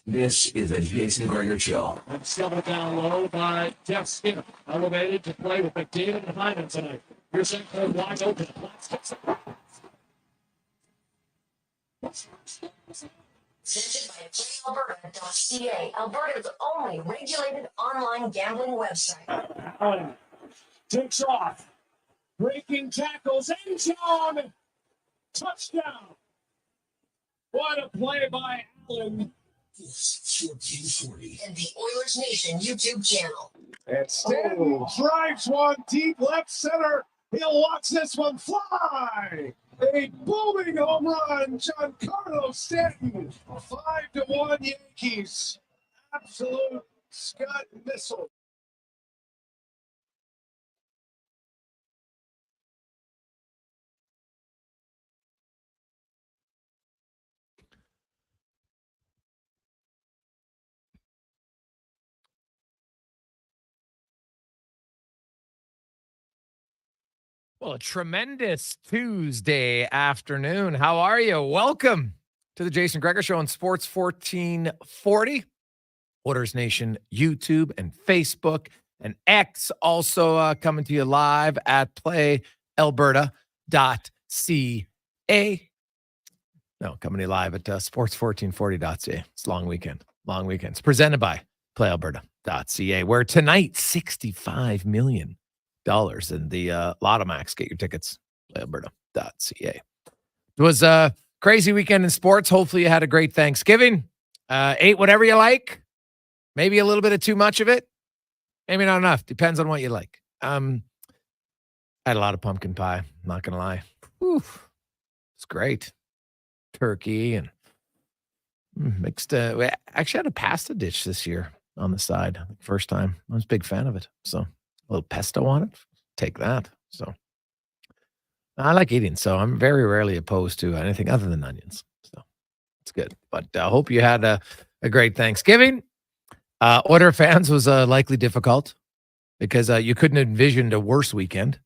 This is a Jason Gregor Show. And shoved down low by Jeff Skinner. Elevated to play with McDavid and Hyman tonight. Here's St. Clair wide open. Presented by PlayAlberta.ca, Alberta's only regulated online gambling website. Allen takes off. Breaking tackles. End zone. Touchdown. What a play by Allen. 1440. And the Oilers Nation YouTube channel. And Stanton drives one deep left center. He'll watch this one fly. A booming home run, Giancarlo Stanton. 5-1 Yankees. Absolute Scott missile. Well, a tremendous Tuesday afternoon. How are you? Welcome to the Jason Gregor Show on Sports 1440, Oilers Nation YouTube and Facebook and X. Also coming to you live at PlayAlberta.ca. No, coming to you live at sports1440.ca. It's a long weekend. Long weekend. It's presented by PlayAlberta.ca, where tonight, $65 million. In the Lotto Max. Get your tickets, playalberta.ca. It was a crazy weekend in sports. Hopefully you had a great Thanksgiving. Ate whatever you like. Maybe a little bit of too much of it. Maybe not enough. Depends on what you like. I had a lot of pumpkin pie. I'm not going to lie. Whew. It's great. Turkey and mixed. We actually had a pasta dish this year on the side. First time. I was a big fan of it. So a little pesto on it, take that. So I like eating, so I'm very rarely opposed to anything other than onions. So it's good. But I hope you had a great Thanksgiving. Oiler fans was likely difficult because you couldn't envision a worse weekend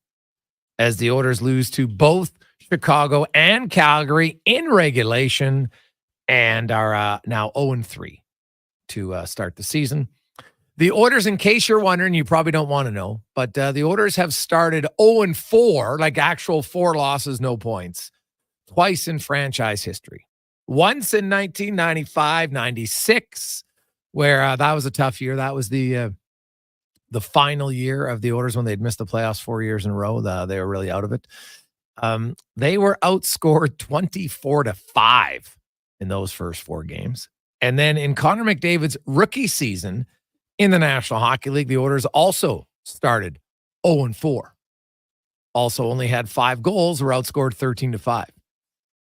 as the Oilers lose to both Chicago and Calgary in regulation and are now 0-3 to start the season. The Oilers, in case you're wondering, you probably don't want to know, but the Oilers have started 0-4, like actual 4 losses, no points, twice in franchise history. Once in 1995-96, where that was a tough year. That was the final year of the Oilers when they'd missed the playoffs 4 years in a row. They were really out of it. They were outscored 24-5 in those first 4 games. And then in Connor McDavid's rookie season, in the National Hockey League, the Oilers also started 0-4. Also only had 5 goals, were outscored 13-5.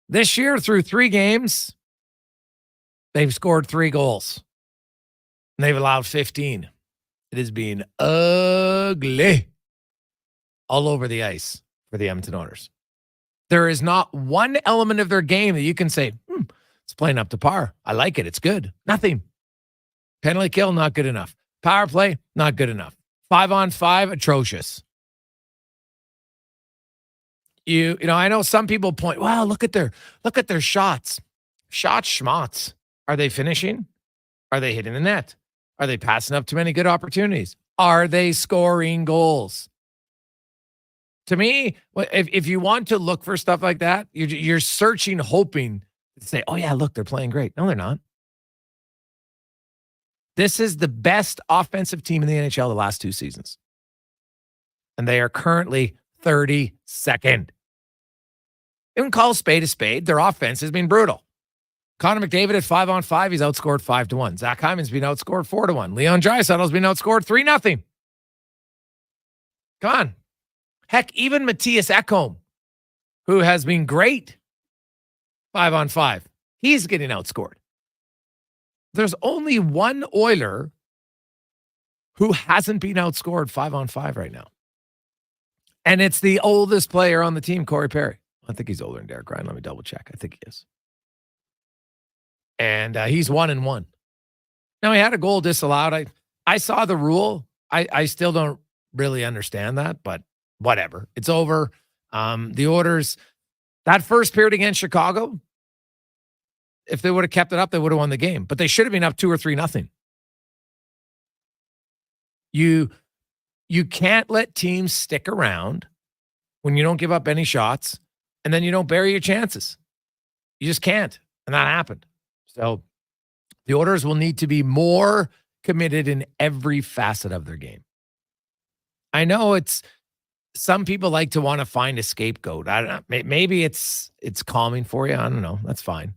This year, through 3 games, they've scored 3 goals. And they've allowed 15. It has been ugly all over the ice for the Edmonton Oilers. There is not one element of their game that you can say, it's playing up to par. I like it. It's good. Nothing. Penalty kill, not good enough. Power play, not good enough. 5-on-5, atrocious. You know, I know some people point, wow, look at their shots. Shots, schmots. Are they finishing? Are they hitting the net? Are they passing up too many good opportunities? Are they scoring goals? To me, if you want to look for stuff like that, you're searching, hoping to say, oh yeah, look, they're playing great. No, they're not. This is the best offensive team in the NHL the last 2 seasons. And they are currently 32nd. You can call a spade a spade. Their offense has been brutal. Connor McDavid at 5-on-5, he's outscored 5-1. Zach Hyman's been outscored 4-1. Leon Draisaitl's been outscored 3-0. Come on. Heck, even Matthias Ekholm, who has been great 5-on-5, he's getting outscored. There's only one Oiler who hasn't been outscored 5-on-5 right now. And it's the oldest player on the team, Corey Perry. I think he's older than Derek Ryan. Let me double check. I think he is. And he's 1-1. Now, he had a goal disallowed. I saw the rule. I still don't really understand that, but whatever. It's over. The Oilers, that first period against Chicago, if they would have kept it up, they would have won the game. But they should have been up 2 or 3-0. You can't let teams stick around when you don't give up any shots, and then you don't bury your chances. You just can't. And that happened. So the Oilers will need to be more committed in every facet of their game. I know some people like to want to find a scapegoat. I don't know. Maybe it's calming for you. I don't know. That's fine.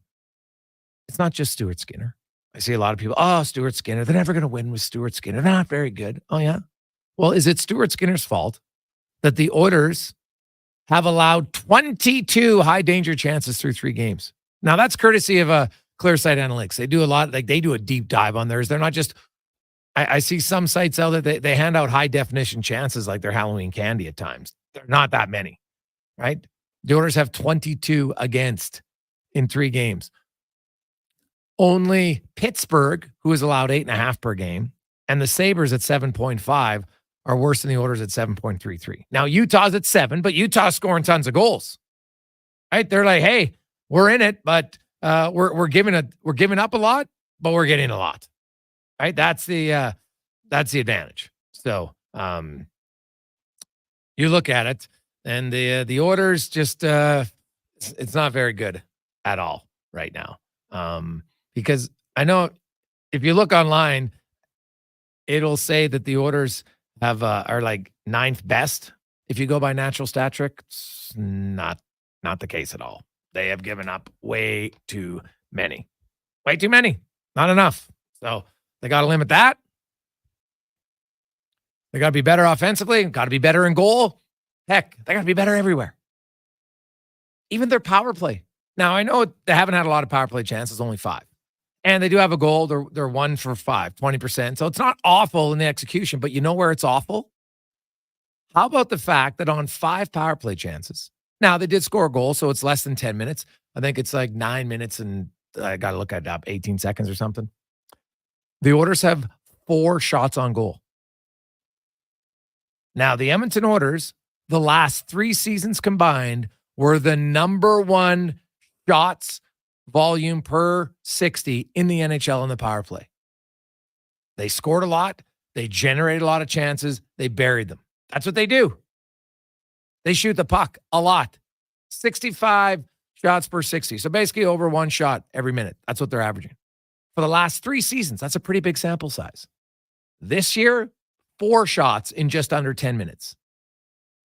It's not just Stuart Skinner. I see a lot of people, Stuart Skinner. They're never going to win with Stuart Skinner. They're not very good. Oh, yeah? Well, is it Stuart Skinner's fault that the Oilers have allowed 22 high-danger chances through 3 games? Now, that's courtesy of Clearsight Analytics. They do a lot. Like, they do a deep dive on theirs. They're not just I see some sites out there, they hand out high-definition chances like they're Halloween candy at times. They're not that many, right? The Oilers have 22 against in 3 games. Only Pittsburgh, who is allowed 8.5 per game, and the Sabres at 7.5 are worse than the Oilers at 7.33. Now, Utah's at 7, but Utah's scoring tons of goals, right? They're like, hey, we're in it, but we're giving up a lot, but we're getting a lot, right? That's the advantage. So you look at it, and the Oilers just it's not very good at all right now. Because I know if you look online, it'll say that the Oilers are like 9th best. If you go by natural stat trick, it's not the case at all. They have given up way too many. Way too many. Not enough. So they got to limit that. They got to be better offensively. Got to be better in goal. Heck, they got to be better everywhere. Even their power play. Now, I know they haven't had a lot of power play chances, only 5. And they do have a goal. They're 1 for 5, 20%. So it's not awful in the execution, but you know where it's awful? How about the fact that on 5 power play chances, now they did score a goal, so it's less than 10 minutes. I think it's like 9 minutes and I got to look at it up, 18 seconds or something. The Oilers have 4 shots on goal. Now, the Edmonton Oilers, the last 3 seasons combined, were the number 1 shots volume per 60 in the NHL in the power play. They scored a lot. They generated a lot of chances. They buried them. That's what they do. They shoot the puck a lot. 65 shots per 60. So basically over 1 shot every minute. That's what they're averaging. For the last 3 seasons, that's a pretty big sample size. This year, 4 shots in just under 10 minutes.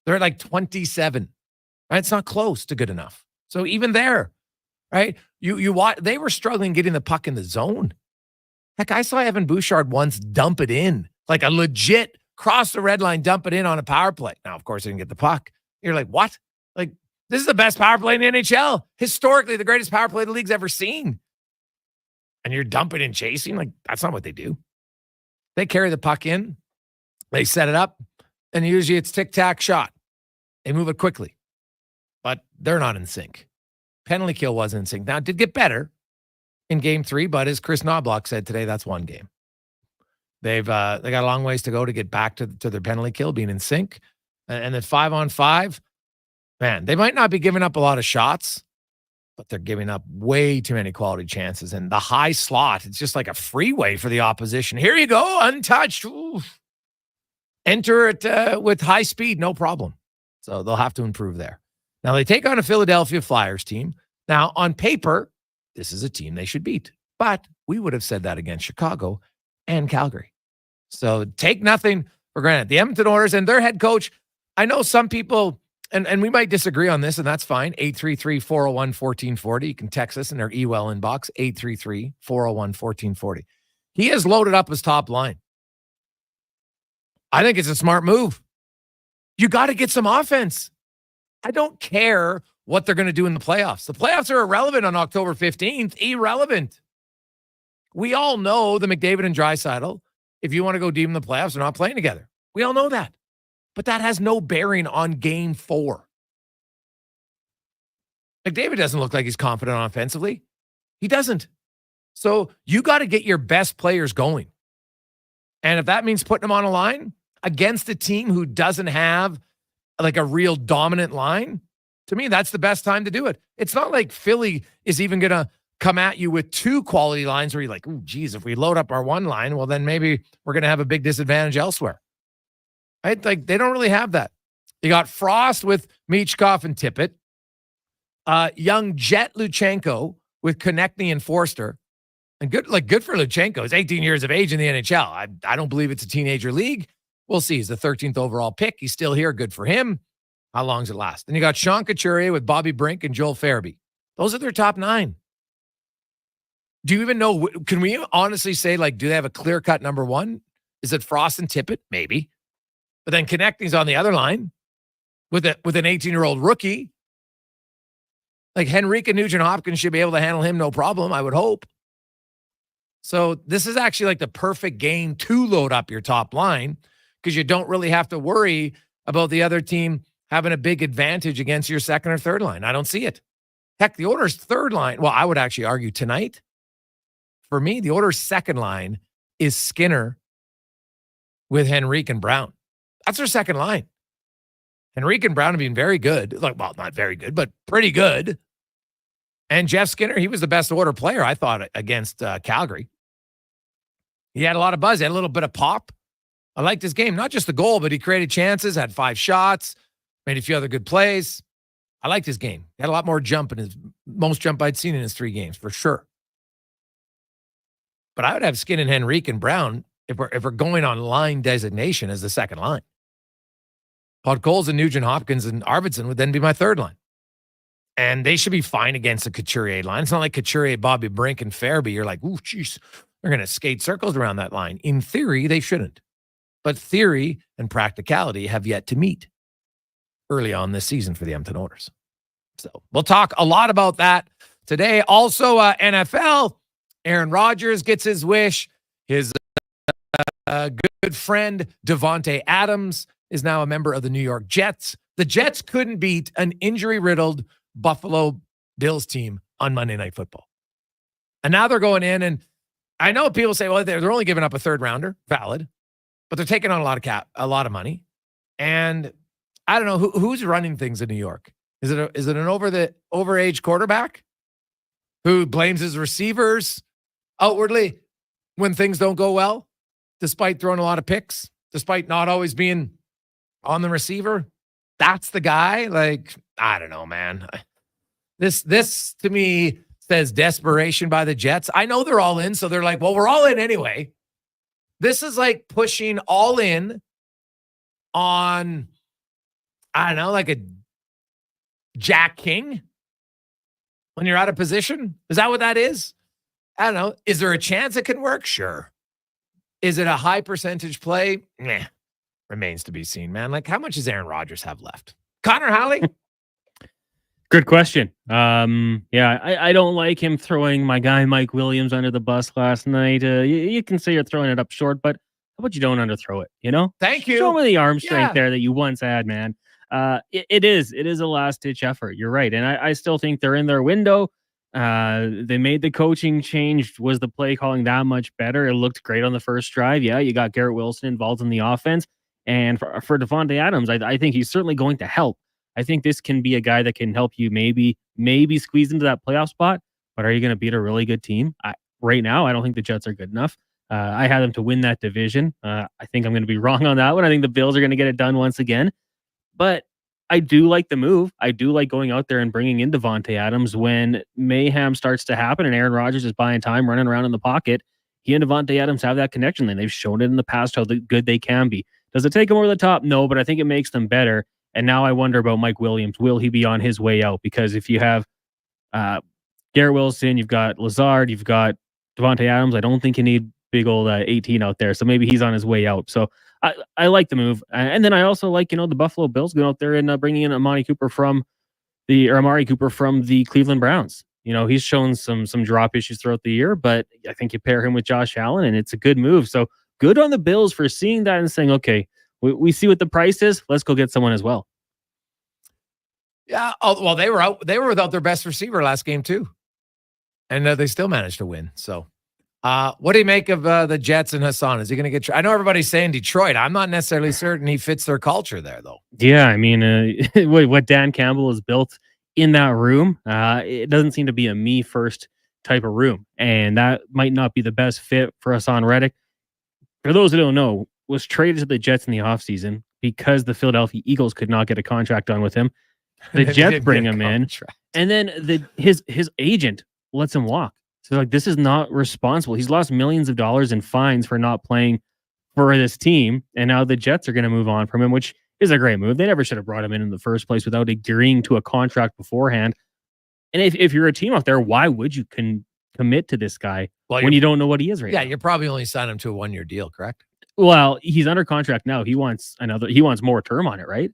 They're at like 27. Right? It's not close to good enough. So even there, right? You watch, they were struggling getting the puck in the zone. Heck, I saw Evan Bouchard once dump it in, like a legit cross the red line, dump it in on a power play. Now, of course, he didn't get the puck. You're like, what? Like, this is the best power play in the NHL. Historically, the greatest power play the league's ever seen. And you're dumping and chasing? Like, that's not what they do. They carry the puck in, they set it up, and usually it's tic-tac shot. They move it quickly. But they're not in sync. Penalty kill wasn't in sync. Now, it did get better in game 3, but as Chris Knobloch said today, that's 1 game. They got a long ways to go to get back to their penalty kill, being in sync. And then 5-on-5, man, they might not be giving up a lot of shots, but they're giving up way too many quality chances. And the high slot, it's just like a freeway for the opposition. Here you go, untouched. Ooh. Enter it with high speed, no problem. So they'll have to improve there. Now, they take on a Philadelphia Flyers team. Now, on paper, this is a team they should beat. But we would have said that against Chicago and Calgary. So take nothing for granted. The Edmonton Oilers and their head coach, I know some people, and we might disagree on this, and that's fine. 833-401-1440. You can text us in our email inbox, 833-401-1440. He has loaded up his top line. I think it's a smart move. You got to get some offense. I don't care what they're going to do in the playoffs. The playoffs are irrelevant on October 15th. Irrelevant. We all know the McDavid and Draisaitl, if you want to go deep in the playoffs, are not playing together. We all know that. But that has no bearing on game 4. McDavid doesn't look like he's confident offensively. He doesn't. So you got to get your best players going. And if that means putting them on a line against a team who doesn't have like a real dominant line, to me, that's the best time to do it. It's not like Philly is even going to come at you with two quality lines where you're like, oh, geez, if we load up our one line, well, then maybe we're going to have a big disadvantage elsewhere. Right? Like, they don't really have that. You got Frost with Michkov and Tippett. Young Jet Luchenko with Konechny and Forster. And good for Luchenko. He's 18 years of age in the NHL. I don't believe it's a teenager league. We'll see. He's the 13th overall pick. He's still here. Good for him. How long does it last? Then you got Sean Couturier with Bobby Brink and Joel Farabee. Those are their top 9. Do you even know? Can we honestly say, like, do they have a clear-cut number 1? Is it Frost and Tippett? Maybe. But then Konechny's on the other line with an 18-year-old rookie. Like, Henrique and Nugent-Hopkins should be able to handle him no problem, I would hope. So this is actually like the perfect game to load up your top line because you don't really have to worry about the other team having a big advantage against your second or third line. I don't see it. Heck, the Oilers' third line, well, I would actually argue tonight, for me, the Oilers' second line is Skinner with Henrique and Brown. That's their second line. Henrique and Brown have been very good. Like, well, not very good, but pretty good. And Jeff Skinner, he was the best Oiler player, I thought, against Calgary. He had a lot of buzz. He had a little bit of pop. I liked his game. Not just the goal, but he created chances, had 5 shots, made a few other good plays. I liked his game. He had a lot more jump in his most jump I'd seen in his 3 games, for sure. But I would have Skin and Henrique and Brown if we're going on line designation as the second line. Podkolzin and Nugent-Hopkins and Arvidsson would then be my third line. And they should be fine against the Couturier line. It's not like Couturier, Bobby Brink, and Farabee. You're like, ooh, jeez, they're going to skate circles around that line. In theory, they shouldn't. But theory and practicality have yet to meet early on this season for the Edmonton Oilers. So we'll talk a lot about that today. Also, NFL, Aaron Rodgers gets his wish. His good friend, Davante Adams, is now a member of the New York Jets. The Jets couldn't beat an injury-riddled Buffalo Bills team on Monday Night Football. And now they're going in, and I know people say, well, they're only giving up a third rounder. Valid. But they're taking on a lot of money. And I don't know who's running things in New York. Is it an overage quarterback who blames his receivers outwardly when things don't go well, despite throwing a lot of picks, despite not always being on the receiver? That's the guy. Like, I don't know, man. This to me says desperation by the Jets. I know they're all in, so they're like, well, we're all in anyway. This is like pushing all in on, I don't know, like a Jack King when you're out of position. Is that what that is? I don't know. Is there a chance it can work? Sure. Is it a high percentage play? Nah. Remains to be seen, man. Like, how much does Aaron Rodgers have left? Connor Halley? Good question. Yeah, I don't like him throwing my guy Mike Williams under the bus last night. You can say you're throwing it up short, but how about you don't underthrow it, you know? Thank you. Show me the arm strength there that you once had, man. It is a last-ditch effort. You're right. And I still think they're in their window. They made the coaching change. Was the play calling that much better? It looked great on the first drive. Yeah, you got Garrett Wilson involved in the offense. And for Davante Adams, I think he's certainly going to help. I think this can be a guy that can help you maybe squeeze into that playoff spot. But are you going to beat a really good team? Right now, I don't think the Jets are good enough. I had them to win that division. I think I'm going to be wrong on that one. I think the Bills are going to get it done once again. But I do like the move. I do like going out there and bringing in Davante Adams when mayhem starts to happen and Aaron Rodgers is buying time, running around in the pocket. He and Davante Adams have that connection. And they've shown it in the past how good they can be. Does it take them over the top? No, but I think it makes them better. And now I wonder about Mike Williams. Will he be on his way out? Because if you have Garrett Wilson, you've got Lazard, you've got Davante Adams, I don't think you need big old 18 out there. So maybe he's on his way out. So I like the move. And then I also like, the Buffalo Bills going out there and bringing in Amari Cooper from the Cleveland Browns. He's shown some drop issues throughout the year, but I think you pair him with Josh Allen and it's a good move. So good on the Bills for seeing that and saying, okay, we see what the price is. Let's go get someone as well. Yeah. Oh, well, they were without their best receiver last game too. And they still managed to win. So what do you make of the Jets and Hassan? Is he going to get? I know everybody's saying Detroit. I'm not necessarily certain he fits their culture there, though. Yeah, I mean, what Dan Campbell has built in that room, it doesn't seem to be a me first type of room, and that might not be the best fit for Hassan Reddick. For those who don't know, was traded to the Jets in the offseason because the Philadelphia Eagles could not get a contract done with him. The Jets bring him in, and then his agent lets him walk. So like, this is not responsible. He's lost millions of dollars in fines for not playing for this team, and now the Jets are going to move on from him, which is a great move. They never should have brought him in the first place without agreeing to a contract beforehand. And if you're a team out there, why would you commit to this guy when you don't know what he is right now? Yeah, you're probably only signing him to a 1-year deal, correct? Well, he's under contract now. He wants more term on it, right?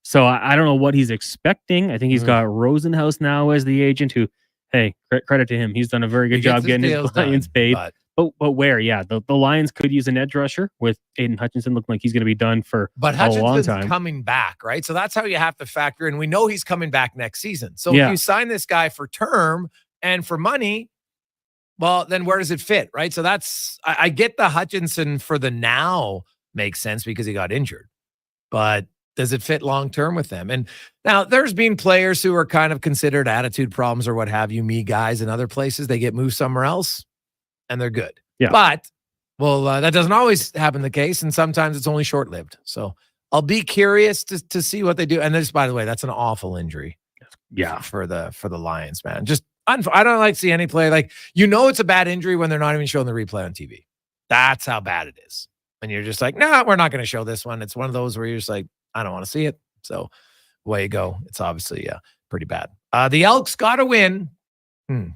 So I don't know what he's expecting. I think he's got Rosenhaus now as the agent who, hey, credit to him. He's done a very good job getting his Lions paid. But where? Yeah, the Lions could use an edge rusher with Aiden Hutchinson looking like he's going to be done for a long time. But Hutchinson's coming back, right? So that's how you have to factor in. We know he's coming back next season. So if you sign this guy for term and for money, well, then where does it fit, right? So I get the Hutchinson for the now makes sense because he got injured. But does it fit long-term with them? And now there's been players who are kind of considered attitude problems or what have you, me guys in other places. They get moved somewhere else and they're good. Yeah. But, that doesn't always happen the case. And sometimes it's only short-lived. So I'll be curious to see what they do. And this, by the way, that's an awful injury. Yeah. For the Lions, man. I don't like to see any play. Like, it's a bad injury when they're not even showing the replay on TV. That's how bad it is. And you're just like, no, we're not going to show this one. It's one of those where you're just like, I don't want to see it. So away you go. It's obviously pretty bad. The Elks got a win.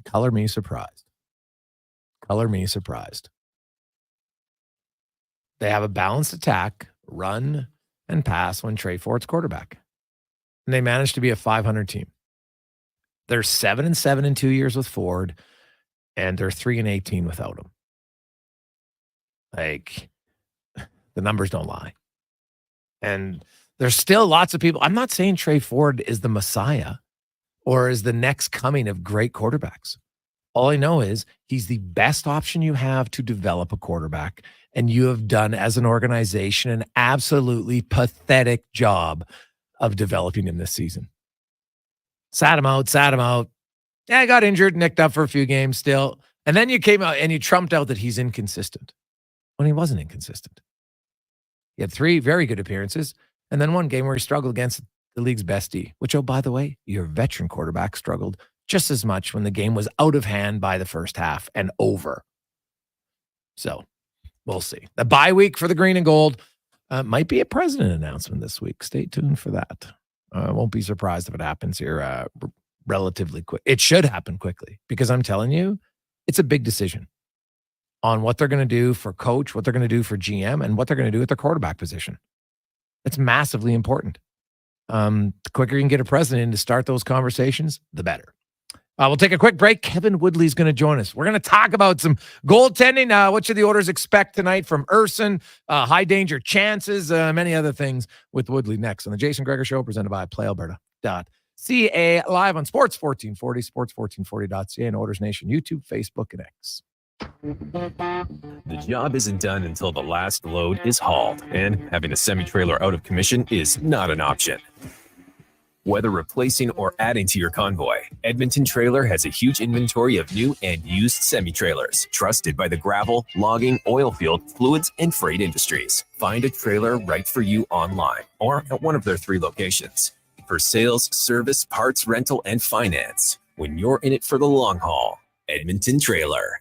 Color me surprised. Color me surprised. They have a balanced attack, run, and pass when Trey Fort's quarterback. And they managed to be a 500 team. They're 7-7 in 2 years with Ford, and they're 3-18 without him. Like, the numbers don't lie. And there's still lots of people. I'm not saying Trey Ford is the Messiah or is the next coming of great quarterbacks. All I know is he's the best option you have to develop a quarterback. And you have done, as an organization, an absolutely pathetic job of developing him this season. Sat him out. Yeah, I got injured, nicked up for a few games still. And then you came out and you trumped out that he's inconsistent when he wasn't inconsistent. He had 3 very good appearances and then one game where he struggled against the league's best D, which, by the way, your veteran quarterback struggled just as much when the game was out of hand by the first half and over. So we'll see. The bye week for the green and gold might be a president announcement this week. Stay tuned for that. I won't be surprised if it happens here relatively quick. It should happen quickly because I'm telling you, it's a big decision on what they're going to do for coach, what they're going to do for GM, and what they're going to do at their quarterback position. It's massively important. The quicker you can get a president in to start those conversations, the better. We'll take a quick break. Kevin Woodley is going to join us. We're going to talk about some goaltending. What should the Oilers expect tonight from Urson? High danger chances, many other things with Woodley next on the Jason Gregor Show, presented by PlayAlberta.ca, live on Sports 1440, sports1440.ca, and Oilers Nation, YouTube, Facebook, and X. The job isn't done until the last load is hauled, and having a semi-trailer out of commission is not an option. Whether replacing or adding to your convoy, Edmonton Trailer has a huge inventory of new and used semi-trailers, trusted by the gravel, logging, oil field, fluids, and freight industries. Find a trailer right for you online or at one of their 3 locations. For sales, service, parts, rental, and finance, when you're in it for the long haul, Edmonton Trailer.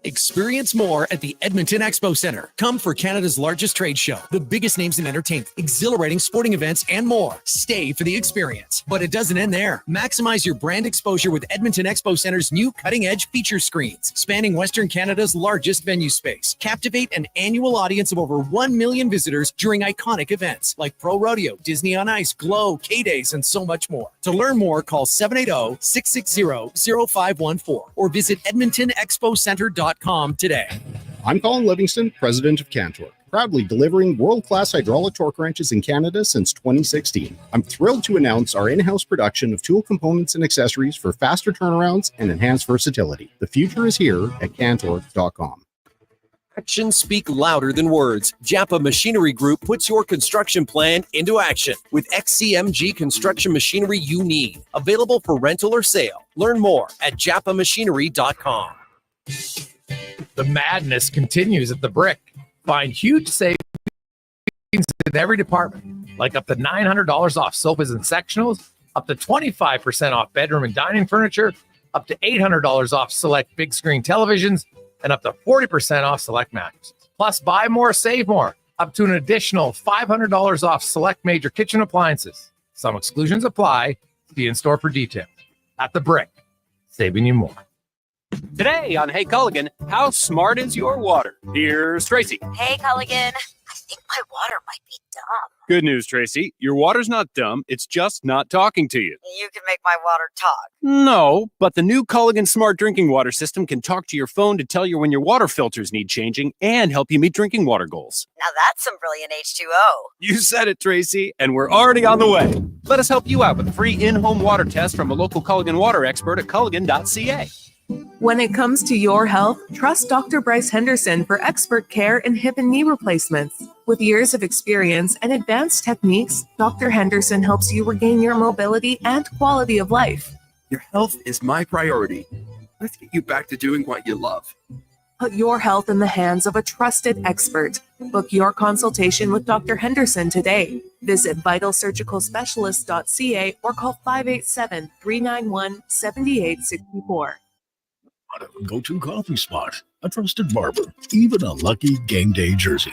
Experience more at the Edmonton Expo Center. Come for Canada's largest trade show, the biggest names in entertainment, exhilarating sporting events, and more. Stay for the experience. But it doesn't end there. Maximize your brand exposure with Edmonton Expo Center's new cutting-edge feature screens, spanning Western Canada's largest venue space. Captivate an annual audience of over 1 million visitors during iconic events like Pro Rodeo, Disney on Ice, Glow, K-Days, and so much more. To learn more, call 780-660-0514 or visit edmontonexpocenter.com today. I'm Colin Livingston, president of Cantor, proudly delivering world-class hydraulic torque wrenches in Canada since 2016. I'm thrilled to announce our in-house production of tool components and accessories for faster turnarounds and enhanced versatility. The future is here at Cantor.com. Actions speak louder than words. Japa Machinery Group puts your construction plan into action with XCMG construction machinery you need. Available for rental or sale. Learn more at japamachinery.com. The madness continues at the Brick. Find huge savings in every department, like up to $900 off sofas and sectionals, up to 25% off bedroom and dining furniture, up to $800 off select big screen televisions, and up to 40% off select mattresses. Plus, buy more, save more. Up to an additional $500 off select major kitchen appliances. Some exclusions apply. See in store for details. At the Brick, saving you more. Today on Hey Culligan, how smart is your water? Here's Tracy. Hey Culligan, I think my water might be dumb. Good news, Tracy. Your water's not dumb. It's just not talking to you. You can make my water talk. No, but the new Culligan Smart Drinking Water System can talk to your phone to tell you when your water filters need changing and help you meet drinking water goals. Now that's some brilliant H2O. You said it, Tracy, and we're already on the way. Let us help you out with a free in-home water test from a local Culligan water expert at culligan.ca. When it comes to your health, trust Dr. Bryce Henderson for expert care in hip and knee replacements. With years of experience and advanced techniques, Dr. Henderson helps you regain your mobility and quality of life. Your health is my priority. Let's get you back to doing what you love. Put your health in the hands of a trusted expert. Book your consultation with Dr. Henderson today. Visit vitalsurgicalspecialist.ca or call 587-391-7864. Go-to coffee spot, a trusted barber, even a lucky game day jersey.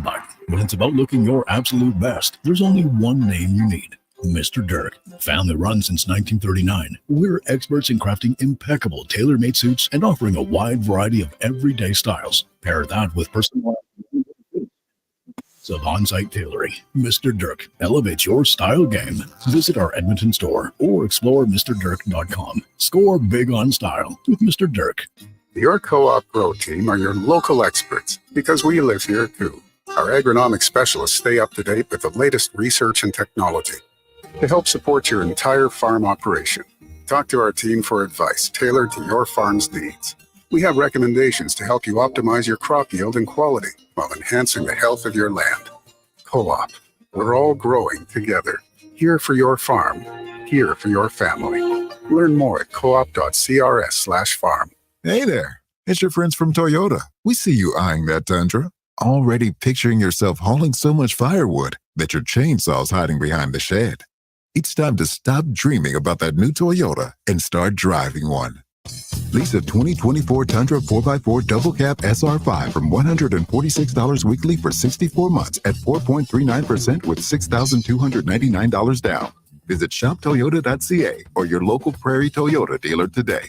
But when it's about looking your absolute best, there's only one name you need. Mr. Dirk. Family run since 1939, we're experts in crafting impeccable tailor-made suits and offering a wide variety of everyday styles. Pair that with personalized of on-site tailoring. Mr. Dirk elevates your style game. Visit our Edmonton store or explore MrDirk.com. Score big on style with Mr. Dirk. Your Co-op Pro team are your local experts because we live here too. Our agronomic specialists stay up to date with the latest research and technology to help support your entire farm operation. Talk to our team for advice tailored to your farm's needs. We have recommendations to help you optimize your crop yield and quality while enhancing the health of your land. Co-op, we're all growing together. Here for your farm, here for your family. Learn more at coop.crs/farm. Hey there, it's your friends from Toyota. We see you eyeing that Tundra, already picturing yourself hauling so much firewood that your chainsaw's hiding behind the shed. It's time to stop dreaming about that new Toyota and start driving one. Lease a 2024 Tundra 4x4 Double Cab SR5 from $146 weekly for 64 months at 4.39% with $6,299 down. Visit shoptoyota.ca or your local Prairie Toyota dealer today.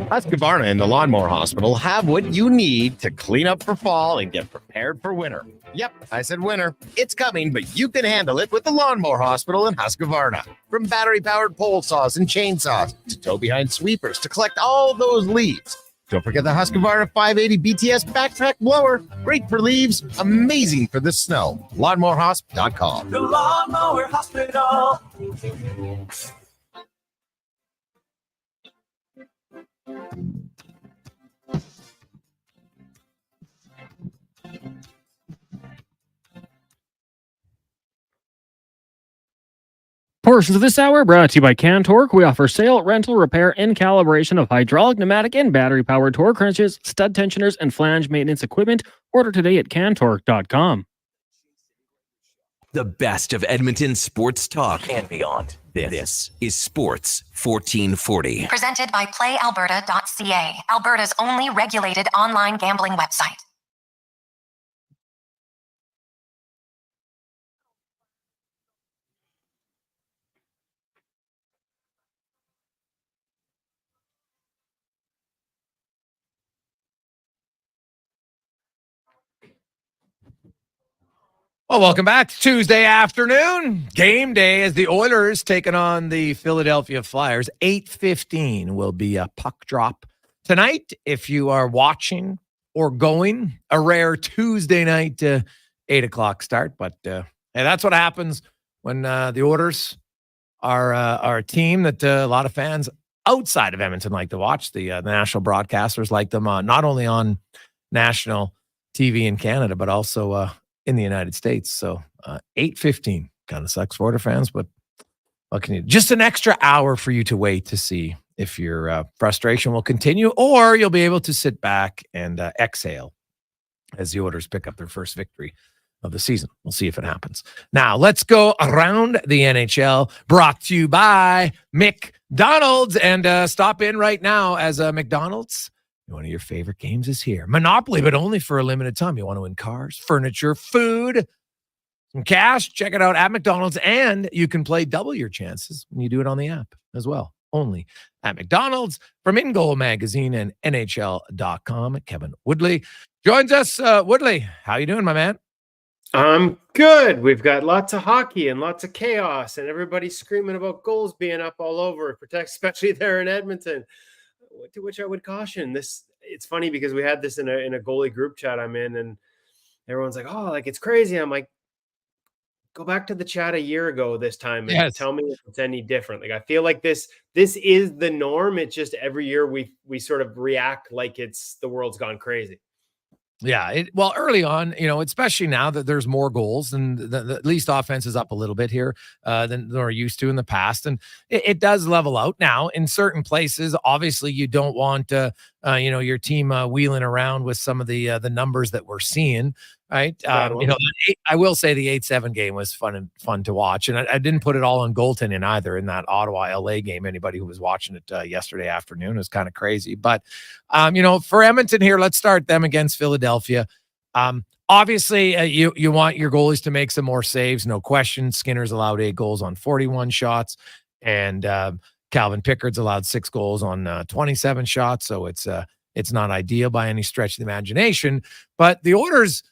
Husqvarna and the Lawnmower Hospital have what you need to clean up for fall and get prepared for winter. Yep, I said winter. It's coming, but you can handle it with the Lawnmower Hospital and Husqvarna. From battery-powered pole saws and chainsaws to tow-behind sweepers to collect all those leaves. Don't forget the Husqvarna 580 BTS backpack blower. Great for leaves, amazing for the snow. LawnmowerHosp.com. The Lawnmower Hospital. Portions of this hour brought to you by Cantork. We offer sale, rental, repair, and calibration of hydraulic, pneumatic, and battery-powered torque wrenches, stud tensioners, and flange maintenance equipment. Order today at cantork.com. The best of Edmonton sports talk and beyond. This is Sports 1440. Presented by PlayAlberta.ca, Alberta's only regulated online gambling website. Well, welcome back to Tuesday afternoon. Game day as the Oilers taking on the Philadelphia Flyers. 8:15 will be a puck drop tonight. If you are watching or going, a rare Tuesday night 8 o'clock start. But hey, that's what happens when the Oilers are a team that a lot of fans outside of Edmonton like to watch. The national broadcasters like them, not only on national TV in Canada, but also in the United States. So 8:15 kind of sucks for Oilers fans, but what can you do? Just an extra hour for you to wait to see if your frustration will continue, or you'll be able to sit back and exhale as the Oilers pick up their first victory of the season. We'll see if it happens. Now, let's go around the NHL, brought to you by McDonald's. And stop in right now as McDonald's. One of your favorite games is here. Monopoly, but only for a limited time. You want to win cars, furniture, food, some cash. Check it out at McDonald's. And you can play double your chances when you do it on the app as well. Only at McDonald's. From In Goal Magazine and NHL.com, Kevin Woodley joins us. Woodley, how you doing, my man? I'm good. We've got lots of hockey and lots of chaos, and everybody's screaming about goals being up all over, especially there in Edmonton. To which I would caution this. It's funny because we had this in a goalie group chat I'm in, and everyone's like, "Oh, like it's crazy." I'm like, "Go back to the chat a year ago this time and tell me if it's any different." Like I feel like this is the norm. It's just every year we sort of react like it's the world's gone crazy. Yeah. Well, early on, especially now that there's more goals and the at least offense is up a little bit here than we're used to in the past. And it does level out now in certain places. Obviously, you don't want, your team wheeling around with some of the numbers that we're seeing. Right. I will say the 8-7 game was fun to watch. And I didn't put it all on goaltending either in that Ottawa LA game. Anybody who was watching it yesterday afternoon was kind of crazy. But, for Edmonton here, let's start them against Philadelphia. Obviously, you want your goalies to make some more saves. No question. Skinner's allowed 8 goals on 41 shots. And Calvin Pickard's allowed 6 goals on 27 shots. So it's not ideal by any stretch of the imagination. But the Oilers,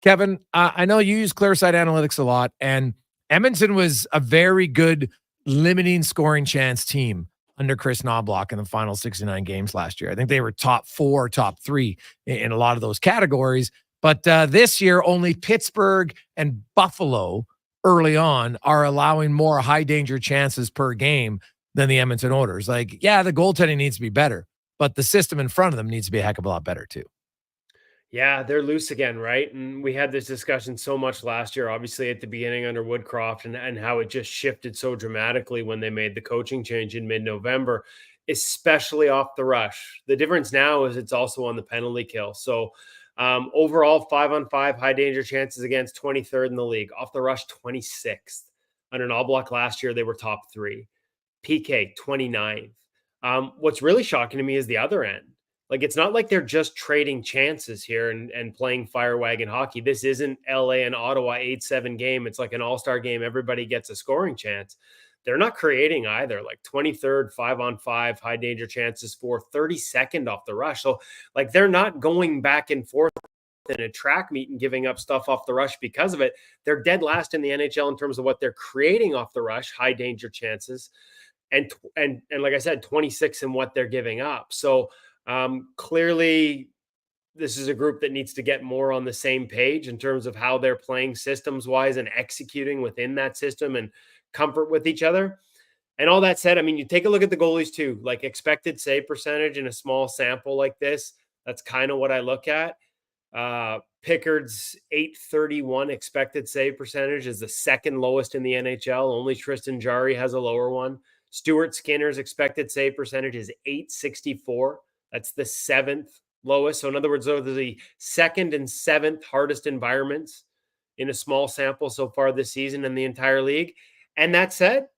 Kevin, I know you use Clearsight Analytics a lot, and Edmonton was a very good limiting scoring chance team under Chris Knobloch in the final 69 games last year. I think they were top 4, top 3 in a lot of those categories. But this year, only Pittsburgh and Buffalo early on are allowing more high danger chances per game than the Edmonton Oilers. Like, yeah, the goaltending needs to be better, but the system in front of them needs to be a heck of a lot better too. Yeah, they're loose again, right? And we had this discussion so much last year, obviously at the beginning under Woodcroft and how it just shifted so dramatically when they made the coaching change in mid-November, especially off the rush. The difference now is it's also on the penalty kill. So overall, 5-on-5 high danger chances against, 23rd in the league. Off the rush, 26th. Under Knobloch last year, they were top 3. PK, 29th. What's really shocking to me is the other end. Like, it's not like they're just trading chances here and playing fire wagon hockey. This isn't LA and Ottawa 8-7 game. It's like an all-star game. Everybody gets a scoring chance. They're not creating either. Like 23rd, 5-on-5, high danger chances for 32nd off the rush. So like they're not going back and forth in a track meet and giving up stuff off the rush because of it. They're dead last in the NHL in terms of what they're creating off the rush, high danger chances. And like I said, 26 in what they're giving up. So clearly, this is a group that needs to get more on the same page in terms of how they're playing systems-wise and executing within that system and comfort with each other. And all that said, I mean, you take a look at the goalies too, like expected save percentage in a small sample like this. That's kind of what I look at. Pickard's .831 expected save percentage is the second lowest in the NHL. Only Tristan Jarry has a lower one. Stuart Skinner's expected save percentage is .864. That's the 7th lowest. So in other words, those are the 2nd and 7th hardest environments in a small sample so far this season in the entire league. And that said,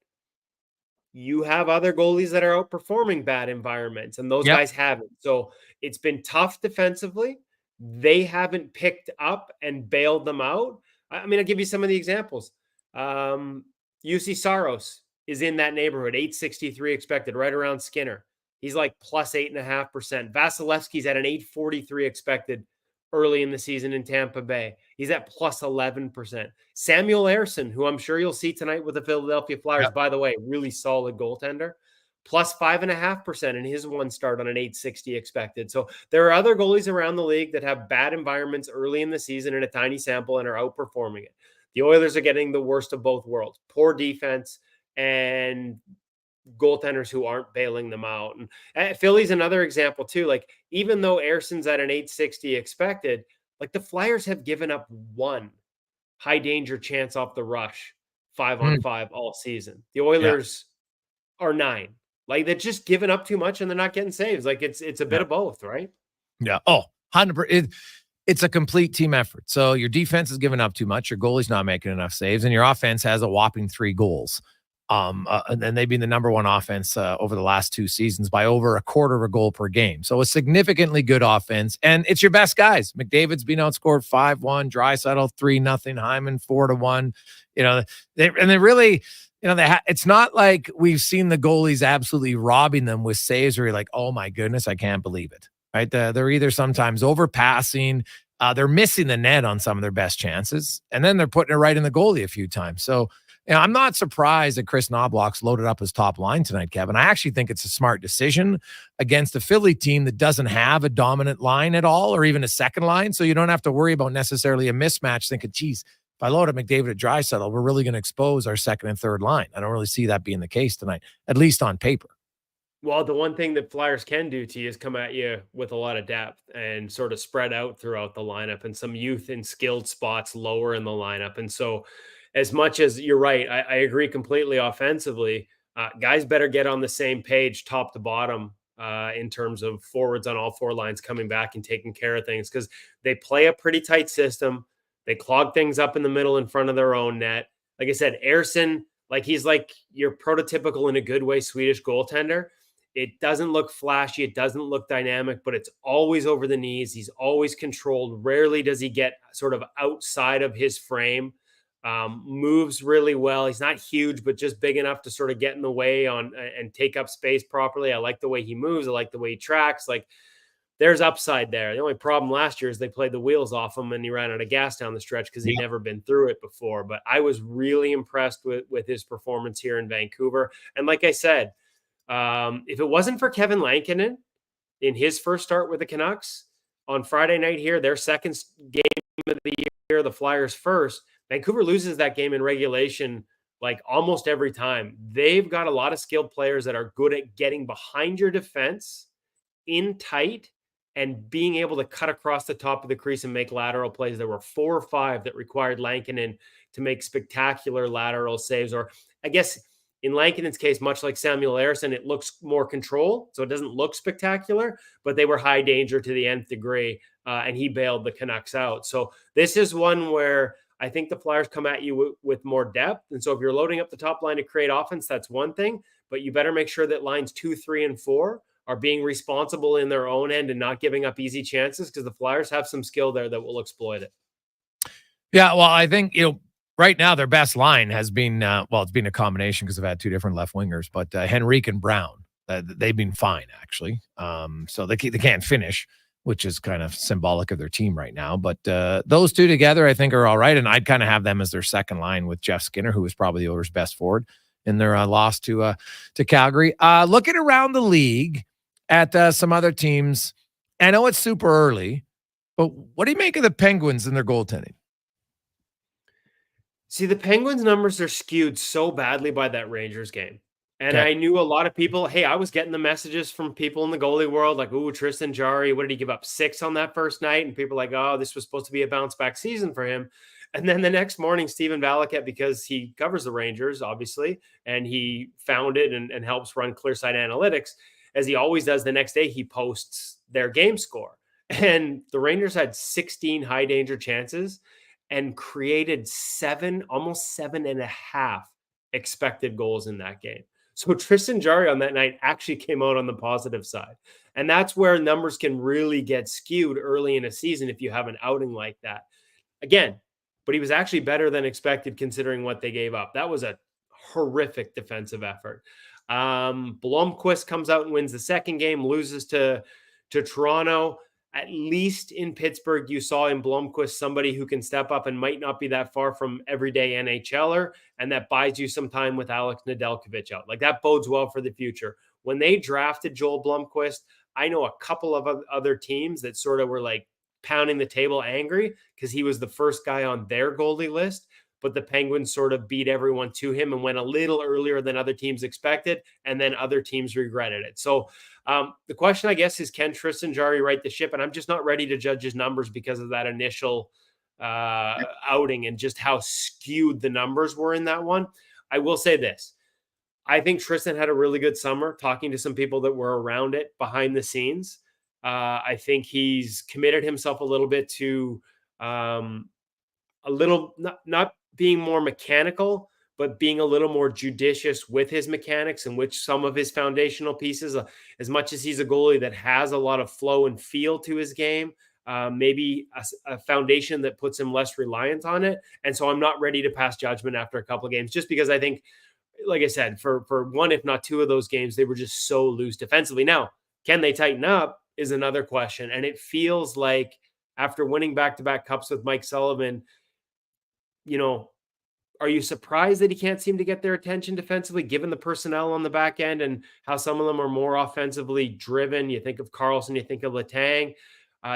you have other goalies that are outperforming bad environments, and those guys haven't. So it's been tough defensively. They haven't picked up and bailed them out. I mean, I'll give you some of the examples. UC Saros is in that neighborhood, .863 expected, right around Skinner. He's like plus 8.5%. Vasilevsky's at an .843 expected early in the season in Tampa Bay. He's at plus 11%. Samuel Ersson, who I'm sure you'll see tonight with the Philadelphia Flyers, by the way, really solid goaltender, plus 5.5% in his one start on an .860 expected. So there are other goalies around the league that have bad environments early in the season in a tiny sample and are outperforming it. The Oilers are getting the worst of both worlds, poor defense and goaltenders who aren't bailing them out. And Philly's another example too. Like, even though Erson's at an 860 expected, like the Flyers have given up one high danger chance off the rush 5-on-5 all season. The Oilers are 9. Like, they're just giving up too much and they're not getting saves. Like, it's a bit of both, right? Yeah. Oh, 100%. It's a complete team effort. So your defense is giving up too much. Your goalie's not making enough saves, and your offense has a whopping 3 goals. And they've been the number one offense over the last 2 seasons by over a quarter of a goal per game. So a significantly good offense, and it's your best guys. McDavid's been outscored 5-1, Draisaitl 3-0, Hyman 4-1. You know, they really, you know, it's not like we've seen the goalies absolutely robbing them with saves where you're like, oh my goodness, I can't believe it. Right? They're either sometimes overpassing, they're missing the net on some of their best chances, and then they're putting it right in the goalie a few times. So, you know, I'm not surprised that Chris Knobloch's loaded up his top line tonight, Kevin. I actually think it's a smart decision against a Philly team that doesn't have a dominant line at all, or even a second line. So you don't have to worry about necessarily a mismatch thinking, geez, if I load up McDavid at Draisaitl, we're really going to expose our second and third line. I don't really see that being the case tonight, at least on paper. Well, the one thing that Flyers can do to you is come at you with a lot of depth and sort of spread out throughout the lineup, and some youth and skilled spots lower in the lineup. And so, as much as you're right, I agree completely offensively, guys better get on the same page top to bottom in terms of forwards on all 4 lines coming back and taking care of things, because they play a pretty tight system. They clog things up in the middle in front of their own net. Like I said, Ersson, like, he's like your prototypical, in a good way, Swedish goaltender. It doesn't look flashy. It doesn't look dynamic, but it's always over the knees. He's always controlled. Rarely does he get sort of outside of his frame. Moves really well. He's not huge, but just big enough to sort of get in the way on and take up space properly. I like the way he moves. I like the way he tracks. Like, there's upside there. The only problem last year is they played the wheels off him and he ran out of gas down the stretch because he'd never been through it before. But I was really impressed with his performance here in Vancouver. And like I said, if it wasn't for Kevin Lankinen in his first start with the Canucks on Friday night here, their second game of the year, the Flyers first, Vancouver loses that game in regulation like almost every time. They've got a lot of skilled players that are good at getting behind your defense in tight and being able to cut across the top of the crease and make lateral plays. There were 4 or 5 that required Lankinen to make spectacular lateral saves, or I guess in Lankinen's case, much like Samuel Ersson, it looks more control, so it doesn't look spectacular, but they were high danger to the nth degree, and he bailed the Canucks out. So this is one where I think the Flyers come at you with more depth. And so if you're loading up the top line to create offense, that's one thing, but you better make sure that lines 2, 3, and 4 are being responsible in their own end and not giving up easy chances, because the Flyers have some skill there that will exploit it. Yeah, well, I think, you know, right now their best line has been, it's been a combination because they've had 2 different left wingers, but Henrique and Brown, they've been fine, actually. So they can't finish, which is kind of symbolic of their team right now. But those 2 together, I think, are all right. And I'd kind of have them as their second line with Jeff Skinner, who was probably the Oilers' best forward in their loss to Calgary. Looking around the league at some other teams, I know it's super early, but what do you make of the Penguins and their goaltending? See, the Penguins' numbers are skewed so badly by that Rangers game. And I knew a lot of people, I was getting the messages from people in the goalie world, like, ooh, Tristan Jarry, what did he give up? 6 on that first night? And people like, oh, this was supposed to be a bounce back season for him. And then the next morning, Stephen Valiquette, because he covers the Rangers, obviously, and he found it and helps run Clearside Analytics, as he always does, the next day he posts their game score. And the Rangers had 16 high danger chances and created 7, almost 7.5 expected goals in that game. So Tristan Jarry on that night actually came out on the positive side. And that's where numbers can really get skewed early in a season if you have an outing like that. Again, but he was actually better than expected considering what they gave up. That was a horrific defensive effort. Blomqvist comes out and wins the second game, loses to Toronto. At least in Pittsburgh, you saw in Blomqvist somebody who can step up and might not be that far from everyday NHLer, and that buys you some time with Alex Nedeljkovic out. Like, that bodes well for the future. When they drafted Joel Blomqvist, I know a couple of other teams that sort of were like pounding the table angry because he was the first guy on their goalie list. but the Penguins sort of beat everyone to him and went a little earlier than other teams expected, and then other teams regretted it. So the question, I guess, is can Tristan Jarry right the ship? And I'm just not ready to judge his numbers because of that initial outing and just how skewed the numbers were in that one. I will say this. I think Tristan had a really good summer, talking to some people that were around it behind the scenes. I think he's committed himself a little bit to a little, not being more mechanical, but being a little more judicious with his mechanics and with some of his foundational pieces. As much as he's a goalie that has a lot of flow and feel to his game, maybe a foundation that puts him less reliant on it. And so I'm not ready to pass judgment after a couple of games, just because I think, like I said, for one, if not two of those games, they were just so loose defensively. Now, can they tighten up is another question. And it feels like after winning back-to-back cups with Mike Sullivan, are you surprised that he can't seem to get their attention defensively, given the personnel on the back end and how some of them are more offensively driven? You think of Carlson, you think of Letang,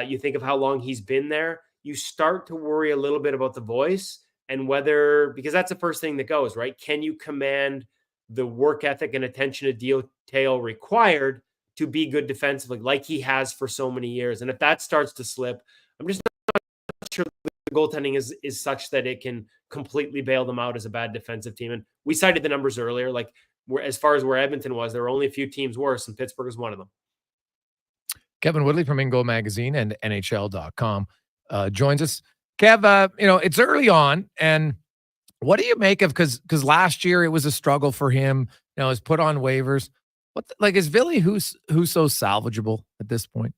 you think of how long he's been there. You start to worry a little bit about the voice and whether, because that's the first thing that goes, right? Can you command the work ethic and attention to detail required to be good defensively, like he has for so many years? And if that starts to slip, I'm just not sure the goaltending is such that it can completely bail them out as a bad defensive team. And we cited the numbers earlier, like as far as where Edmonton was, there were only a few teams worse, and Pittsburgh is one of them. Kevin Woodley from InGoal Magazine and NHL.com joins us. Kev, it's early on, and what do you make of, because last year it was a struggle for him. Now he's put on waivers. Is Ville Husso salvageable at this point?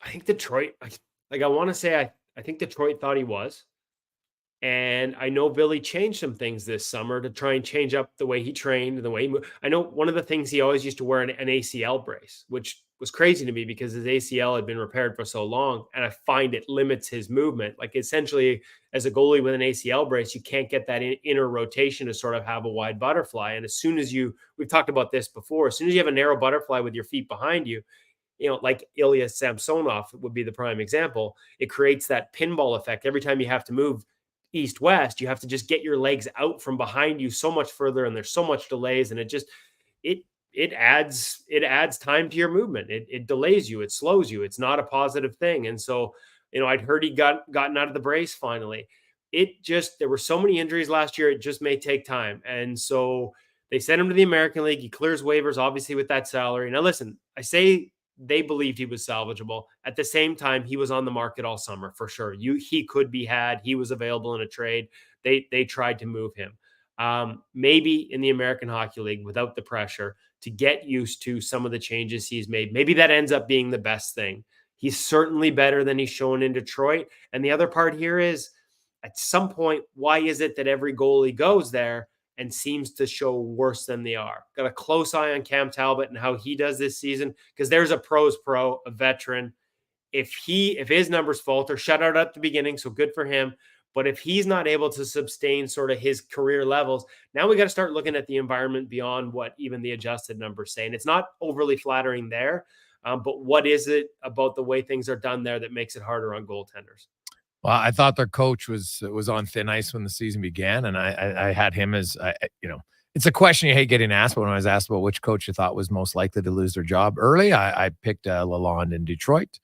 I think Detroit, I want to say I think Detroit thought he was. And I know Ville changed some things this summer to try and change up the way he trained and the way he moved. I know one of the things he always used to wear an ACL brace, which was crazy to me because his ACL had been repaired for so long. And I find it limits his movement. Like essentially as a goalie with an ACL brace, you can't get that inner rotation to sort of have a wide butterfly. And as soon as we've talked about this before, as soon as you have a narrow butterfly with your feet behind you, like Ilya Samsonov would be the prime example, it creates that pinball effect. Every time you have to move east-west, you have to just get your legs out from behind you so much further, and there's so much delays, and it adds time to your movement. It delays you, it slows you. It's not a positive thing. And so, I'd heard he gotten out of the brace finally. There were so many injuries last year, it just may take time. And so they sent him to the American League. He clears waivers, obviously, with that salary. Now, listen, I say they believed he was salvageable. At the same time, he was on the market all summer for sure. He could be had. He was available in a trade. They tried to move him. Maybe in the American Hockey League without the pressure to get used to some of the changes he's made. Maybe that ends up being the best thing. He's certainly better than he's shown in Detroit. And the other part here is, at some point, why is it that every goalie goes there and seems to show worse than they are? Got a close eye on Cam Talbot and how he does this season, because there's a pro's pro, a veteran. If his numbers falter, shutout at the beginning, so good for him. But if he's not able to sustain sort of his career levels, now we got to start looking at the environment beyond what even the adjusted numbers say. And it's not overly flattering there, but what is it about the way things are done there that makes it harder on goaltenders? Well, I thought their coach was on thin ice when the season began, and I had him as, it's a question you hate getting asked, but when I was asked about which coach you thought was most likely to lose their job early, I picked Lalonde in Detroit.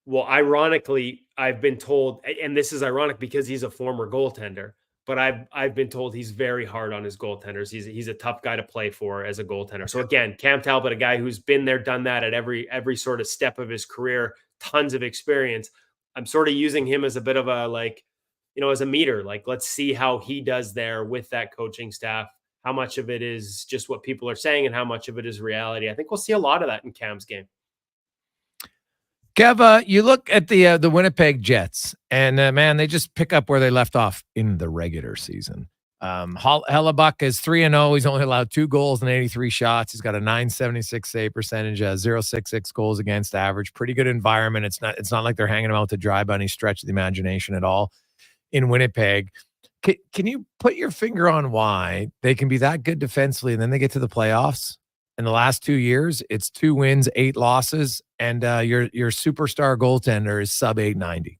Well, ironically, I've been told, and this is ironic because he's a former goaltender, but I've been told he's very hard on his goaltenders. He's a tough guy to play for as a goaltender. So again, Cam Talbot, a guy who's been there, done that at every sort of step of his career, tons of experience. I'm sort of using him as a bit of a as a meter. Let's see how he does there with that coaching staff. How much of it is just what people are saying and how much of it is reality. I think we'll see a lot of that in Cam's game. Kev, you look at the Winnipeg Jets, and man, they just pick up where they left off in the regular season. Hellebuck is 3-0. He's only allowed 2 goals and 83 shots. He's got a .976 save percentage, 0.66 goals against average. Pretty good environment. It's not like they're hanging him out to dry by any stretch of the imagination at all in Winnipeg. Can you put your finger on why they can be that good defensively and then they get to the playoffs? In the last 2 years, it's 2 wins, 8 losses, and your superstar goaltender is sub 890.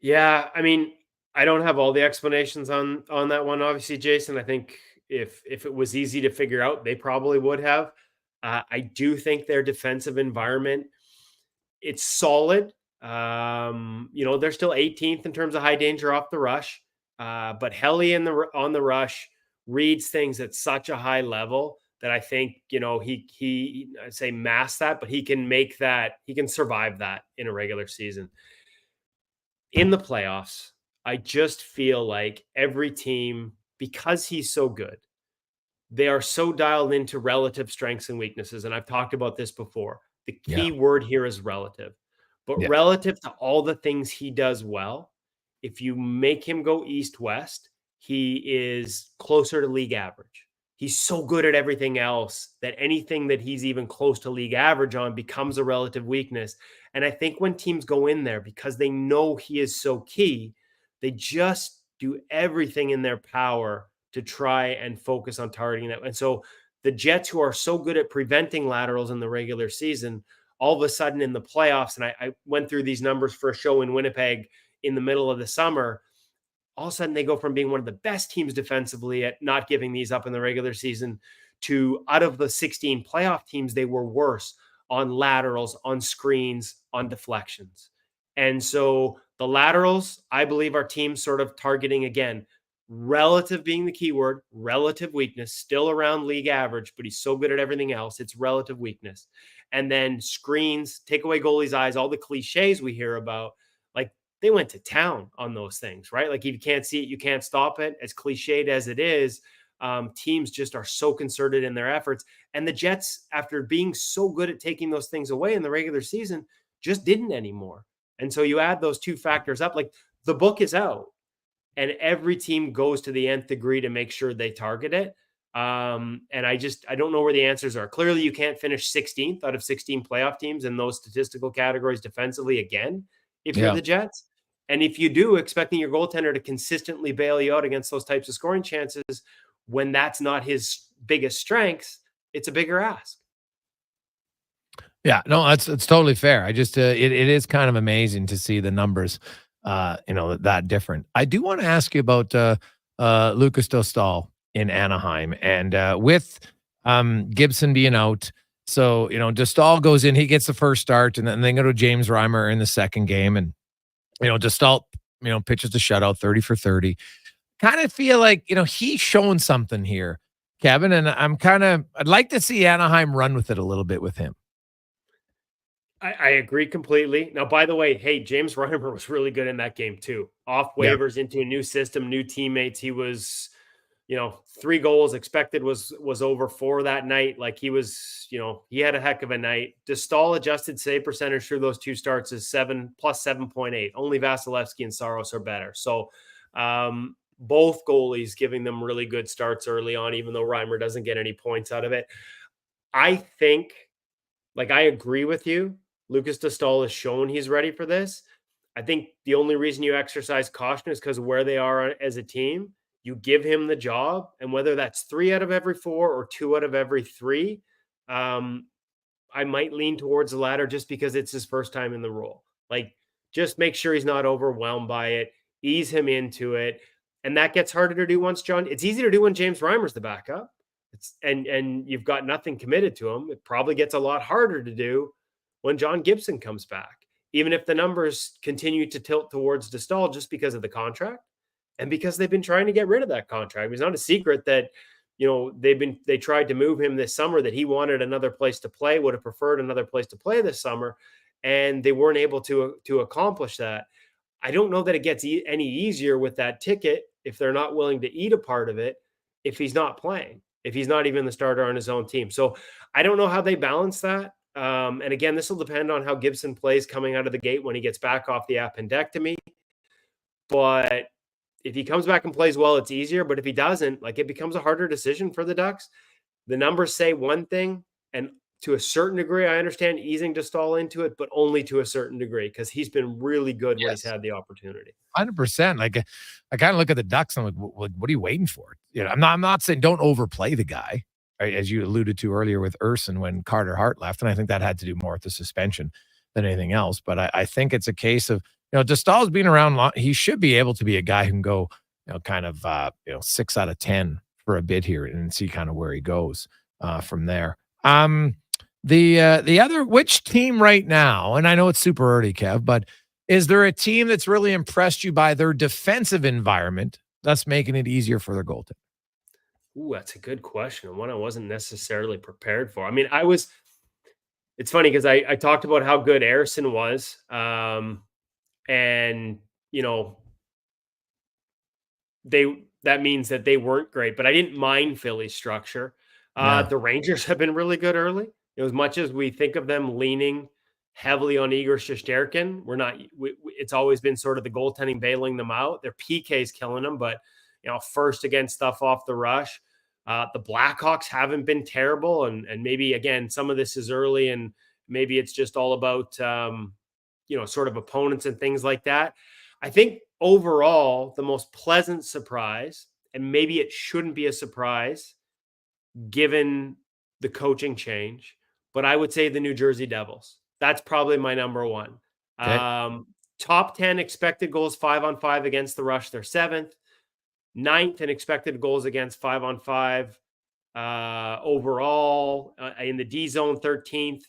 Yeah, I mean, I don't have all the explanations on that one, obviously, Jason. I think if it was easy to figure out, they probably would have. I do think their defensive environment, it's solid. They're still 18th in terms of high danger off the rush. But Halley on the rush reads things at such a high level that I think, I'd say mask that, but he can survive that in a regular season. In the playoffs, I just feel like every team, because he's so good, they are so dialed into relative strengths and weaknesses. And I've talked about this before. The key word here is relative. But relative to all the things he does well, if you make him go east-west, he is closer to league average. He's so good at everything else that anything that he's even close to league average on becomes a relative weakness. And I think when teams go in there, because they know he is so key, they just do everything in their power to try and focus on targeting that. And so the Jets, who are so good at preventing laterals in the regular season, all of a sudden in the playoffs, and I went through these numbers for a show in Winnipeg in the middle of the summer, all of a sudden they go from being one of the best teams defensively at not giving these up in the regular season to, out of the 16 playoff teams, they were worse on laterals, on screens, on deflections. And so the laterals, I believe, our teams sort of targeting, again, relative being the key word, relative weakness, still around league average, but he's so good at everything else. It's relative weakness. And then screens, take away goalie's eyes, all the cliches we hear about, like they went to town on those things, right? Like if you can't see it, you can't stop it. As cliched as it is, teams just are so concerted in their efforts. And the Jets, after being so good at taking those things away in the regular season, just didn't anymore. And so you add those two factors up, like the book is out and every team goes to the nth degree to make sure they target it. And I don't know where the answers are. Clearly you can't finish 16th out of 16 playoff teams in those statistical categories defensively again, if you're the Jets. And if you do, expecting your goaltender to consistently bail you out against those types of scoring chances, when that's not his biggest strength, it's a bigger ask. Yeah, no, it's totally fair. I just, it is kind of amazing to see the numbers, that different. I do want to ask you about Lucas Dostal in Anaheim, and with Gibson being out, so Dostal goes in, he gets the first start, and then they go to James Reimer in the second game, and Dostal pitches the shutout 30 for 30. Kind of feel like he's shown something here, Kevin, and I'd like to see Anaheim run with it a little bit with him. I agree completely. Now, by the way, hey, James Reimer was really good in that game too. Off waivers into a new system, new teammates. He was, 3 goals expected was over 4 that night. Like he was, he had a heck of a night. Dostal adjusted save percentage through those 2 starts is plus 7.8. Only Vasilevsky and Saros are better. So both goalies giving them really good starts early on, even though Reimer doesn't get any points out of it. I think, I agree with you. Lucas Dostal has shown he's ready for this. I think the only reason you exercise caution is because of where they are as a team. You give him the job, and whether that's 3 out of every 4 or 2 out of every 3, I might lean towards the latter just because it's his first time in the role. Just make sure he's not overwhelmed by it. Ease him into it. And that gets harder to do once it's easy to do when James Reimer's the backup. And you've got nothing committed to him. It probably gets a lot harder to do when John Gibson comes back, even if the numbers continue to tilt towards Dostal just because of the contract and because they've been trying to get rid of that contract. It's not a secret that, they tried to move him this summer, that he wanted another place to play, would have preferred another place to play this summer, and they weren't able to accomplish that. I don't know that it gets any easier with that ticket if they're not willing to eat a part of it, if he's not playing, if he's not even the starter on his own team. So I don't know how they balance that. And again, this will depend on how Gibson plays coming out of the gate when he gets back off the appendectomy. But if he comes back and plays well, it's easier. But if he doesn't, it becomes a harder decision for the Ducks. The numbers say one thing, and to a certain degree, I understand easing Dostal into it, but only to a certain degree, because he's been really good when he's had the opportunity. 100%. I kind of look at the Ducks and what are you waiting for? I'm not saying don't overplay the guy, right, as you alluded to earlier with Urson when Carter Hart left, and I think that had to do more with the suspension than anything else. But I think it's a case of Destahl's been around long. He should be able to be a guy who can go, kind of, 6 out of 10 for a bit here and see kind of where he goes from there. The other, which team right now, and I know it's super early, Kev, but is there a team that's really impressed you by their defensive environment, thus making it easier for their goaltending? Ooh, that's a good question. One I wasn't necessarily prepared for. I mean, it's funny because I talked about how good Arison was. And, that means that they weren't great, but I didn't mind Philly's structure. The Rangers have been really good early. As much as we think of them leaning heavily on Igor Shesterkin, it's always been sort of the goaltending bailing them out. Their PK's killing them, but first against stuff off the rush. The Blackhawks haven't been terrible, and maybe again some of this is early, and maybe it's just all about sort of opponents and things like that. I think overall the most pleasant surprise, and maybe it shouldn't be a surprise given the coaching change, but I would say the New Jersey Devils. That's probably my number one. Okay. Top 10 expected goals 5-on-5 against the rush. They're 7th. 9th in expected goals against 5-on-5 overall. In the D zone, 13th.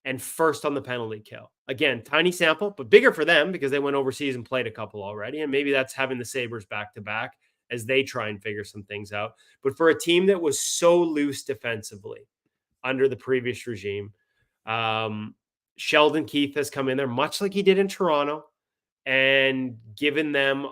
And 1st on the penalty kill. Again, tiny sample, but bigger for them because they went overseas and played a couple already. And maybe that's having the Sabres back-to-back as they try and figure some things out. But for a team that was so loose defensively under the previous regime, Sheldon Keefe has come in there, much like he did in Toronto, and given them,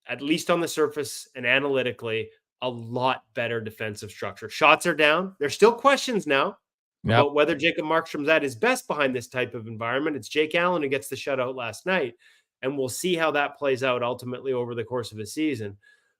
at least on the surface and analytically, a lot better defensive structure. Shots are down. There's still questions now about whether Jacob Markstrom's at his best behind this type of environment. It's Jake Allen who gets the shutout last night, and we'll see how that plays out ultimately over the course of a season.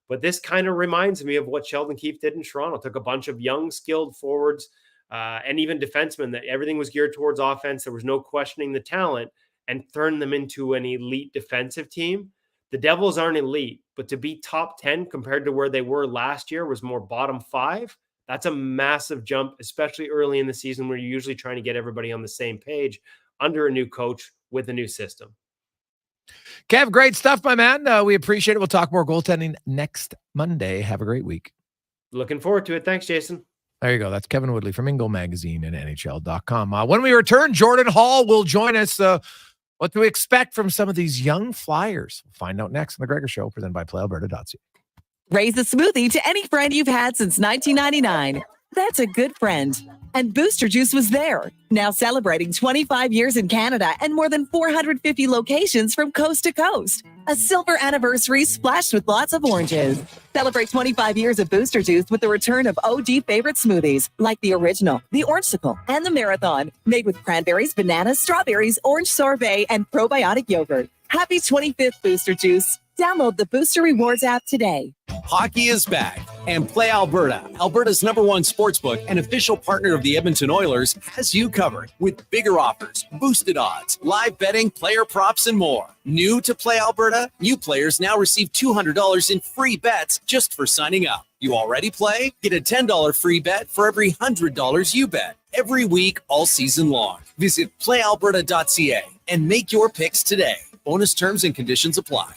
But this kind of reminds me of what Sheldon Keefe did in Toronto. Took a bunch of young, skilled forwards and even defensemen that everything was geared towards offense. There was no questioning the talent, and turned them into an elite defensive team. The Devils aren't elite, but to be top 10 compared to where they were last year was more bottom 5. That's a massive jump, especially early in the season where you're usually trying to get everybody on the same page under a new coach with a new system. Kev, great stuff, my man. We appreciate it. We'll talk more goaltending next Monday. Have a great week. Looking forward to it. Thanks, Jason. There you go. That's Kevin Woodley from In Goal Magazine and NHL.com. When we return, Jordan Hall will join us. What to expect from some of these young Flyers? We'll find out next on The Gregor Show, presented by PlayAlberta.ca. Raise a smoothie to any friend you've had since 1999. That's a good friend. And Booster Juice was there, now celebrating 25 years in Canada and more than 450 locations from coast to coast. A silver anniversary splashed with lots of oranges. Celebrate 25 years of Booster Juice with the return of OG favorite smoothies, like the original, the Orangesicle, and the Marathon, made with cranberries, bananas, strawberries, orange sorbet, and probiotic yogurt. Happy 25th, Booster Juice. Download the Booster Rewards app today. Hockey is back, and Play Alberta, Alberta's #1 sportsbook and official partner of the Edmonton Oilers, has you covered with bigger offers, boosted odds, live betting, player props, and more. New to Play Alberta? New players now receive $200 in free bets just for signing up. You already play? Get a $10 free bet for every $100 you bet. Every week, all season long. Visit playalberta.ca and make your picks today. Bonus terms and conditions apply.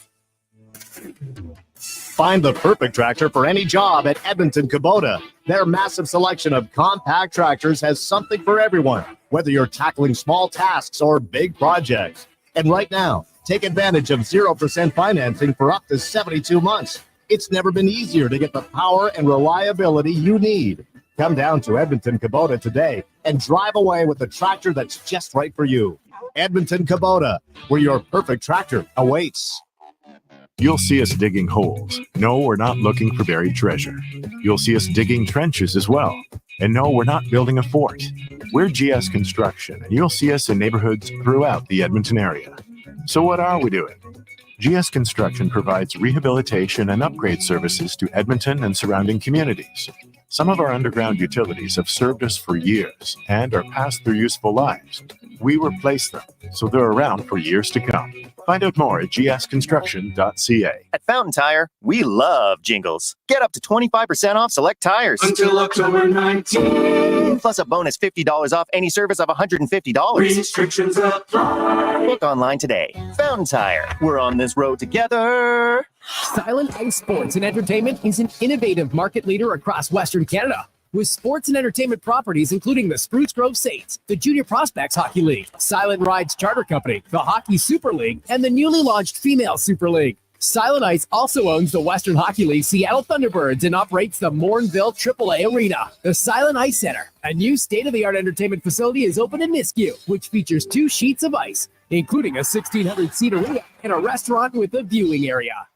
Find the perfect tractor for any job at Edmonton Kubota. Their massive selection of compact tractors has something for everyone, whether you're tackling small tasks or big projects. And right now, take advantage of 0% financing for up to 72 months. It's never been easier to get the power and reliability you need. Come down to Edmonton Kubota today and drive away with the tractor that's just right for you. Edmonton Kubota, where your perfect tractor awaits. You'll see us digging holes. No, we're not looking for buried treasure. You'll see us digging trenches as well. And no, we're not building a fort. We're GS Construction, and you'll see us in neighborhoods throughout the Edmonton area. So what are we doing? GS Construction provides rehabilitation and upgrade services to Edmonton and surrounding communities. Some of our underground utilities have served us for years and are past their useful lives. we replace them, so they're around for years to come. Find out more at gsconstruction.ca. At Fountain Tire, we love jingles. Get up to 25% off select tires. Until October 19th. Plus a bonus $50 off any service of $150. Restrictions apply. Book online today. Fountain Tire. We're on this road together. Silent Ice Sports and Entertainment is an innovative market leader across Western Canada, with sports and entertainment properties including the Spruce Grove Saints, the Junior Prospects Hockey League, Silent Rides Charter Company, the Hockey Super League, and the newly launched Female Super League. Silent Ice also owns the Western Hockey League Seattle Thunderbirds and operates the Morinville AAA Arena. The Silent Ice Center, a new state-of-the-art entertainment facility, is open in Nisku, which features 2 sheets of ice, including a 1,600-seat arena and a restaurant with a viewing area.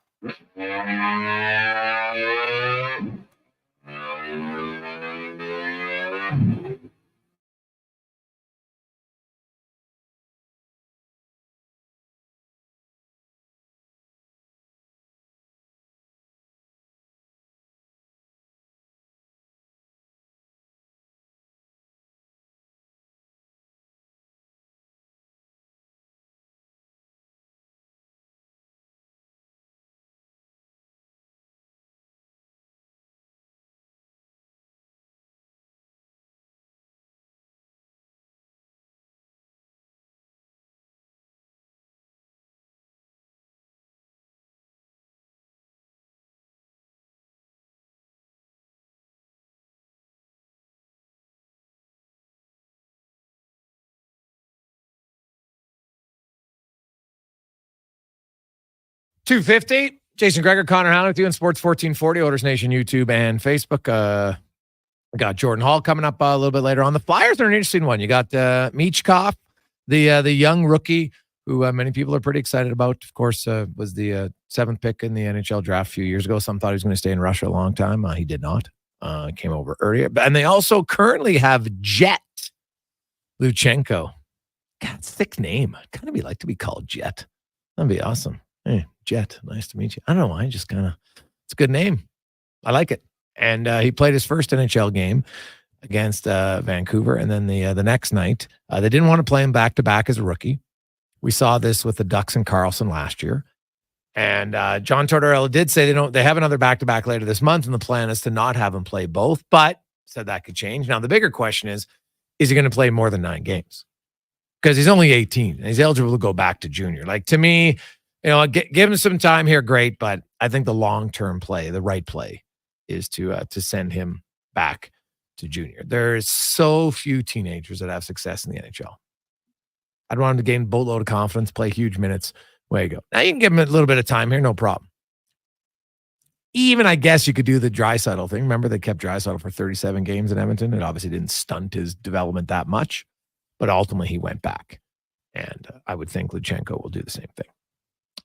$250. Jason Gregor, Connor Halley with you on Sports 1440, Oilers Nation, YouTube, and Facebook. We got Jordan Hall coming up a little bit later on. The Flyers are an interesting one. You got Michkov, the young rookie who many people are pretty excited about. Of course, was the 7th pick in the NHL draft a few years ago. Some thought he was going to stay in Russia a long time. He did not. Came over earlier. And they also currently have Jet Luchenko. God, thick name. I'd kind of like to be called Jet. That'd be awesome. Hey, Jet, nice to meet you. I don't know why, it's a good name. I like it. And he played his first NHL game against Vancouver. And then the next night, they didn't want to play him back-to-back as a rookie. We saw this with the Ducks and Carlson last year. And John Tortorella did say they have another back-to-back later this month, and the plan is to not have him play both, but said that could change. Now, the bigger question is he going to play more than 9 games? Because he's only 18, and he's eligible to go back to junior. Like, to me, give him some time here, great, but I think the long-term play, the right play, is to send him back to junior. There's so few teenagers that have success in the NHL. I'd want him to gain a boatload of confidence, play huge minutes. Way to go. Now you can give him a little bit of time here, no problem. Even, I guess, you could do the Draisaitl thing. Remember, they kept Draisaitl for 37 games in Edmonton. It obviously didn't stunt his development that much, but ultimately he went back. And I would think Luchenko will do the same thing.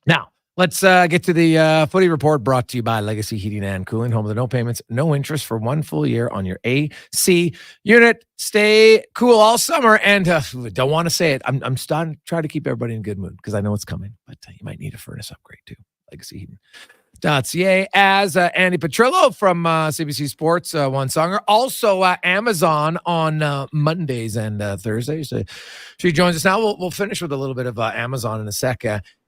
Now, let's get to the footy report brought to you by Legacy Heating and Cooling, home of the no payments, no interest for 1 full year on your AC unit. Stay cool all summer. And don't want to say it. I'm starting to try to keep everybody in a good mood because I know it's coming, but you might need a furnace upgrade too. Legacy Heating.ca, as Andy Petrillo from CBC Sports, one songer. Also Amazon on Mondays and Thursdays. So she joins us now. We'll finish with a little bit of Amazon in a sec.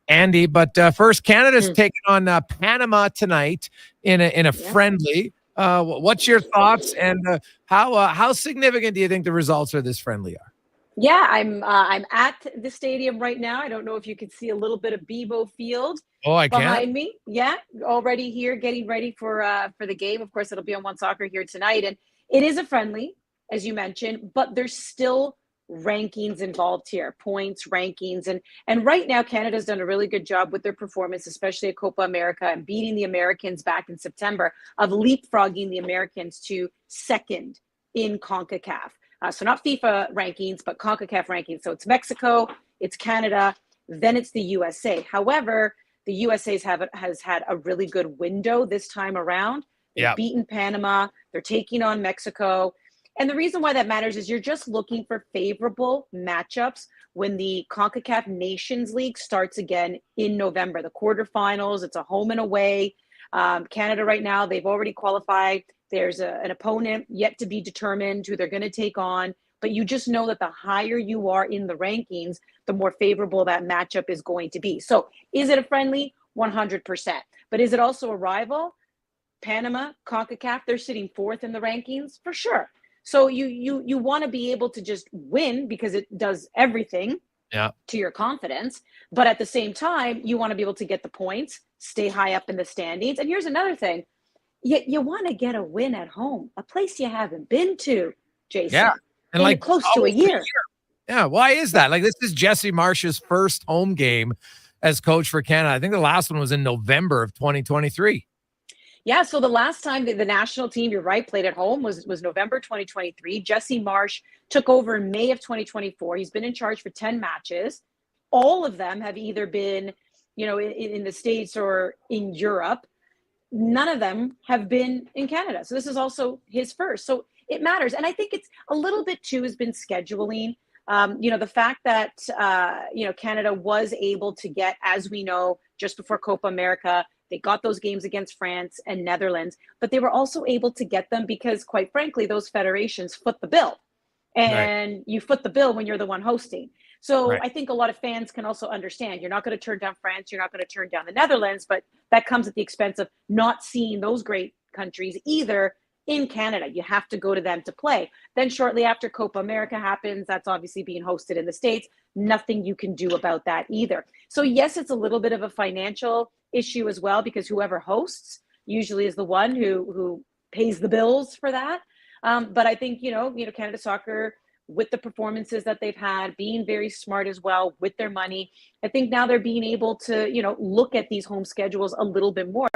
Andy, but first, Canada's taking on Panama tonight in a friendly. What's your thoughts, and how significant do you think the results of this friendly are? Yeah, I'm at the stadium right now. I don't know if you can see a little bit of Bebo Field behind me. Yeah, already here, getting ready for the game. Of course, it'll be on One Soccer here tonight, and it is a friendly, as you mentioned, but there's still rankings involved here, points, rankings. And right now, Canada's done a really good job with their performance, especially at Copa America and beating the Americans back in September, of leapfrogging the Americans to second in CONCACAF. So not FIFA rankings, but CONCACAF rankings. So it's Mexico, it's Canada, then it's the USA. However, the USA has had a really good window this time around. They've beaten Panama. They're taking on Mexico. And the reason why that matters is you're just looking for favorable matchups when the CONCACAF Nations League starts again in November. The quarterfinals, it's a home and away. Canada right now, they've already qualified. There's an opponent yet to be determined who they're going to take on. but you just know that the higher you are in the rankings, the more favorable that matchup is going to be. So is it a friendly? 100%. But is it also a rival? Panama, CONCACAF, they're sitting fourth in the rankings for sure. So you want to be able to just win because it does everything to your confidence. But at the same time, you want to be able to get the points, stay high up in the standings. And here's another thing. You want to get a win at home, a place you haven't been to, Jason. Yeah. And like close to a year. Yeah. Why is that? Like, this is Jesse Marsh's first home game as coach for Canada. I think the last one was in November of 2023. Yeah, so the last time the national team, you're right, played at home was November 2023. Jesse Marsh took over in May of 2024. He's been in charge for 10 matches. All of them have either been, in the States or in Europe. None of them have been in Canada. So this is also his first. So it matters. And I think it's a little bit too has been scheduling. The fact that, Canada was able to get, as we know, just before Copa America, they got those games against France and Netherlands, but they were also able to get them because, quite frankly, those federations foot the bill. And you foot the bill when you're the one hosting. So I think a lot of fans can also understand you're not going to turn down France, you're not going to turn down the Netherlands, but that comes at the expense of not seeing those great countries either in Canada. You have to go to them to play. Then shortly after Copa America happens, that's obviously being hosted in the States. Nothing you can do about that either. So yes, it's a little bit of a financial issue as well, because whoever hosts usually is the one who pays the bills for that. But I think, Canada Soccer, with the performances that they've had, being very smart as well with their money, I think now they're being able to, look at these home schedules a little bit more.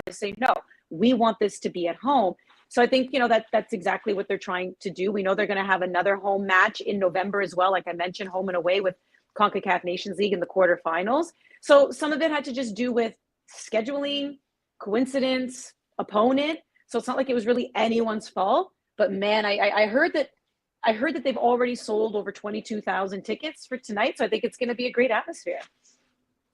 Say, no, we want this to be at home. So I think, that's exactly what they're trying to do. We know they're going to have another home match in November as well. Like I mentioned, home and away with CONCACAF Nations League in the quarterfinals. So some of it had to just do with scheduling, coincidence, opponent. So it's not like it was really anyone's fault. But man, I heard that they've already sold over 22,000 tickets for tonight. So I think it's going to be a great atmosphere.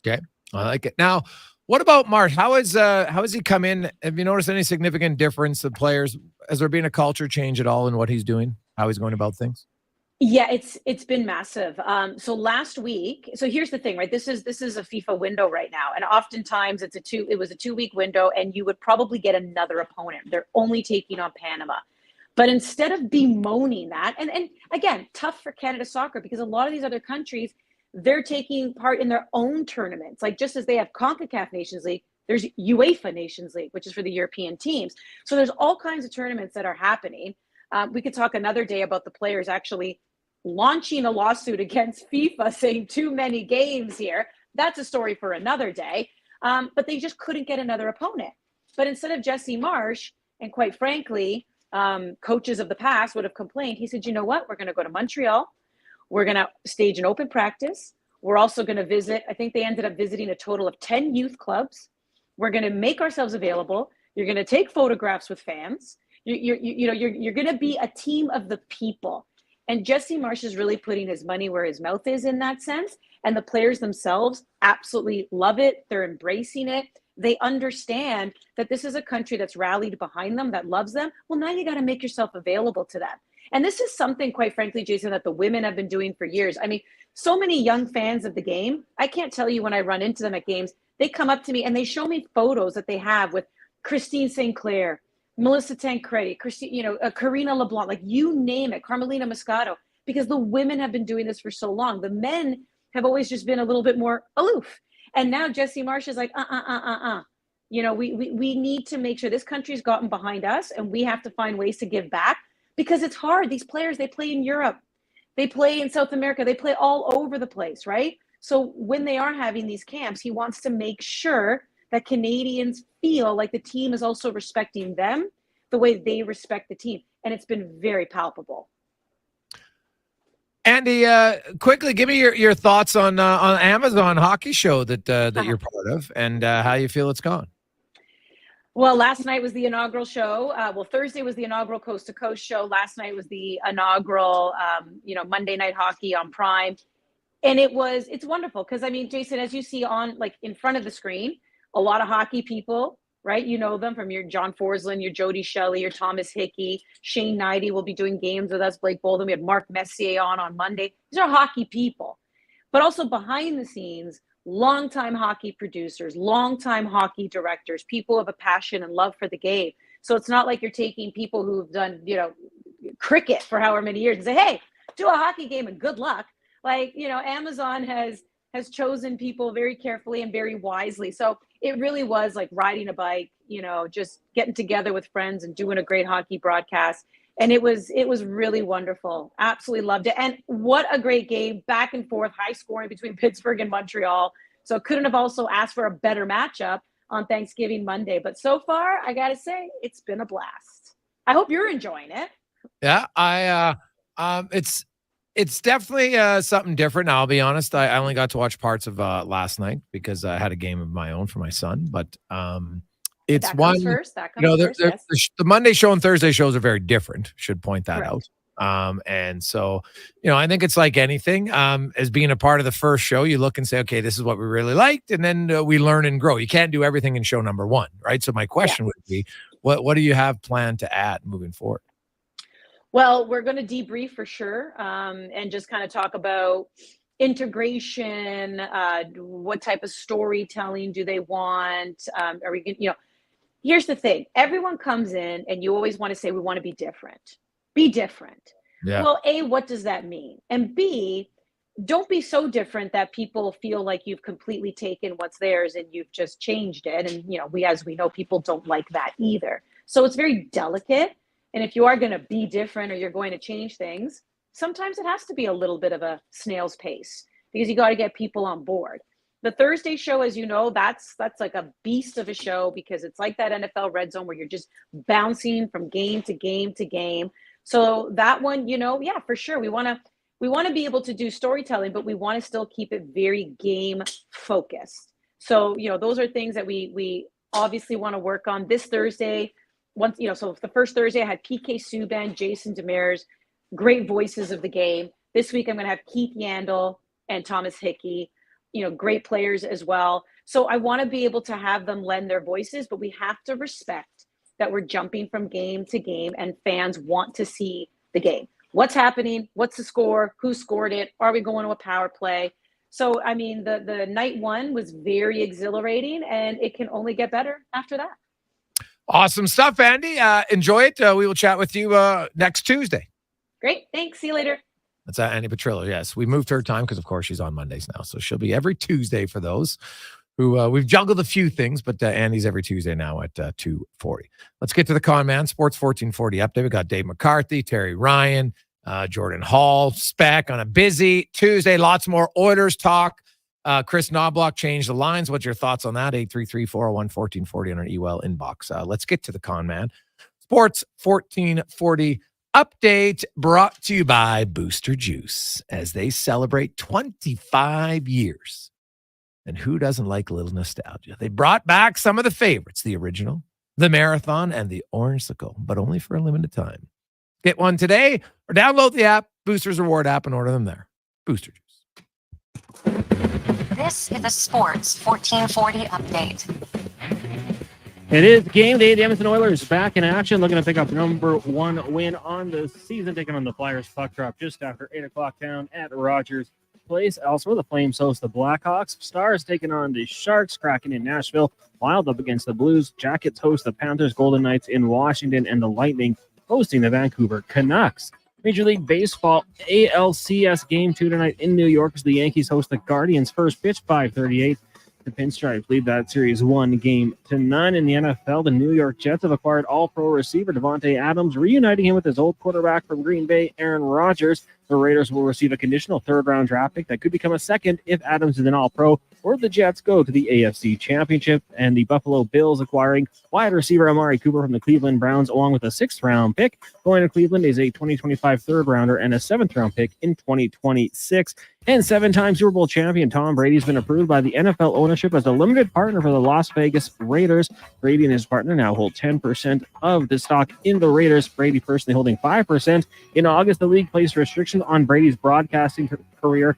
Okay, I like it. Now, what about Marsh? How has he come in? Have you noticed any significant difference of players? Has there been a culture change at all in what he's doing, how he's going about things? Yeah, it's been massive. So last week, so here's the thing, right? This is a FIFA window right now, and oftentimes it was a 2-week window, and you would probably get another opponent. They're only taking on Panama, but instead of bemoaning that, and again, tough for Canada Soccer because a lot of these other countries, they're taking part in their own tournaments. Like just as they have CONCACAF Nations League, there's UEFA Nations League, which is for the European teams. So there's all kinds of tournaments that are happening. We could talk another day about the players actually launching a lawsuit against FIFA saying too many games here. That's a story for another day. But they just couldn't get another opponent. But instead of Jesse Marsh, and quite frankly, coaches of the past would have complained, he said, you know what? We're going to go to Montreal. We're going to stage an open practice. We're also going to visit, I think they ended up visiting a total of 10 youth clubs. We're going to make ourselves available. You're going to take photographs with fans. You're going to be a team of the people. And Jesse Marsh is really putting his money where his mouth is in that sense. And the players themselves absolutely love it. They're embracing it. They understand that this is a country that's rallied behind them, that loves them. Well, now you got to make yourself available to them. And this is something, quite frankly, Jason, that the women have been doing for years. I mean, so many young fans of the game, I can't tell you when I run into them at games, they come up to me and they show me photos that they have with Christine St. Clair, Melissa Tancredi, Karina LeBlanc, like you name it, Carmelina Moscato, because the women have been doing this for so long. The men have always just been a little bit more aloof. And now Jesse Marsh is like, we need to make sure this country's gotten behind us and we have to find ways to give back because it's hard. These players, they play in Europe, they play in South America, they play all over the place, right? So when they are having these camps, he wants to make sure that Canadians feel like the team is also respecting them the way they respect the team. And it's been very palpable. Andy, quickly, give me your thoughts on Amazon hockey show that you're part of and how you feel it's gone. Well, last night was the inaugural show. Thursday was the inaugural Coast to Coast show. Last night was the inaugural, Monday Night Hockey on Prime. And it's wonderful because, I mean, Jason, as you see on, like, in front of the screen, a lot of hockey people, right? You know them from your John Forsland, your Jody Shelley, your Thomas Hickey. Shane Knighty will be doing games with us. Blake Bolden. We had Mark Messier on Monday. These are hockey people. But also behind the scenes, longtime hockey producers, longtime hockey directors, people of a passion and love for the game. So it's not like you're taking people who've done, cricket for however many years and say, hey, do a hockey game and good luck. Like, Amazon has chosen people very carefully and very wisely. So it really was like riding a bike, just getting together with friends and doing a great hockey broadcast. And it was really wonderful. Absolutely loved it. And what a great game, back and forth, high scoring between Pittsburgh and Montreal. So couldn't have also asked for a better matchup on Thanksgiving Monday. But so far, I got to say, it's been a blast. I hope you're enjoying it. Yeah, it's definitely something different. Now, I'll be honest, I only got to watch parts of last night because I had a game of my own for my son. But it's that one, comes first. That comes first, yes. the Monday show and Thursday shows are very different. Should point that out. And so, I think it's like anything. As being a part of the first show, you look and say, okay, this is what we really liked, and then we learn and grow. You can't do everything in show number one, right? So my question would be, what do you have planned to add moving forward? Well, we're going to debrief for sure, and just kind of talk about integration. What type of storytelling do they want? Are we going? Here's the thing: everyone comes in, and you always want to say, "We want to be different." Be different. Yeah. Well, A, what does that mean? And B, don't be so different that people feel like you've completely taken what's theirs and you've just changed it. And as we know, people don't like that either. So it's very delicate. And if you are going to be different or you're going to change things, sometimes it has to be a little bit of a snail's pace because you got to get people on board. The Thursday show, as you know, that's like a beast of a show because it's like that NFL Red Zone where you're just bouncing from game to game to game. So that one, for sure, we want to be able to do storytelling, but we want to still keep it very game focused. So those are things that we obviously want to work on this Thursday. So the first Thursday I had PK Subban, Jason Demers, great voices of the game. This week I'm going to have Keith Yandel and Thomas Hickey. Great players as well. So I want to be able to have them lend their voices, but we have to respect that we're jumping from game to game and fans want to see the game. What's happening? What's the score? Who scored it? Are we going to a power play? So, the night one was very exhilarating and it can only get better after that. Awesome stuff, Andy. Enjoy it. We will chat with you next Tuesday. Great. Thanks. See you later. That's Andy Petrillo. Yes, we moved her time because, of course, she's on Mondays now. So she'll be every Tuesday for those who we've juggled a few things, but Andy's every Tuesday now at 2:40. Let's get to the Con Man Sports 1440 update. We got Dave McCarthy, Terry Ryan, Jordan Hall, Spec on a busy Tuesday. Lots more Oilers talk. Chris Knobloch changed the lines. What's your thoughts on that? 833-401-1440 on our email inbox. Let's get to the Con Man Sports 1440 update brought to you by Booster Juice as they celebrate 25 years. And who doesn't like a little nostalgia? They brought back some of the favorites, the original, the Marathon, and the Orangesicle, but only for a limited time. Get one today or download the app, Booster's Reward app, and order them there. Booster Juice. This is the Sports 1440 update. It is game day. The Edmonton Oilers back in action, looking to pick up number one win on the season, taking on the Flyers. Puck drop just after 8 o'clock down at Rogers Place. Elsewhere, the Flames host the Blackhawks. Stars taking on the Sharks. Kraken in Nashville. Wild up against the Blues. Jackets host the Panthers. Golden Knights in Washington. And the Lightning hosting the Vancouver Canucks. Major League Baseball ALCS Game 2 tonight in New York as the Yankees host the Guardians. First pitch, 5:38. The Pinstripes lead that series 1-0 in the NFL. The New York Jets have acquired all-pro receiver Devontae Adams, reuniting him with his old quarterback from Green Bay, Aaron Rodgers. The Raiders will receive a conditional third-round draft pick that could become a second if Adams is an all-pro, or the Jets go to the AFC Championship. And the Buffalo Bills acquiring wide receiver Amari Cooper from the Cleveland Browns, along with a sixth-round pick. Going to Cleveland is a 2025 third-rounder and a seventh-round pick in 2026. And seven-time Super Bowl champion Tom Brady's been approved by the NFL ownership as a limited partner for the Las Vegas Raiders. Brady and his partner now hold 10% of the stock in the Raiders. Brady personally holding 5%. In August, the league placed restrictions on Brady's broadcasting career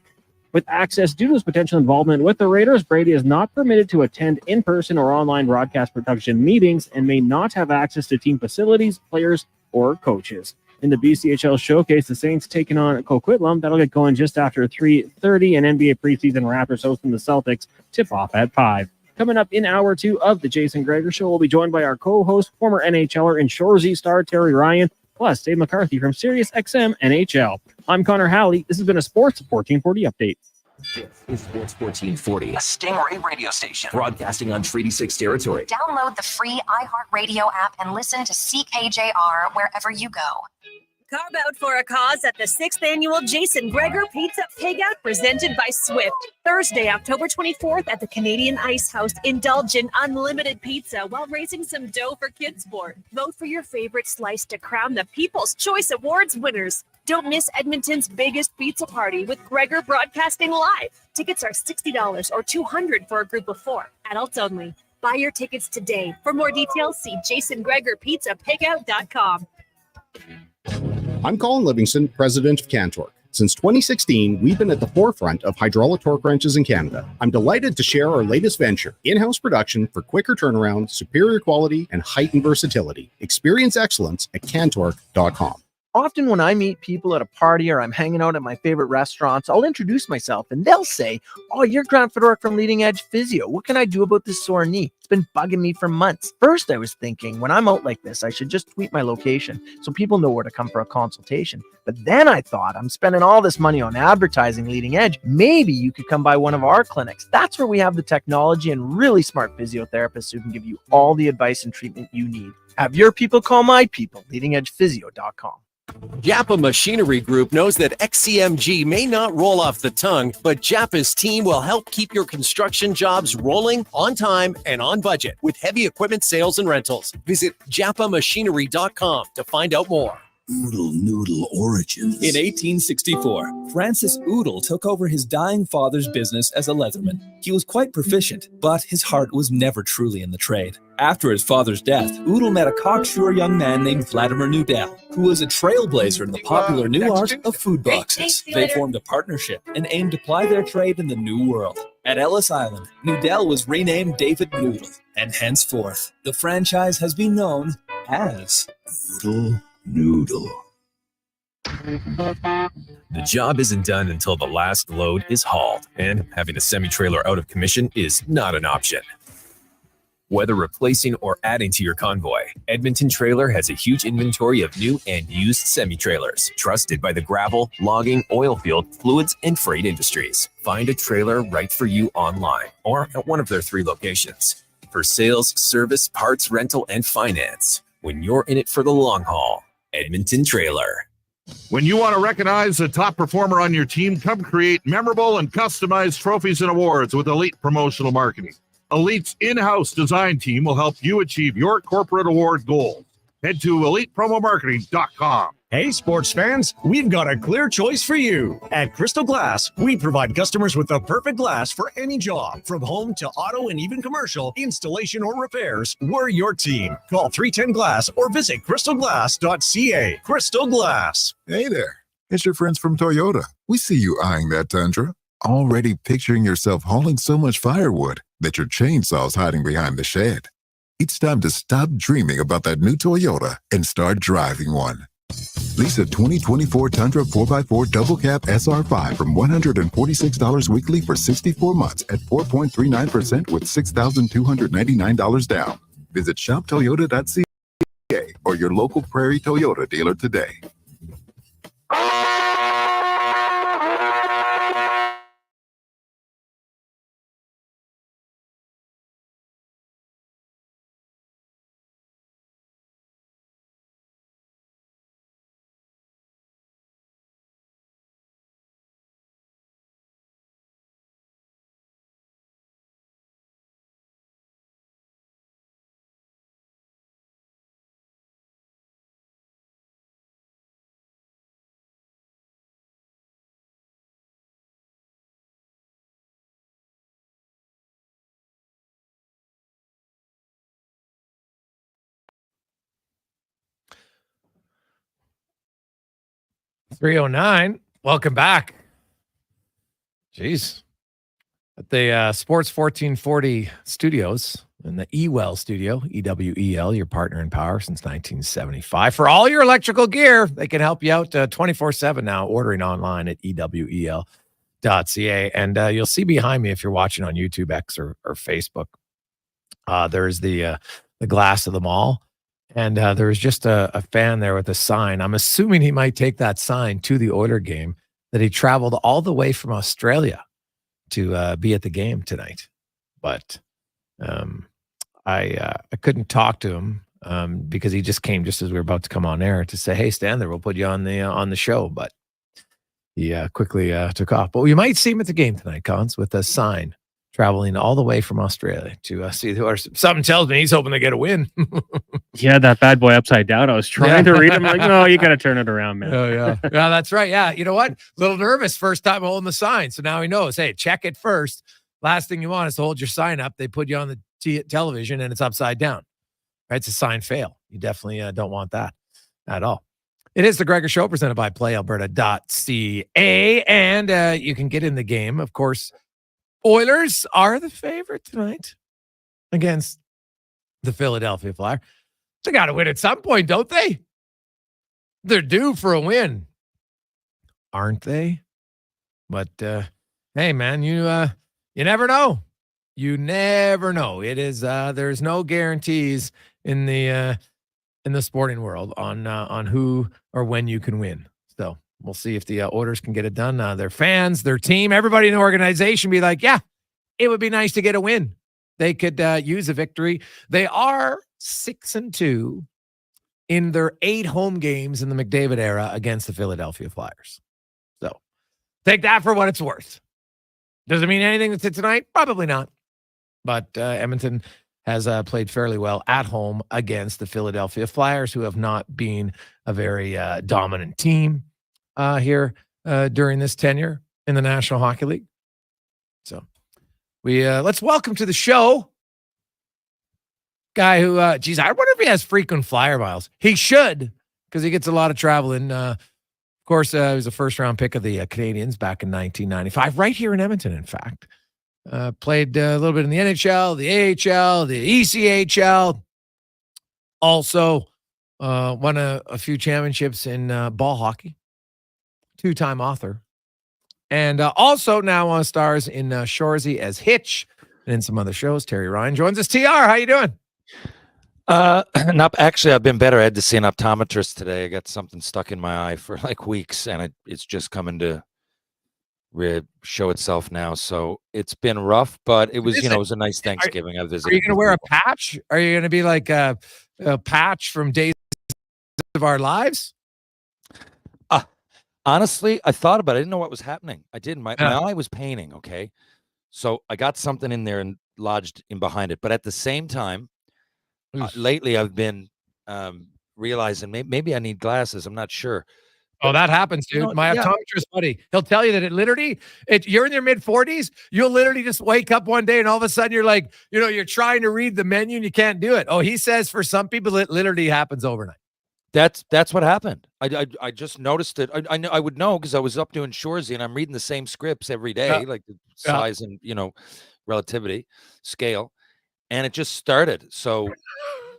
With access due to his potential involvement with the Raiders, Brady is not permitted to attend in-person or online broadcast production meetings and may not have access to team facilities, players, or coaches. In the BCHL Showcase, the Saints taking on Coquitlam. That'll get going just after 3:30, and NBA preseason Raptors hosting the Celtics. Tip-off at 5. Coming up in hour 2 of the Jason Gregor Show, we'll be joined by our co-host, former NHLer and Shoresy star Terry Ryan, plus Dave McCarthy from SiriusXM NHL. I'm Connor Halley. This has been a Sports 1440 update. This is Sports 1440, a Stingray radio station broadcasting on Treaty 6 territory. Download the free iHeartRadio app and listen to CKJR wherever you go. Carve out for a cause at the 6th annual Jason Gregor Pizza Pigout presented by Swift. Thursday, October 24th at the Canadian Ice House. Indulge in unlimited pizza while raising some dough for Kids Sport. Vote for your favorite slice to crown the People's Choice Awards winners. Don't miss Edmonton's biggest pizza party with Gregor Broadcasting Live. Tickets are $60 or $200 for a group of 4. Adults only. Buy your tickets today. For more details, see jasongregorpizzapigout.com. I'm Colin Livingston, president of Cantork. Since 2016, we've been at the forefront of hydraulic torque wrenches in Canada. I'm delighted to share our latest venture, in-house production for quicker turnaround, superior quality, and heightened versatility. Experience excellence at cantork.com. Often when I meet people at a party or I'm hanging out at my favorite restaurants, I'll introduce myself and they'll say, "Oh, you're Grant Fedoruk from Leading Edge Physio. What can I do about this sore knee? It's been bugging me for months." First, I was thinking, when I'm out like this, I should just tweet my location so people know where to come for a consultation. But then I thought, I'm spending all this money on advertising Leading Edge. Maybe you could come by one of our clinics. That's where we have the technology and really smart physiotherapists who can give you all the advice and treatment you need. Have your people call my people, leadingedgephysio.com. Japa Machinery Group knows that XCMG may not roll off the tongue, but Japa's team will help keep your construction jobs rolling on time and on budget with heavy equipment sales and rentals. Visit japamachinery.com to find out more. Oodle Noodle origins. In 1864, Francis Oodle took over his dying father's business as a leatherman. He was quite proficient, but his heart was never truly in the trade. After his father's death, Oodle met a cocksure young man named Vladimir Nudel, who was a trailblazer in the popular new art of food boxes. They formed a partnership and aimed to ply their trade in the new world. At Ellis Island, Nudel was renamed David Noodle, and henceforth, the franchise has been known as Oodle Noodle. The job isn't done until the last load is hauled, and having a semi-trailer out of commission is not an option. Whether replacing or adding to your convoy, Edmonton Trailer has a huge inventory of new and used semi-trailers, trusted by the gravel, logging, oil field, fluids, and freight industries. Find a trailer right for you online or at one of their 3 locations. For sales, service, parts, rental, and finance, when you're in it for the long haul, Edmonton Trailer. When you want to recognize the top performer on your team, come create memorable and customized trophies and awards with Elite Promotional Marketing. Elite's in-house design team will help you achieve your corporate award goals. Head to elitepromomarketing.com. Hey, sports fans, we've got a clear choice for you. At Crystal Glass, we provide customers with the perfect glass for any job. From home to auto and even commercial, installation or repairs, we're your team. Call 310-GLASS or visit crystalglass.ca. Crystal Glass. Hey there. It's your friends from Toyota. We see you eyeing that Tundra. Already picturing yourself hauling so much firewood that your chainsaw's hiding behind the shed. It's time to stop dreaming about that new Toyota and start driving one. Lease a 2024 Tundra 4x4 Double Cab SR5 from $146 weekly for 64 months at 4.39% with $6,299 down. Visit shoptoyota.ca or your local Prairie Toyota dealer today. .309. Welcome back. Jeez. At the Sports 1440 studios, in the Ewell studio, EWEL, your partner in power since 1975. For all your electrical gear, they can help you out 24/7 now, ordering online at ewel.ca. And you'll see behind me, if you're watching on YouTube, X, or Facebook, there's the glass of the mall. And there's just a fan there with a sign. I'm assuming he might take that sign to the Oiler game, that he traveled all the way from Australia to be at the game tonight. But I couldn't talk to him because he just came just as we were about to come on air to say, hey, stand there, we'll put you on the show. But he quickly took off. But we might see him at the game tonight, Cons, with a sign traveling all the way from Australia to see the Oilers. Something tells me he's hoping to get a win. Yeah, that bad boy upside down. I was trying to read him. Like, no, you got to turn it around, man. Oh, yeah. Yeah, that's right. Yeah. You know what? A little nervous first time holding the sign. So now he knows, hey, check it first. Last thing you want is to hold your sign up. They put you on the television and it's upside down. Right? It's a sign fail. You definitely don't want that at all. It is the Gregor Show, presented by PlayAlberta.ca. And you can get in the game. Of course, Oilers are the favorite tonight against the Philadelphia Flyers. They got to win at some point, don't they? They're due for a win, aren't they? But hey, man, you never know. You never know. It is there's no guarantees in the sporting world on who or when you can win. So we'll see if the Oilers can get it done. Their fans, their team, everybody in the organization be like, yeah, it would be nice to get a win. They could use a victory. They are 6-2 in their 8 home games in the McDavid era against the Philadelphia Flyers. So take that for what it's worth. Does it mean anything to tonight? Probably not. But Edmonton has played fairly well at home against the Philadelphia Flyers, who have not been a very dominant team here during this tenure in the National Hockey League. So we let's welcome to the show guy who, geez, I wonder if he has frequent flyer miles. He should, because he gets a lot of traveling. Of course, he was a first-round pick of the Canadiens back in 1995, right here in Edmonton, in fact. Played a little bit in the NHL, the AHL, the ECHL. Also won a few championships in ball hockey. 2-time author. And also now stars in Shoresy as Hitch and in some other shows. Terry Ryan joins us. TR, how you doing? Actually, I've been better. I had to see an optometrist today. I got something stuck in my eye for like weeks, and it's just coming to show itself now. So it's been rough, but it was, it was a nice Thanksgiving. I visited. Are you going to wear a patch? Are you going to be like a patch from Days of Our Lives? Honestly, I thought about it. I didn't know what was happening. I didn't. My eye was paining. Okay. So I got something in there and lodged in behind it. But at the same time, lately I've been realizing maybe I need glasses. I'm not sure. Oh, that happens, dude. My optometrist buddy, he'll tell you that you're in your mid-40s, you'll literally just wake up one day and all of a sudden you're like, you're trying to read the menu and you can't do it. Oh, he says for some people it literally happens overnight. That's what happened. I just noticed it. I know I would know because I was up doing Shoresy and I'm reading the same scripts every day, like the size and relativity scale, and it just started. So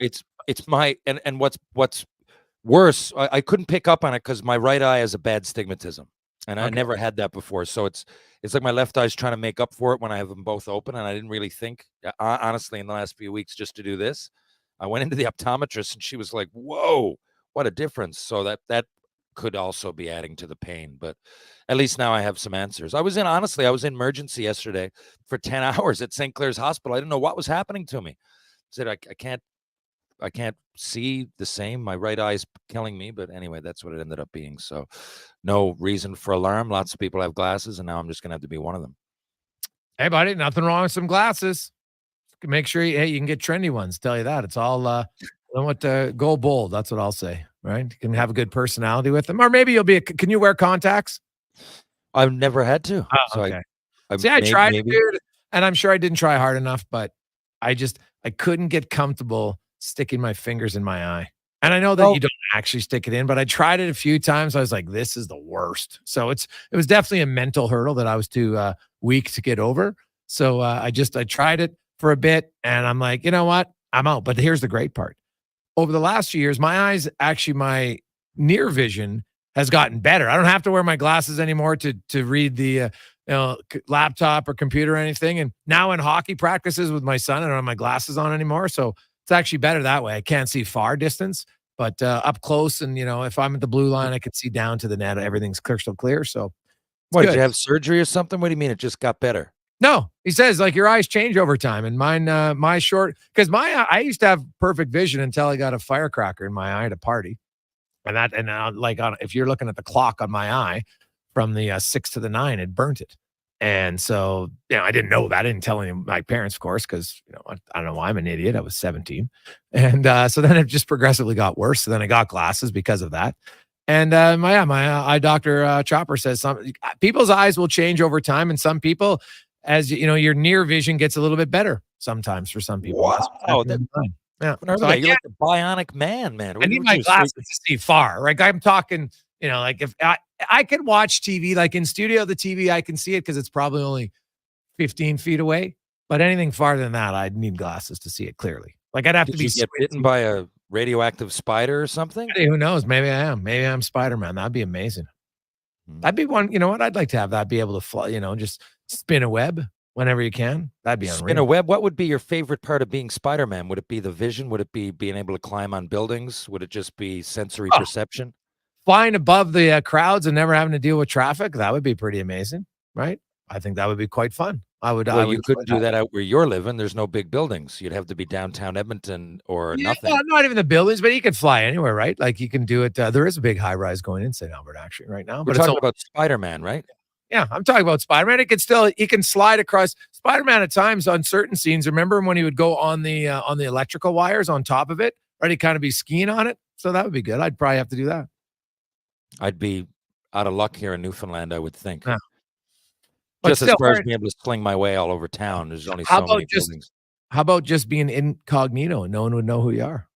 it's my and what's worse, I couldn't pick up on it because my right eye has a bad stigmatism, and I never had that before. So it's like my left eye's trying to make up for it when I have them both open, and I didn't really think, honestly, in the last few weeks, just to do this. I went into the optometrist, and she was like, "Whoa, what a difference!" So that could also be adding to the pain, but at least now I have some answers. I was in emergency yesterday for 10 hours at St. Clair's Hospital. I didn't know what was happening to me. I said I can't see the same. My right eye is killing me. But anyway, that's what it ended up being. So no reason for alarm. Lots of people have glasses, and now I'm just going to have to be one of them. Hey, buddy, nothing wrong with some glasses. Make sure you can get trendy ones. Tell you that. It's all go bold. That's what I'll say. Right? You can have a good personality with them. Or maybe can you wear contacts? I've never had to. Oh, okay. I tried to, dude, and I'm sure I didn't try hard enough, but I couldn't get comfortable sticking my fingers in my eye. And I know that you don't actually stick it in, but I tried it a few times. I was like, this is the worst. So it was definitely a mental hurdle that I was too weak to get over. So I tried it for a bit and I'm like, you know what? I'm out. But here's the great part. Over the last few years, my near vision has gotten better. I don't have to wear my glasses anymore to read the laptop or computer or anything. And now in hockey practices with my son, I don't have my glasses on anymore. So it's actually better that way. I can't see far distance, but up close. And, if I'm at the blue line, I can see down to the net. Everything's crystal clear. So what, did you have surgery or something? What do you mean it just got better? No, he says like your eyes change over time, and mine, because I used to have perfect vision until I got a firecracker in my eye at a party, if you're looking at the clock on my eye from the 6 to the 9, it burnt it, and so I didn't know that. I didn't tell any of my parents, of course, because I don't know why I'm an idiot. I was 17, and so then it just progressively got worse. So then I got glasses because of that. And my eye doctor Chopper says some people's eyes will change over time, and some people, as your near vision gets a little bit better sometimes for some people. Wow. Yeah. So you're like a bionic man. I need my glasses to see far. Like I'm talking, like if I can watch TV, like in studio, the TV, I can see it because it's probably only 15 feet away. But anything farther than that, I'd need glasses to see it clearly. Like I'd have to be get bitten by a radioactive spider or something. Hey, who knows? Maybe I am. Maybe I'm Spider-Man. That'd be amazing. That'd be one. You know what? I'd like to have that. Be able to fly. Just spin a web whenever you can. That'd be unreal. Spin a web. What would be your favorite part of being Spider-Man? Would it be the vision? Would it be being able to climb on buildings? Would it just be sensory perception? Flying above the crowds and never having to deal with traffic. That would be pretty amazing, right? I think that would be quite fun. You couldn't do that out where you're living. There's no big buildings. You'd have to be downtown Edmonton or nothing. Well, not even the buildings, but you could fly anywhere, right? Like you can do it. There is a big high rise going inside Alberta actually right now. We're talking about Spider-Man, right? Yeah, I'm talking about Spider-Man. He can slide across. Spider-Man at times on certain scenes. Remember when he would go on the electrical wires on top of it, right? He'd kind of be skiing on it. So that would be good. I'd probably have to do that. I'd be out of luck here in Newfoundland, I would think. Yeah. Just as far as being able to sling my way all over town, there's only so many buildings. How about just being incognito and no one would know who you are?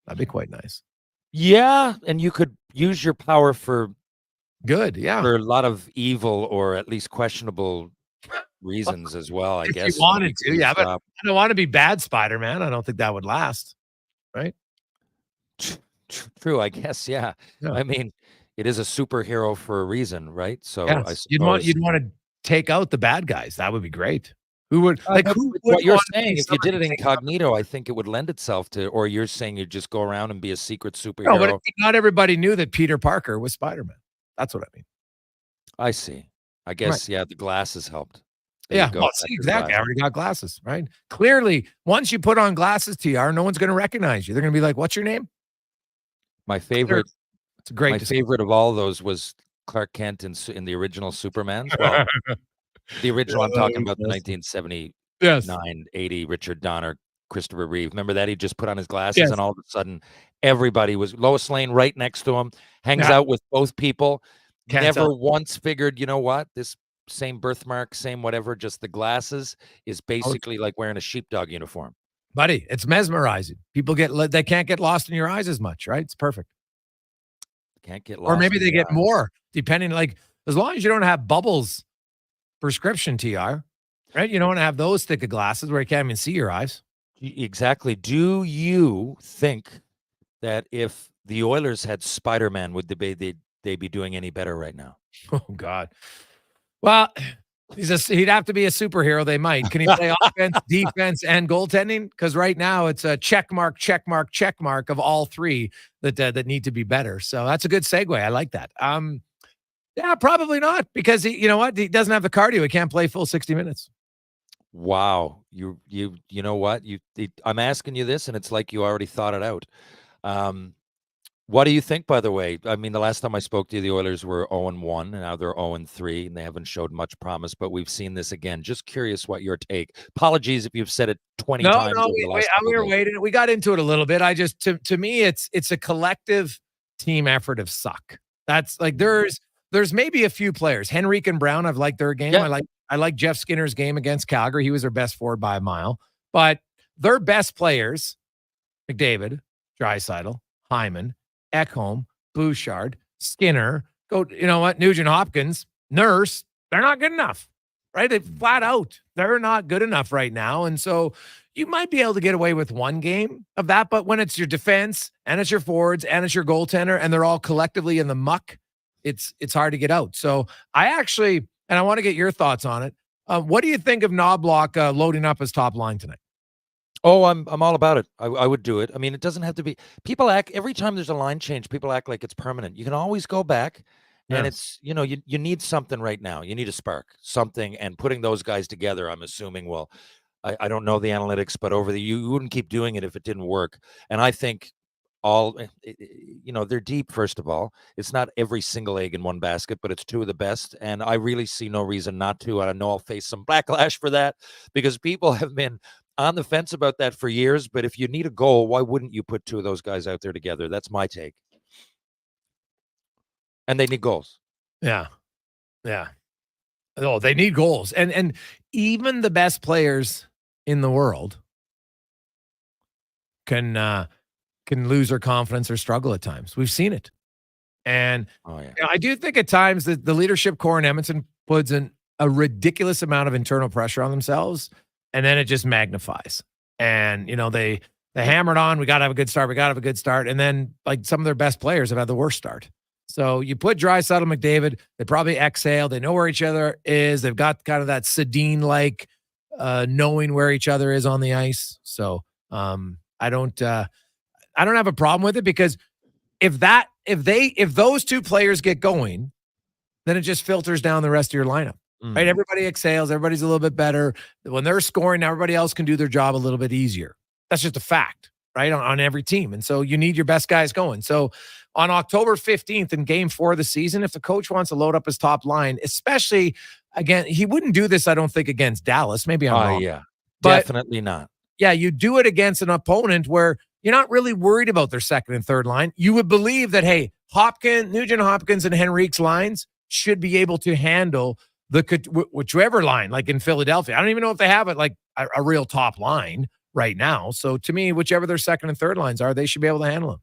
That'd be quite nice. Yeah, and you could use your power for good, for a lot of evil or at least questionable reasons as well, I guess. If you wanted to, yeah, but I don't want to be bad Spider-Man. I don't think that would last, right? True, I guess, yeah. I mean, it is a superhero for a reason, right? So yes. I suppose you'd want to take out the bad guys. That would be great. Who would what you're saying? If you did it incognito, I think it would lend itself to. Or you're saying you'd just go around and be a secret superhero. No, but not everybody knew that Peter Parker was Spider-Man. That's what I mean. I see. I guess the glasses helped. There well, see, exactly. I already got glasses, right? Clearly, once you put on glasses, TR, no one's going to recognize you. They're going to be like, "What's your name?" My favorite. It's great. My favorite of all those was Clark Kent in the original Superman. Well, the original, I'm talking about the 1979, 80 Richard Donner, Christopher Reeve. Remember that? He just put on his glasses and all of a sudden everybody was Lois Lane right next to him, hangs out with both people. Never once figured, you know what? This same birthmark, same whatever, just the glasses is basically like wearing a sheepdog uniform. Buddy, it's mesmerizing. People they can't get lost in your eyes as much, right? It's perfect. Can't get lost. Or maybe they get more, depending, like, as long as you don't have bubbles prescription TR, right? You don't want to have those thick of glasses where you can't even see your eyes. Exactly. Do you think that if the Oilers had Spider-Man, would they be doing any better right now? Oh, God. Well, he'd have to be a superhero. They might. Can he play offense, defense, and goaltending? Because right now it's a check mark of all three that need to be better. So that's a good segue. I like that. Yeah, probably not, because you know what? He doesn't have the cardio. He can't play full 60 minutes. Wow. You know what? I'm asking you this, and it's like you already thought it out. What do you think, by the way? I mean, the last time I spoke to you, the Oilers were 0-1, and now they're 0-3, and they haven't showed much promise, but we've seen this again. Just curious what your take. Apologies if you've said it 20 times. No, we were waiting. We got into it a little bit. I just, to me, it's a collective team effort of suck. That's like, there's maybe a few players. Henrique and Brown, I've liked their game. Yeah. I like Jeff Skinner's game against Calgary. He was their best forward by a mile. But their best players, McDavid, Draisaitl, Hyman, Ekholm, Bouchard, Skinner, Nugent Hopkins, Nurse, they're not good enough, right? They flat out, they're not good enough right now. And so you might be able to get away with one game of that, but when it's your defense and it's your forwards and it's your goaltender and they're all collectively in the muck, it's hard to get out. So I want to get your thoughts on it. What do you think of Knobloch loading up his top line tonight? Oh, I'm all about it. I would do it. I mean, it doesn't have to be. People act every time there's a line change. People act like it's permanent. You can always go back, and it's you need something right now. You need a spark, something, and putting those guys together. I'm assuming. Well, I don't know the analytics, but you wouldn't keep doing it if it didn't work. And I think they're deep. First of all, it's not every single egg in one basket, but it's two of the best. And I really see no reason not to. I know I'll face some backlash for that because people have been on the fence about that for years, but if you need a goal, why wouldn't you put two of those guys out there together? That's my take. And they need goals. Yeah. Yeah. Oh, they need goals. And even the best players in the world can lose their confidence or struggle at times. We've seen it. And I do think at times that the leadership core in Edmonton puts in a ridiculous amount of internal pressure on themselves. And then it just magnifies. And, they hammered on, we got to have a good start. And then, like, some of their best players have had the worst start. So you put Draisaitl, McDavid, they probably exhale. They know where each other is. They've got kind of that Sedin-like knowing where each other is on the ice. So I don't have a problem with it because if those two players get going, then it just filters down the rest of your lineup. Right? Everybody exhales. Everybody's a little bit better. When they're scoring, everybody else can do their job a little bit easier. That's just a fact, right? On every team. And so you need your best guys going. So on October 15th in game 4 of the season, if the coach wants to load up his top line, especially, again, he wouldn't do this, I don't think, against Dallas. Maybe I'm wrong. Yeah, but definitely not. Yeah, you do it against an opponent where you're not really worried about their second and third line. You would believe that, hey, Nugent Hopkins and Henrique's lines should be able to handle whichever line, like in Philadelphia. I don't even know if they have it like a real top line right now. So to me, whichever their second and third lines are, they should be able to handle them.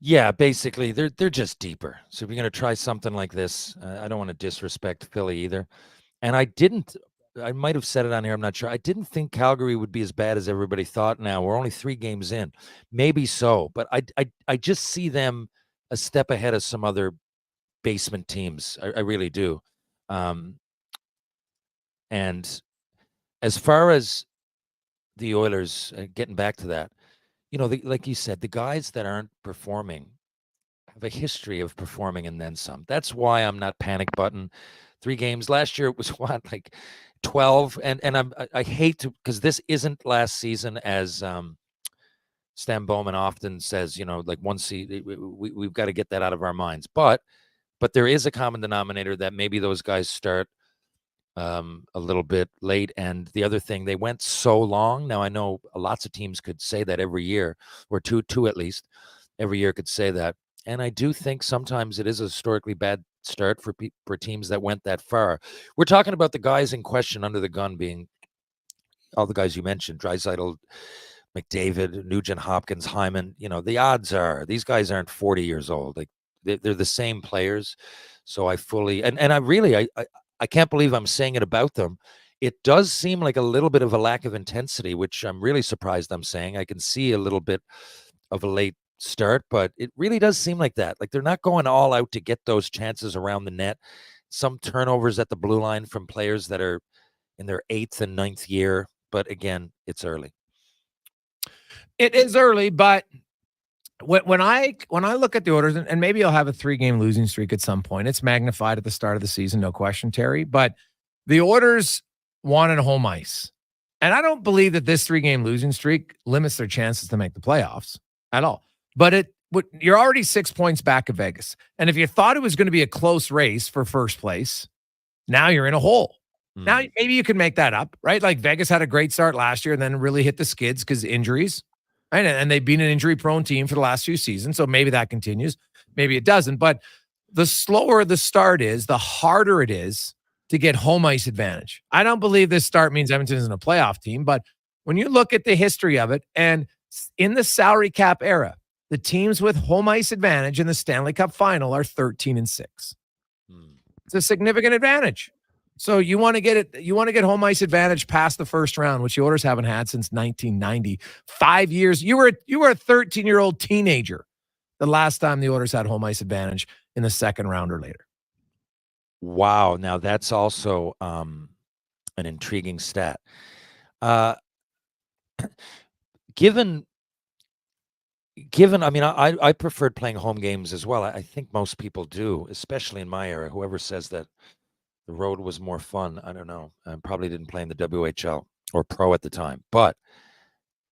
Yeah, basically, they're just deeper. So if you're going to try something like this, I don't want to disrespect Philly either. And I might have said it on here, I'm not sure. I didn't think Calgary would be as bad as everybody thought now. We're only 3 games in. Maybe so. But I just see them a step ahead of some other basement teams. I really do. And as far as the Oilers, getting back to that, like you said, the guys that aren't performing have a history of performing and then some. That's why I'm not panic button. 3 games last year, it was like 12, and I hate to, because this isn't last season, as Stan Bowman often says. Like one season, we've got to get that out of our minds. But there is a common denominator that maybe those guys start a little bit late. And the other thing, they went so long. Now, I know lots of teams could say that every year, or two at least, every year could say that. And I do think sometimes it is a historically bad start for teams that went that far. We're talking about the guys in question under the gun being all the guys you mentioned, Draisaitl, McDavid, Nugent Hopkins, Hyman. The odds are these guys aren't 40 years old. Like, they're the same players. So I fully, and I really, I can't believe I'm saying it about them. It does seem like a little bit of a lack of intensity, which I'm really surprised I'm saying. I can see a little bit of a late start, but it really does seem like that. Like, they're not going all out to get those chances around the net. Some turnovers at the blue line from players that are in their 8th and 9th year. But again, it's early. It is early, but when I look at the Oilers, and maybe I'll have a 3-game losing streak at some point. It's magnified at the start of the season, no question, Terry. But the Oilers wanted home ice. And I don't believe that this 3-game losing streak limits their chances to make the playoffs at all. But you're already 6 points back of Vegas. And if you thought it was going to be a close race for first place, now you're in a hole. Now, maybe you can make that up, right? Like, Vegas had a great start last year and then really hit the skids because injuries. Right? And they've been an injury-prone team for the last few seasons, so maybe that continues. Maybe it doesn't. But the slower the start is, the harder it is to get home ice advantage. I don't believe this start means Edmonton isn't a playoff team, but when you look at the history of it, and in the salary cap era, the teams with home ice advantage in the Stanley Cup final are 13-6. It's a significant advantage. So you want to get it. You want to get home ice advantage past the first round, which the Oilers haven't had since 1990. 5 years. You were a 13-year-old teenager the last time the Oilers had home ice advantage in the second round or later. Wow. Now that's also an intriguing stat. Given, I mean, I preferred playing home games as well. I think most people do, especially in my era. Whoever says that the road was more fun, I don't know. I probably didn't play in the WHL or pro at the time. But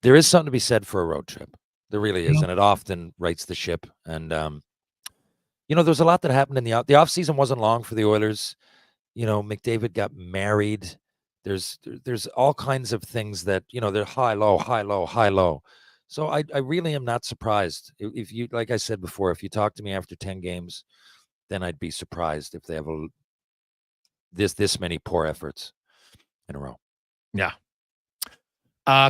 there is something to be said for a road trip. There really is, and it often rights the ship. And, there's a lot that happened in the offseason wasn't long for the Oilers. McDavid got married. There's all kinds of things that, they're high, low, high, low, high, low. So I really am not surprised. If you, like I said before, if you talk to me after 10 games, then I'd be surprised if they have this many poor efforts in a row. Yeah.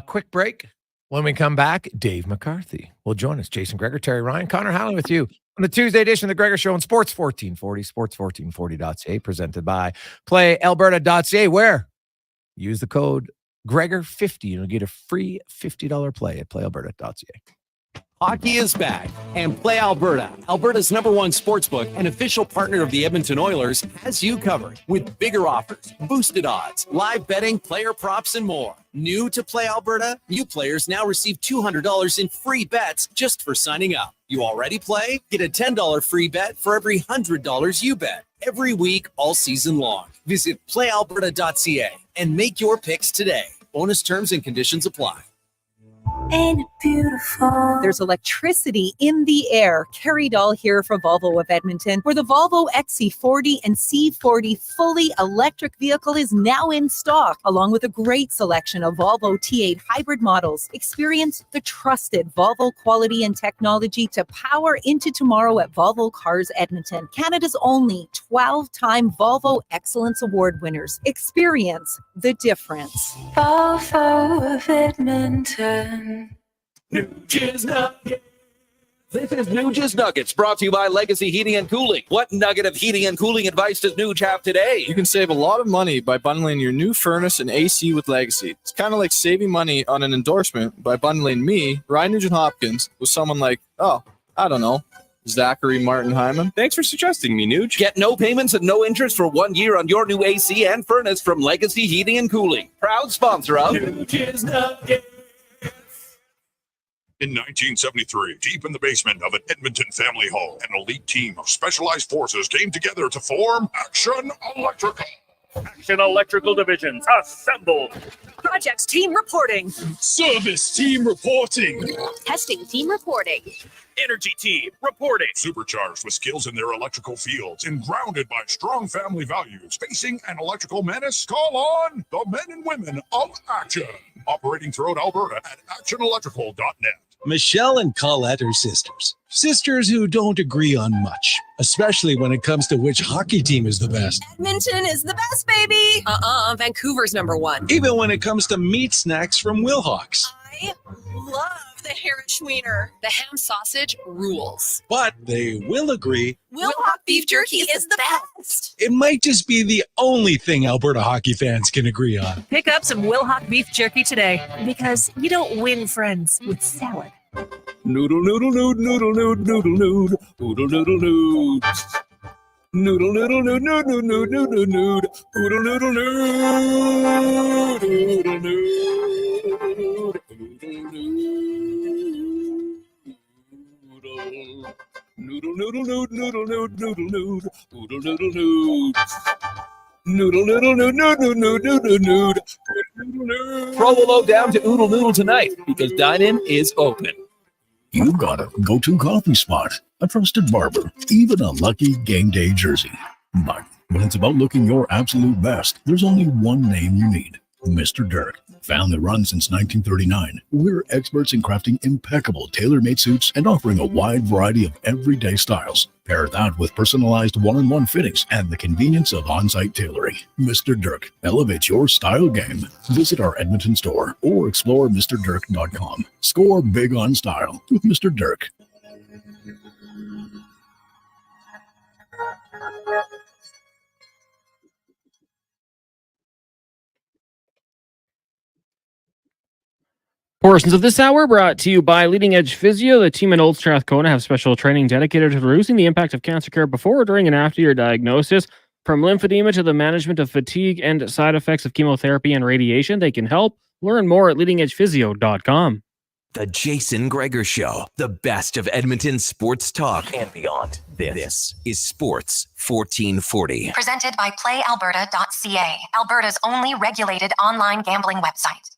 Quick break. When we come back, Dave McCarthy will join us. Jason Gregor, Terry Ryan, Connor Halley with you on the Tuesday edition of the Gregor Show on Sports 1440, sports1440.ca, presented by PlayAlberta.ca, where use the code Gregor50 and you'll get a free $50 play at PlayAlberta.ca. Hockey is back, and Play Alberta, Alberta's #1 sportsbook and official partner of the Edmonton Oilers, has you covered with bigger offers, boosted odds, live betting, player props, and more. New to Play Alberta, new players now receive $200 in free bets just for signing up. You already play? Get a $10 free bet for every $100 you bet every week all season long. Visit playalberta.ca and make your picks today. Bonus terms and conditions apply. Ain't it beautiful? There's electricity in the air. Carrie Dahl here from Volvo of Edmonton, where the Volvo XC40 and C40 fully electric vehicle is now in stock, along with a great selection of Volvo T8 hybrid models. Experience the trusted Volvo quality and technology to power into tomorrow at Volvo Cars Edmonton, Canada's only 12-time Volvo Excellence Award winners. Experience the difference. Volvo of Edmonton. New Jizz Nuggets. This is New Jizz Nuggets, brought to you by Legacy Heating and Cooling. What nugget of heating and cooling advice does Nuge have today? You can save a lot of money by bundling your new furnace and AC with Legacy. It's kind of like saving money on an endorsement by bundling me, Ryan Nugent-Hopkins, with someone like, Zachary Martin Hyman. Thanks for suggesting me, Nuge. Get no payments and no interest for 1 year on your new AC and furnace from Legacy Heating and Cooling. Proud sponsor of New Jizz Nuggets. In 1973, deep in the basement of an Edmonton family home, an elite team of specialized forces came together to form Action Electrical. Action Electrical Divisions, assemble! Projects team reporting. Service team reporting. Testing team reporting. Energy team reporting. Supercharged with skills in their electrical fields and grounded by strong family values. Facing an electrical menace? Call on the men and women of Action. Operating throughout Alberta at actionelectrical.net. Michelle and Colette are sisters. Sisters who don't agree on much, especially when it comes to which hockey team is the best. Edmonton is the best, baby. Vancouver's #1. Even when it comes to meat snacks from Wilhawks. I love the Herrenschwiener. The ham sausage rules. But they will agree Wilhawk beef jerky is the best. it might just be the only thing Alberta hockey fans can agree on. Pick up some Wilhawk beef jerky today, because you don't win friends with salad. Noodle, noodle, noodle, noodle, noodle, noodle, noodle, noodle, noodle, noodle. Noodle, noodle, noodle, noodle, noodle, noodle, noodle, noodle, noodle, noodle, noodle, noodle, noodle, noodle, noodle, noodle, noodle, noodle, noodle, noodle. Noodle, noodle, noodle, noodle, noodle, noodle, noodle. Throw the load down to Oodle Noodle tonight, because dine-in is open. You got a go-to coffee spot, a trusted barber, even a lucky game day jersey. But when it's about looking your absolute best, there's only one name you need: Mr. Dirk. Family run since 1939, we're experts in crafting impeccable tailor-made suits and offering a wide variety of everyday styles. Pair that with personalized one-on-one fittings and the convenience of on-site tailoring. Mr. Dirk elevates your style game. Visit our Edmonton store or explore MrDirk.com. Score big on style with Mr. Dirk. Portions of this hour brought to you by Leading Edge Physio. The team in Old Strathcona have special training dedicated to reducing the impact of cancer care before, during, and after your diagnosis. From lymphedema to the management of fatigue and side effects of chemotherapy and radiation, they can help. Learn more at leadingedgephysio.com. The Jason Gregor Show, the best of Edmonton sports talk and beyond. This is Sports 1440. Presented by PlayAlberta.ca, Alberta's only regulated online gambling website.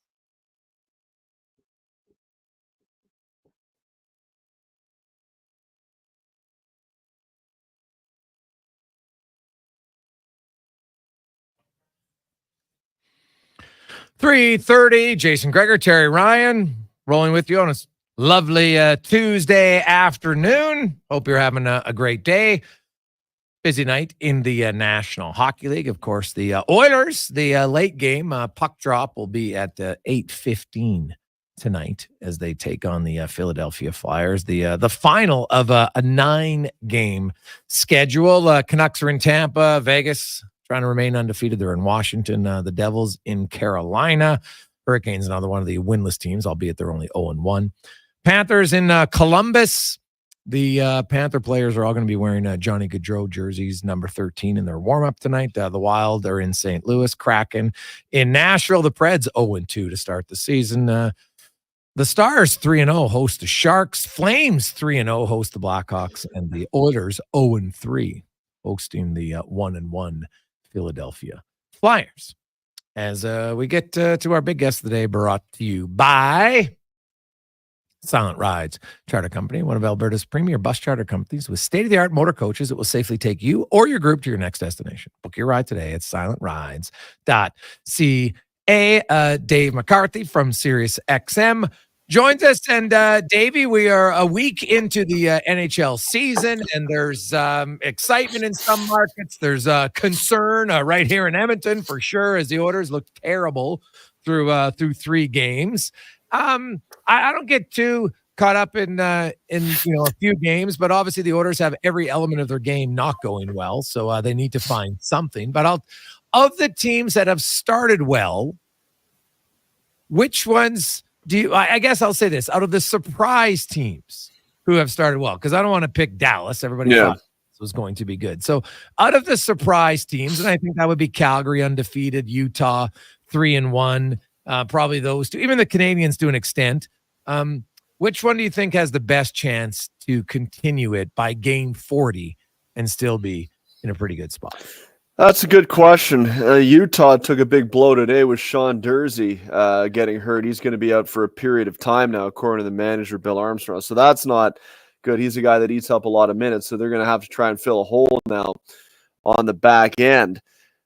.330, Jason Gregor, Terry Ryan, rolling with you on a lovely Tuesday afternoon. Hope you're having a great day. Busy night in the National Hockey League. Of course, the Oilers, the late game puck drop will be at 8:15 tonight as they take on the Philadelphia Flyers. The final of a 9-game schedule. Canucks are in Tampa, Vegas, trying to remain undefeated. They're in Washington. The Devils in Carolina. Hurricanes, another one of the winless teams, albeit they're only 0-1. Panthers in Columbus. The Panther players are all going to be wearing Johnny Gaudreau jerseys, number 13, in their warm-up tonight. The Wild are in St. Louis. Kraken in Nashville. The Preds 0-2 to start the season. The Stars 3-0 host the Sharks. Flames 3-0 host the Blackhawks. And the Oilers 0-3 hosting the 1-1 Philadelphia Flyers. As we get to our big guest of the day, brought to you by Silent Rides Charter Company, one of Alberta's premier bus charter companies with state-of-the-art motor coaches that will safely take you or your group to your next destination. Book your ride today at silentrides.ca. Dave McCarthy from Sirius XM joins us. And Davey, we are a week into the NHL season, and there's excitement in some markets. There's concern right here in Edmonton for sure, as the Oilers look terrible through 3 games. I don't get too caught up in a few games, but obviously the Oilers have every element of their game not going well, so they need to find something. But of the teams that have started well, which ones do you, I guess I'll say this, out of the surprise teams who have started well, because I don't want to pick Dallas. Everybody thought this was going to be good. So out of the surprise teams, and I think that would be Calgary undefeated, Utah 3-1, probably those two, even the Canadians to an extent. Which one do you think has the best chance to continue it by game 40 and still be in a pretty good spot? That's a good question. Utah took a big blow today with Sean Dursey getting hurt. He's going to be out for a period of time now, according to the manager, Bill Armstrong. So that's not good. He's a guy that eats up a lot of minutes, so they're going to have to try and fill a hole now on the back end.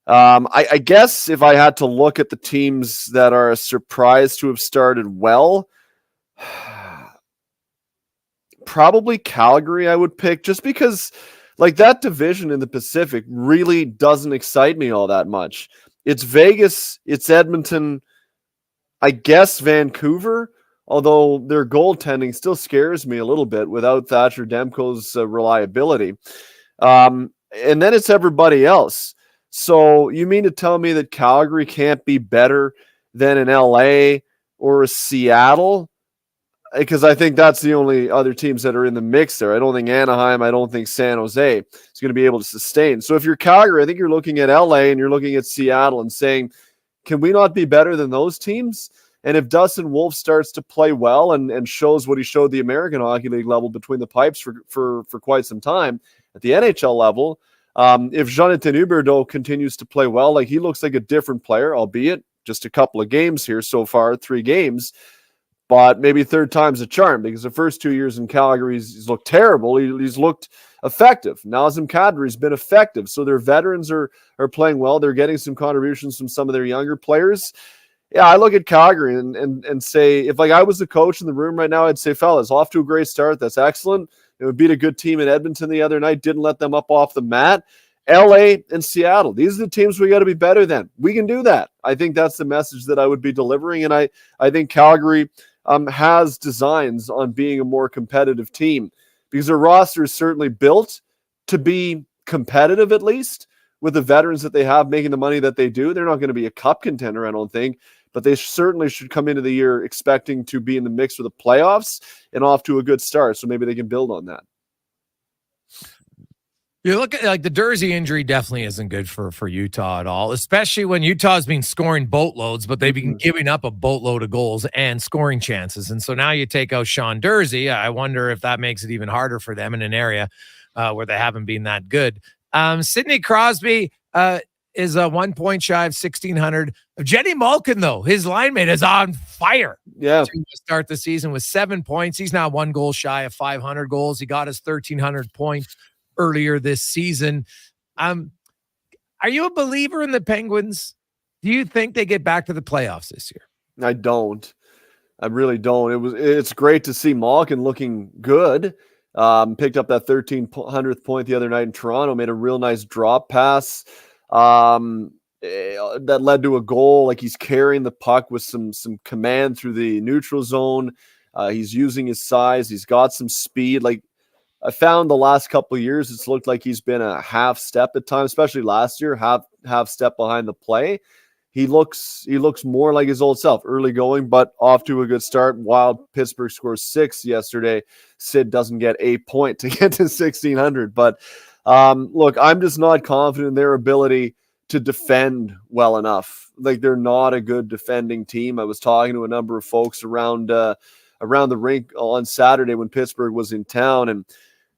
I guess if I had to look at the teams that are a surprise to have started well, probably Calgary I would pick, just because like that division in the Pacific really doesn't excite me all that much. It's Vegas, it's Edmonton, I guess Vancouver, although their goaltending still scares me a little bit without Thatcher Demko's reliability. And then it's everybody else. So you mean to tell me that Calgary can't be better than an LA or a Seattle? Because I think that's the only other teams that are in the mix there. I don't think Anaheim, I don't think San Jose is going to be able to sustain. So if you're Calgary, I think you're looking at LA and you're looking at Seattle and saying, can we not be better than those teams? And if Dustin Wolf starts to play well and shows what he showed the American Hockey League level between the pipes for quite some time at the NHL level, if Jonathan Huberdeau continues to play well, like he looks like a different player, albeit just a couple of games here so far, 3 games. But maybe third time's a charm, because the first 2 years in Calgary, he's looked terrible. He's looked effective. Nazem Kadri's been effective. So their veterans are playing well. They're getting some contributions from some of their younger players. Yeah, I look at Calgary and say, if like I was the coach in the room right now, I'd say, fellas, off to a great start. That's excellent. It would beat a good team in Edmonton the other night. Didn't let them up off the mat. LA and Seattle, these are the teams we got to be better than. We can do that. I think that's the message that I would be delivering. And I think Calgary has designs on being a more competitive team. because their roster is certainly built to be competitive, at least with the veterans that they have making the money that they do. They're not going to be a cup contender, I don't think, but they certainly should come into the year expecting to be in the mix for the playoffs and off to a good start. So maybe they can build on that. You look at like the Dursey injury definitely isn't good for Utah at all, especially when Utah's been scoring boatloads, but they've been giving up a boatload of goals and scoring chances. And so now you take out Sean Dursey. I wonder if that makes it even harder for them in an area where they haven't been that good. Sidney Crosby is 1 point shy of 1,600. Jenny Malkin, though, his line mate is on fire. Yeah. To start the season with 7 points. He's now 1 goal shy of 500 goals. He got his 1,300 point earlier this season. Are you a believer in the Penguins? Do you think they get back to the playoffs this year? I don't. I really don't. It's great to see Malkin looking good. Picked up that 1,300th point the other night in Toronto, made a real nice drop pass that led to a goal. Like, he's carrying the puck with some command through the neutral zone. He's using his size. He's got some speed. Like, I found the last couple of years, it's looked like he's been a half step at times, especially last year, half step behind the play. He looks more like his old self, early going, but off to a good start. While Pittsburgh scores 6 yesterday, Sid doesn't get a point to get to 1,600. But look, I'm just not confident in their ability to defend well enough. Like, they're not a good defending team. I was talking to a number of folks around the rink on Saturday when Pittsburgh was in town, and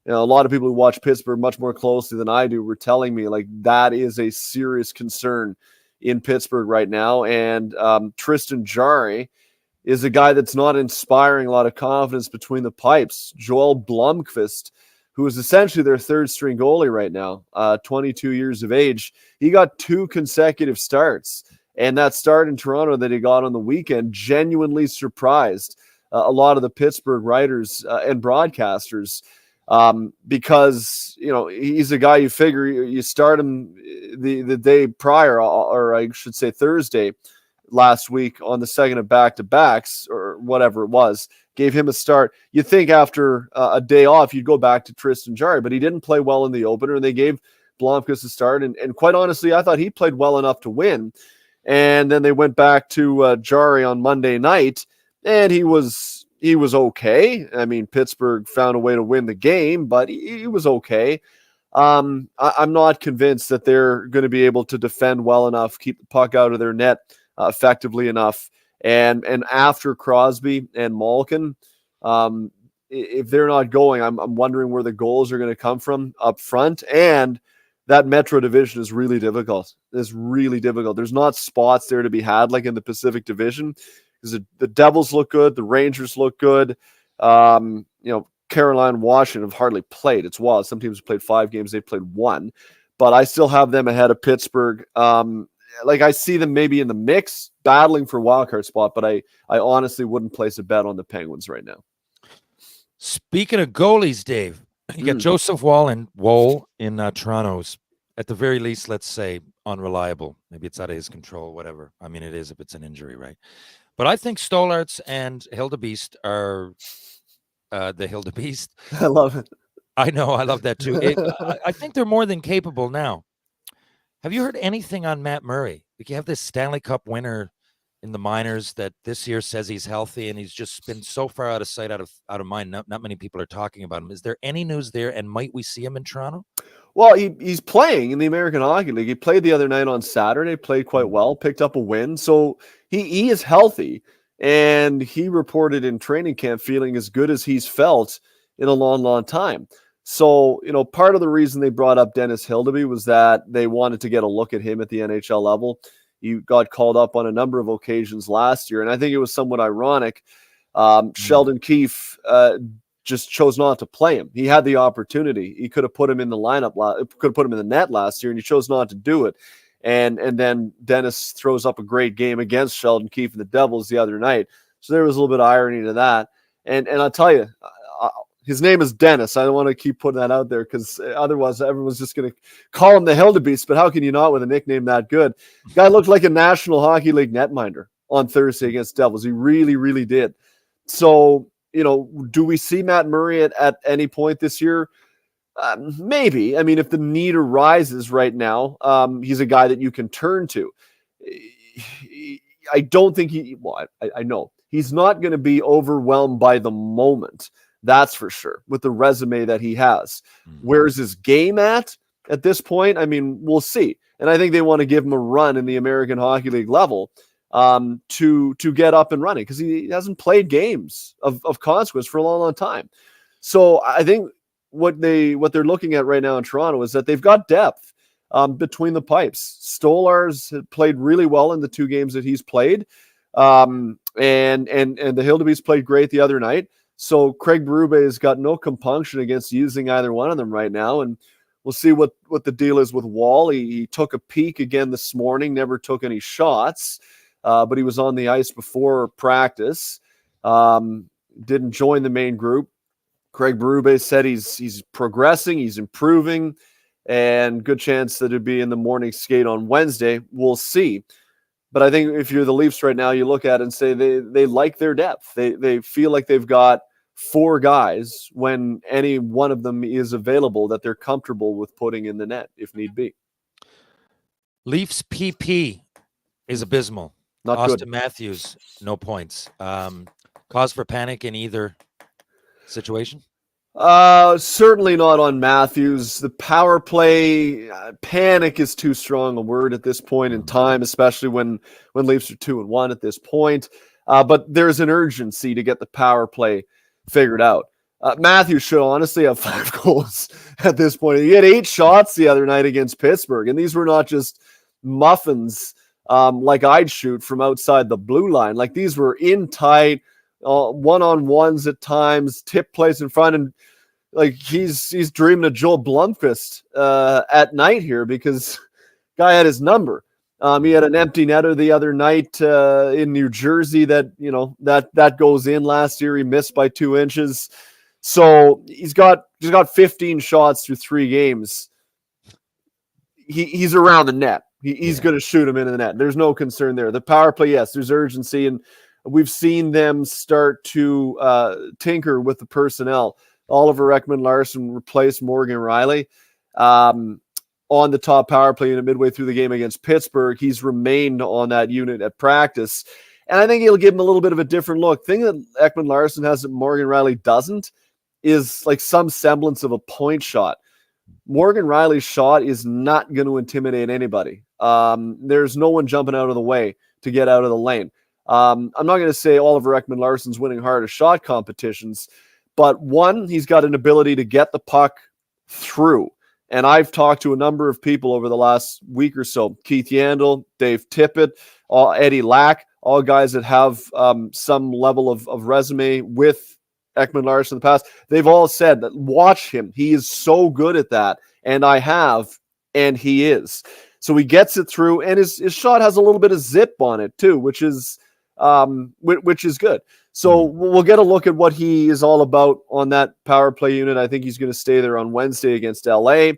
a lot of people who watch Pittsburgh much more closely than I do were telling me, like, that is a serious concern in Pittsburgh right now. And Tristan Jarry is a guy that's not inspiring a lot of confidence between the pipes. Joel Blomqvist, who is essentially their third string goalie right now, 22 years of age, he got 2 consecutive starts. And that start in Toronto that he got on the weekend genuinely surprised a lot of the Pittsburgh writers and broadcasters, because he's a guy you figure you start him the day prior, or I should say Thursday last week on the second of back-to-backs or whatever it was, gave him a start. You think after a day off you'd go back to Tristan Jarry, but he didn't play well in the opener, and they gave Blomqvist a start, and quite honestly I thought he played well enough to win. And then they went back to Jarry on Monday night, and he was okay. I mean, Pittsburgh found a way to win the game, but he was okay. I'm not convinced that they're going to be able to defend well enough, keep the puck out of their net effectively enough. And after Crosby and Malkin, if they're not going, I'm wondering where the goals are going to come from up front. And that Metro division is really difficult. It's really difficult. There's not spots there to be had like in the Pacific Division, because the Devils look good, the Rangers look good. Carolina and Washington have hardly played. It's wild. Some teams have played 5 games, they've played 1. But I still have them ahead of Pittsburgh. I see them maybe in the mix, battling for a wildcard spot, but I honestly wouldn't place a bet on the Penguins right now. Speaking of goalies, Dave, you got Joseph Woll in Toronto's, at the very least, let's say, unreliable. Maybe it's out of his control, whatever. I mean, it is if it's an injury, right? But I think Stolarz and Hildebeest are the Hildebeest. I love it. I know. I love that too. I think they're more than capable now. Have you heard anything on Matt Murray? Like, you have this Stanley Cup winner in the minors that this year says he's healthy, and he's just been so far out of sight, out of mind. Not many people are talking about him. Is there any news there? And might we see him in Toronto? Well, he's playing in the American Hockey League. He played the other night on Saturday, played quite well, picked up a win. So he is healthy, and he reported in training camp feeling as good as he's felt in a long, long time. So, part of the reason they brought up Dennis Hildeby was that they wanted to get a look at him at the NHL level. He got called up on a number of occasions last year, and I think it was somewhat ironic. Sheldon Keefe just chose not to play him. He had the opportunity. He could have put him in the lineup, could have put him in the net last year, and he chose not to do it. And then Dennis throws up a great game against Sheldon Keefe and the Devils the other night. So there was a little bit of irony to that. And I'll tell you, his name is Dennis. I don't want to keep putting that out there because otherwise everyone's just going to call him the Hildebeest. But how can you not with a nickname that good? Guy looked like a National Hockey League netminder on Thursday against Devils. He really, really did. So do we see Matt Murray at any point this year? Maybe. I mean, if the need arises right now, he's a guy that you can turn to. I don't think I know he's not going to be overwhelmed by the moment. That's for sure, with the resume that he has. Where's his game at this point? I mean, we'll see. And I think they want to give him a run in the American Hockey League level to get up and running, because he hasn't played games of consequence for a long, long time. So I think what they're looking at right now in Toronto is that they've got depth between the pipes. Stolar's played really well in the 2 games that he's played, and the Hildebees played great the other night. So Craig Berube has got no compunction against using either one of them right now, and we'll see what the deal is with Wall. He took a peek again this morning, never took any shots, but he was on the ice before practice. Didn't join the main group. Craig Berube said he's progressing, he's improving, and good chance that it'd be in the morning skate on Wednesday. We'll see. But I think if you're the Leafs right now, you look at it and say they like their depth. They feel like they've got 4 guys when any one of them is available that they're comfortable with putting in the net if need be. Leafs PP is abysmal. Not Austin good. Matthews, no points. Cause for panic in either situation? Certainly not on Matthews. The power play, panic is too strong a word at this point in time, especially when Leafs are 2-1 at this point. But there's an urgency to get the power play figured out. Matthews should honestly have 5 goals at this point. He had 8 shots the other night against Pittsburgh, and these were not just muffins like I'd shoot from outside the blue line. Like, these were in tight, one-on-ones at times, tip plays in front, and like he's dreaming of Joel Blomqvist at night here, because guy had his number. He had an empty netter the other night in New Jersey that that goes in last year. He missed by 2 inches, so he's got 15 shots through 3 games. He's around the net. He's going to shoot him into the net. There's no concern there. The power play, yes, there's urgency, and we've seen them start to tinker with the personnel. Oliver Ekman-Larsson replaced Morgan Riley on the top power play unit midway through the game against Pittsburgh. He's remained on that unit at practice, and I think he'll give him a little bit of a different look. Thing that Ekman-Larsson has that Morgan Riley doesn't is like some semblance of a point shot. Morgan Riley's shot is not going to intimidate anybody. There's no one jumping out of the way to get out of the lane. I'm not going to say Oliver Ekman-Larsson's winning harder shot competitions, but one, he's got an ability to get the puck through. And I've talked to a number of people over the last week or so. Keith Yandel, Dave Tippett, Eddie Lack, all guys that have some level of resume with Ekman-Larsson in the past. They've all said that watch him. He is so good at that. And I have, and he is. So he gets it through, and his shot has a little bit of zip on it too, which is good. So we'll get a look at what he is all about on that power play unit. I think he's going to stay there on Wednesday against LA.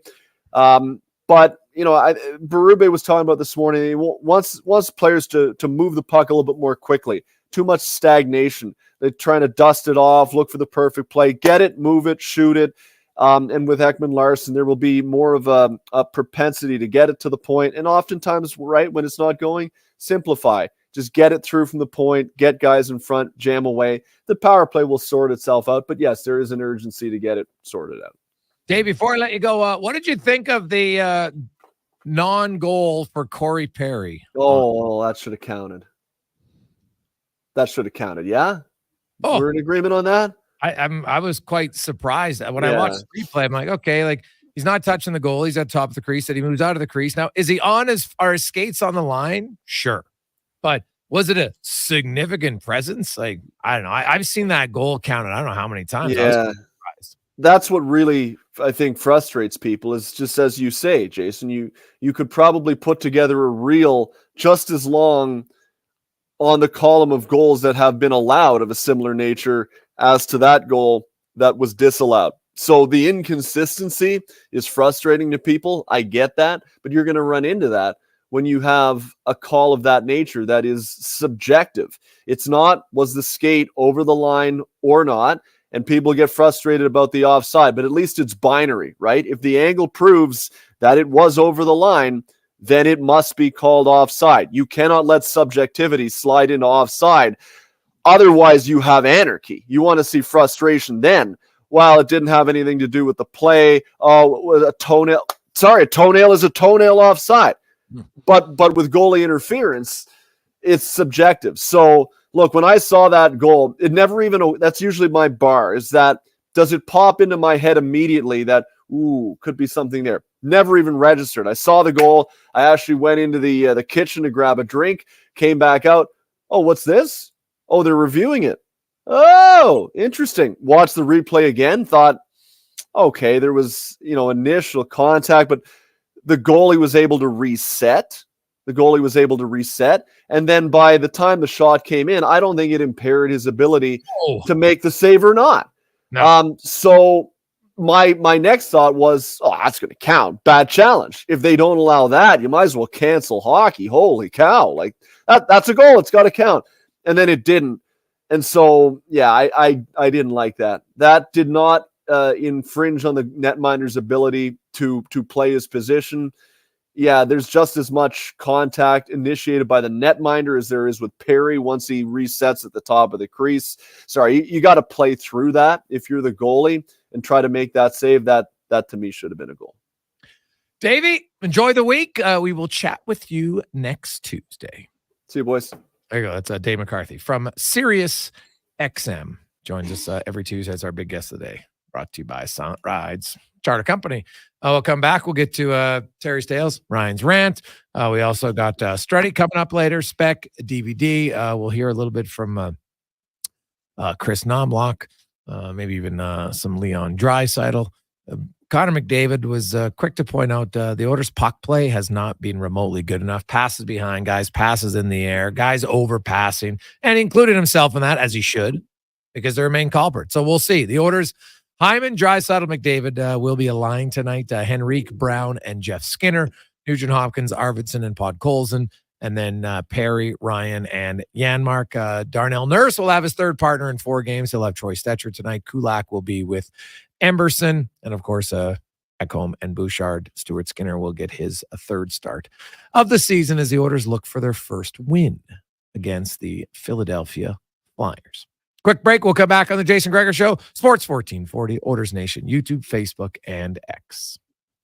But Berube was talking about this morning. He wants players to move the puck a little bit more quickly. Too much stagnation. They're trying to dust it off, look for the perfect play, get it, move it, shoot it. And with Ekman-Larsson, there will be more of a propensity to get it to the point. And oftentimes, right, when it's not going, simplify. Just get it through from the point, get guys in front, jam away. The power play will sort itself out. But yes, there is an urgency to get it sorted out. Dave, before I let you go, what did you think of the non-goal for Corey Perry? Oh, that should have counted. Yeah? Oh. We're in agreement on that? I was quite surprised when I watched the replay. I'm like, okay, like he's not touching the goal. He's at top of the crease. That he moves out of the crease. Now, is he on his skates on the line? Sure. But was it a significant presence? Like, I don't know. I've seen that goal counted. I don't know how many times. Yeah. That's what really, I think, frustrates people is just as you say, Jason, you could probably put together a reel just as long on the column of goals that have been allowed of a similar nature as to that goal that was disallowed. So the inconsistency is frustrating to people. I get that, but you're going to run into that when you have a call of that nature that is subjective. It's not, was the skate over the line or not? And people get frustrated about the offside, but at least it's binary, right? If the angle proves that it was over the line, then it must be called offside. You cannot let subjectivity slide into offside. Otherwise, you have anarchy. You want to see frustration then. Well, it didn't have anything to do with the play. Oh, a toenail. Sorry, a toenail is a toenail offside. But with goalie interference, it's subjective. So, look, when I saw that goal, it never even, that's usually my bar, is that, does it pop into my head immediately that, ooh, could be something there? Never even registered. I saw the goal. I actually went into the kitchen to grab a drink, came back out. Oh, what's this? Oh, they're reviewing it. Oh, interesting. Watched the replay again, thought, okay, there was, initial contact, but the goalie was able to reset. And then by the time the shot came in, I don't think it impaired his ability to make the save or not. No. So my next thought was, that's going to count. Bad challenge. If they don't allow that, you might as well cancel hockey. Holy cow. Like that's a goal. It's got to count. And then it didn't. And so, yeah, I didn't like that. That did not infringe on the netminder's ability to play his position. Yeah, there's just as much contact initiated by the netminder as there is with Perry once he resets at the top of the crease. Sorry, you got to play through that if you're the goalie and try to make that save. That to me should have been a goal. Davey, enjoy the week. We will chat with you next Tuesday. See you, boys. There you go. That's Dave McCarthy from Sirius XM. Joins us every Tuesday as our big guest of the day. Brought to you by Silent Rides Charter Company. We'll come back. We'll get to Terry Stales, Ryan's rant. We also got Strudwick coming up later. Spec DVD. We'll hear a little bit from Chris Nomlock, maybe even some Leon Draisaitl. Connor McDavid was quick to point out the Oilers' puck play has not been remotely good enough. Passes behind guys, passes in the air, guys overpassing, and included himself in that, as he should, because they're a main culprit. So we'll see. The Oilers, Hyman, Draisaitl, McDavid will be aligned tonight. Henrique, Brown, and Jeff Skinner. Nugent Hopkins, Arvidsson, and Podkolzin. And then Perry, Ryan, and Janmark. Darnell Nurse will have his third partner in 4 games. He'll have Troy Stetcher tonight. Kulak will be with Emberson. And, of course, Ekholm and Bouchard. Stuart Skinner will get his third start of the season as the Oilers look for their first win against the Philadelphia Flyers. Quick break. We'll come back on the Jason Gregor Show. Sports 1440, Oilers Nation, YouTube, Facebook, and X.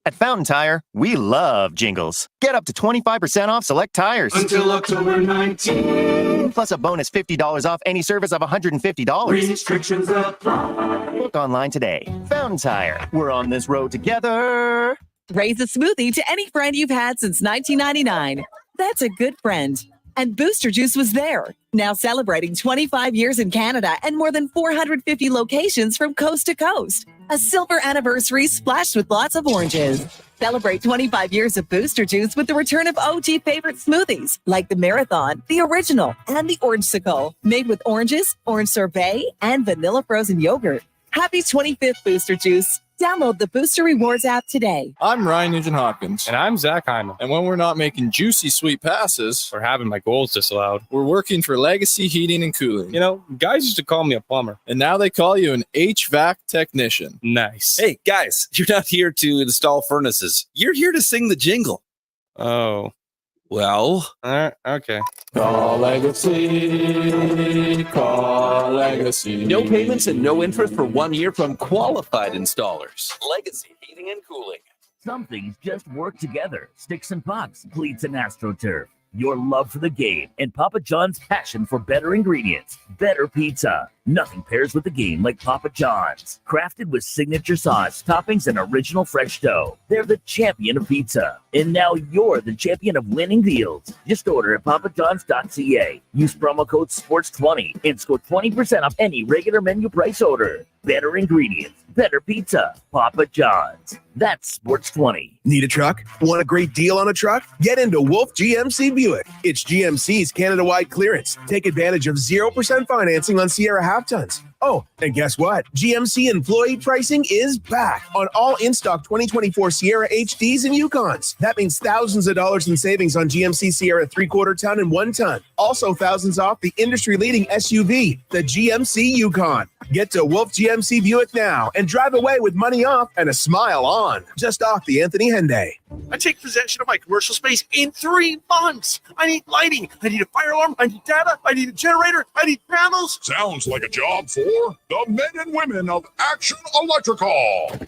At Fountain Tire, we love jingles. Get up to 25% off select tires. Until October 19th. Plus a bonus $50 off any service of $150. Restrictions apply. Book online today. Fountain Tire. We're on this road together. Raise a smoothie to any friend you've had since 1999. That's a good friend. And Booster Juice was there. Now celebrating 25 years in Canada and more than 450 locations from coast to coast. A silver anniversary splashed with lots of oranges. Celebrate 25 years of Booster Juice with the return of OG favorite smoothies like the Marathon, the Original, and the Orangesicle. Made with oranges, orange sorbet, and vanilla frozen yogurt. Happy 25th Booster Juice. Download the Booster Rewards app today. I'm Ryan Nugent-Hopkins. And I'm Zach Hyman. And when we're not making juicy, sweet passes, or having my goals disallowed, we're working for Legacy Heating and Cooling. You know, guys used to call me a plumber. And now they call you an HVAC technician. Nice. Hey, guys, you're not here to install furnaces. You're here to sing the jingle. Oh. Well. Okay. Call Legacy. Call Legacy. No payments and no interest for 1 year from qualified installers. Legacy Heating and Cooling. Some things just work together. Sticks and pucks, cleats and AstroTurf. Your love for the game and Papa John's passion for better ingredients. Better pizza. Nothing pairs with the game like Papa John's. Crafted with signature sauce, toppings, and original fresh dough. They're the champion of pizza. And now you're the champion of winning deals. Just order at papajohns.ca. Use promo code SPORTS20 and score 20% off any regular menu price order. Better ingredients. Better pizza. Papa John's. That's Sports20. Need a truck? Want a great deal on a truck? Get into Wolf GMC Buick. It's GMC's Canada-wide clearance. Take advantage of 0% financing on Sierra half tons. Oh, and guess what? GMC employee pricing is back on all in-stock 2024 Sierra HDs and Yukons. That means thousands of dollars in savings on GMC Sierra 3/4 ton and 1 ton. Also thousands off the industry-leading SUV, the GMC Yukon. Get to Wolf GMC Buick now and drive away with money off and a smile on. Just off the Anthony Henday. I take possession of my commercial space in 3 months. I need lighting. I need a fire alarm. I need data. I need a generator. I need panels. Sounds like a job for the men and women of Action Electrical.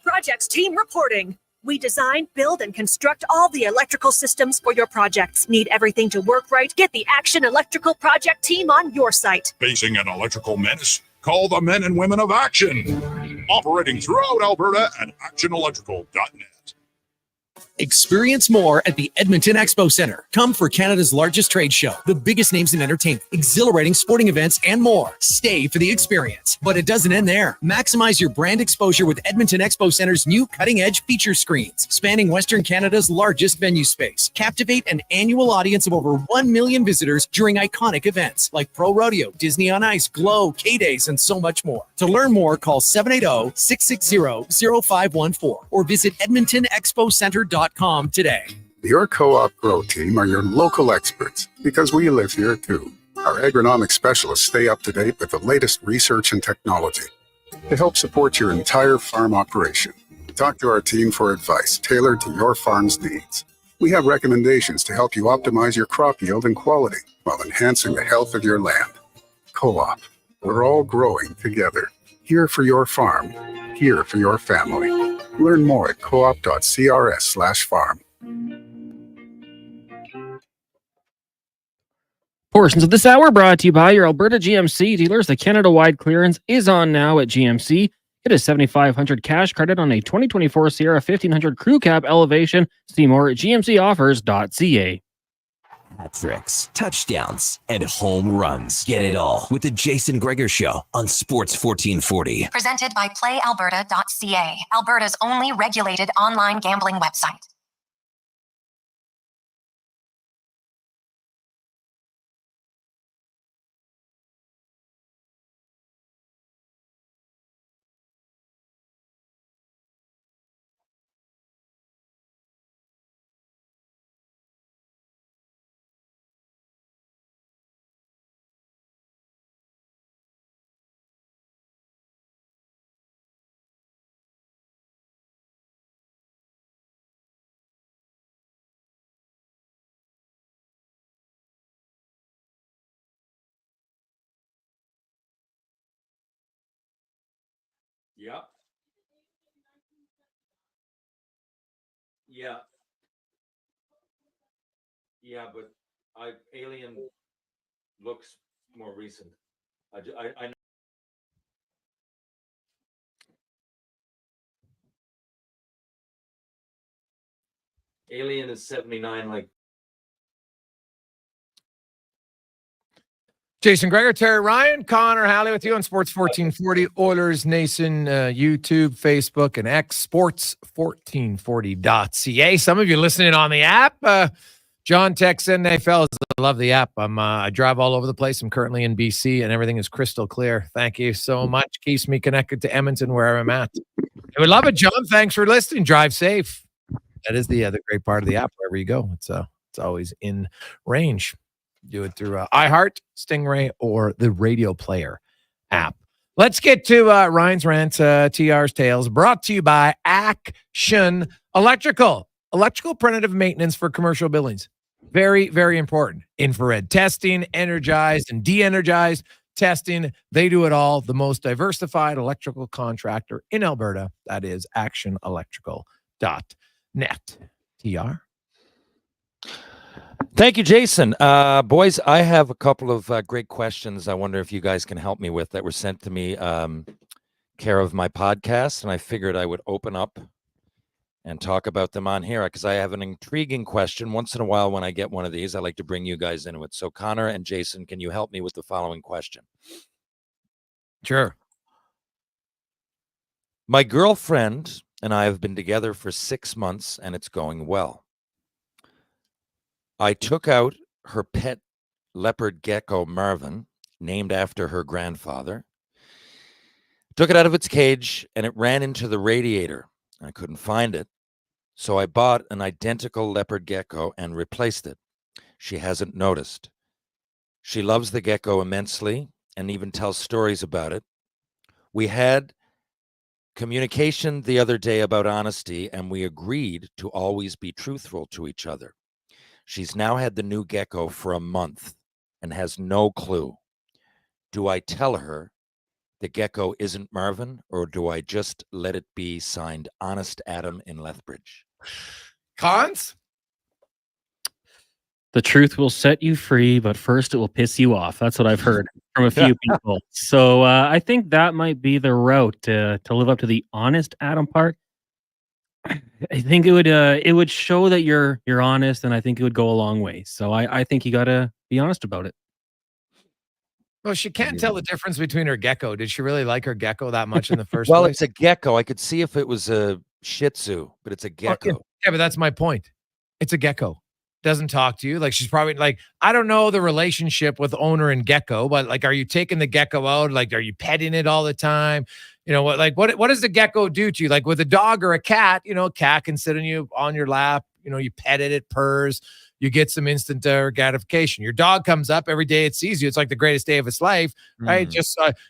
Projects team reporting. We design, build, and construct all the electrical systems for your projects. Need everything to work right? Get the Action Electrical project team on your site. Facing an electrical menace? Call the men and women of Action. Operating throughout Alberta at actionelectrical.net. Experience more at the Edmonton Expo Center. Come for Canada's largest trade show, the biggest names in entertainment, exhilarating sporting events, and more. Stay for the experience. But it doesn't end there. Maximize your brand exposure with Edmonton Expo Center's new cutting-edge feature screens, spanning Western Canada's largest venue space. Captivate an annual audience of over 1 million visitors during iconic events like Pro Rodeo, Disney on Ice, Glow, K-Days, and so much more. To learn more, call 780-660-0514 or visit edmontonexpocenter.com today. Your co-op grow team are your local experts because we live here too. Our agronomic specialists stay up to date with the latest research and technology to help support your entire farm operation. Talk to our team for advice tailored to your farm's needs. We have recommendations to help you optimize your crop yield and quality while enhancing the health of your land. Co-op, we're all growing together. Here for your farm, here for your family. Learn more at coop.crs/farm. Portions of this hour brought to you by your Alberta GMC dealers. The Canada-wide clearance is on now at GMC. Get a $7,500 cash credit on a 2024 Sierra 1500 Crew Cab Elevation. See more at gmcoffers.ca. Hat tricks, touchdowns, and home runs. Get it all with the Jason Gregor Show on Sports 1440. Presented by playalberta.ca, Alberta's only regulated online gambling website. Yeah. Yeah. Yeah, but Alien looks more recent. I know. Alien is 79, like. Jason Gregor, Terry Ryan, Connor Halley with you on Sports 1440, Oilers Nation, YouTube, Facebook, and X, sports1440.ca. Some of you listening on the app. John texts in, hey, fellas, I love the app. I drive all over the place. I'm currently in BC, and everything is crystal clear. Thank you so much. Keeps me connected to Edmonton, where I'm at. I would love it, John. Thanks for listening. Drive safe. That is the other great part of the app. Wherever you go, it's always in range. Do it through iHeart, Stingray, or the Radio Player app. Let's get to Ryan's Rant, TR's Tales, brought to you by Action Electrical. Electrical preventative maintenance for commercial buildings. Very, very important. Infrared testing, energized and de-energized testing. They do it all. The most diversified electrical contractor in Alberta. That is actionelectrical.net. TR? Thank you, Jason. Boys, I have a couple of great questions I wonder if you guys can help me with that were sent to me care of my podcast, and I figured I would open up and talk about them on here because I have an intriguing question. Once in a while when I get one of these, I like to bring you guys into it. So Connor and Jason, can you help me with the following question? Sure. My girlfriend and I have been together for 6 months, and it's going well. I took out her pet leopard gecko, Marvin, named after her grandfather, Took it out of its cage and it ran into the radiator. I couldn't find it. So I bought an identical leopard gecko and replaced it. She hasn't noticed. She loves the gecko immensely and even tells stories about it. We had communication the other day about honesty, and we agreed to always be truthful to each other. She's now had the new gecko for a month and has no clue. Do I tell her the gecko isn't Marvin, or do I just let it be signed Honest Adam in Lethbridge? Cons? The truth will set you free, but first it will piss you off. That's what I've heard from a few people. So I think that might be the route to live up to the honest Adam part. I think it would show that you're honest, and I think it would go a long way. So I think you got to be honest about it. Well, she can't tell the difference between her gecko. Did she really like her gecko that much in the first Well, place? it's a gecko. I could see if it was a Shih Tzu, but it's a gecko. Yeah, but that's my point. It's a gecko. Doesn't talk to you. Like, she's probably like, I don't know the relationship with owner and gecko, but like, are you taking the gecko out? Like, are you petting it all the time? You know what? Like, what does the gecko do to you? Like with a dog or a cat, you know, a cat can sit on your lap. You know, you pet it, it purrs. You get some instant gratification. Your dog comes up every day. It sees you. It's like the greatest day of its life, right?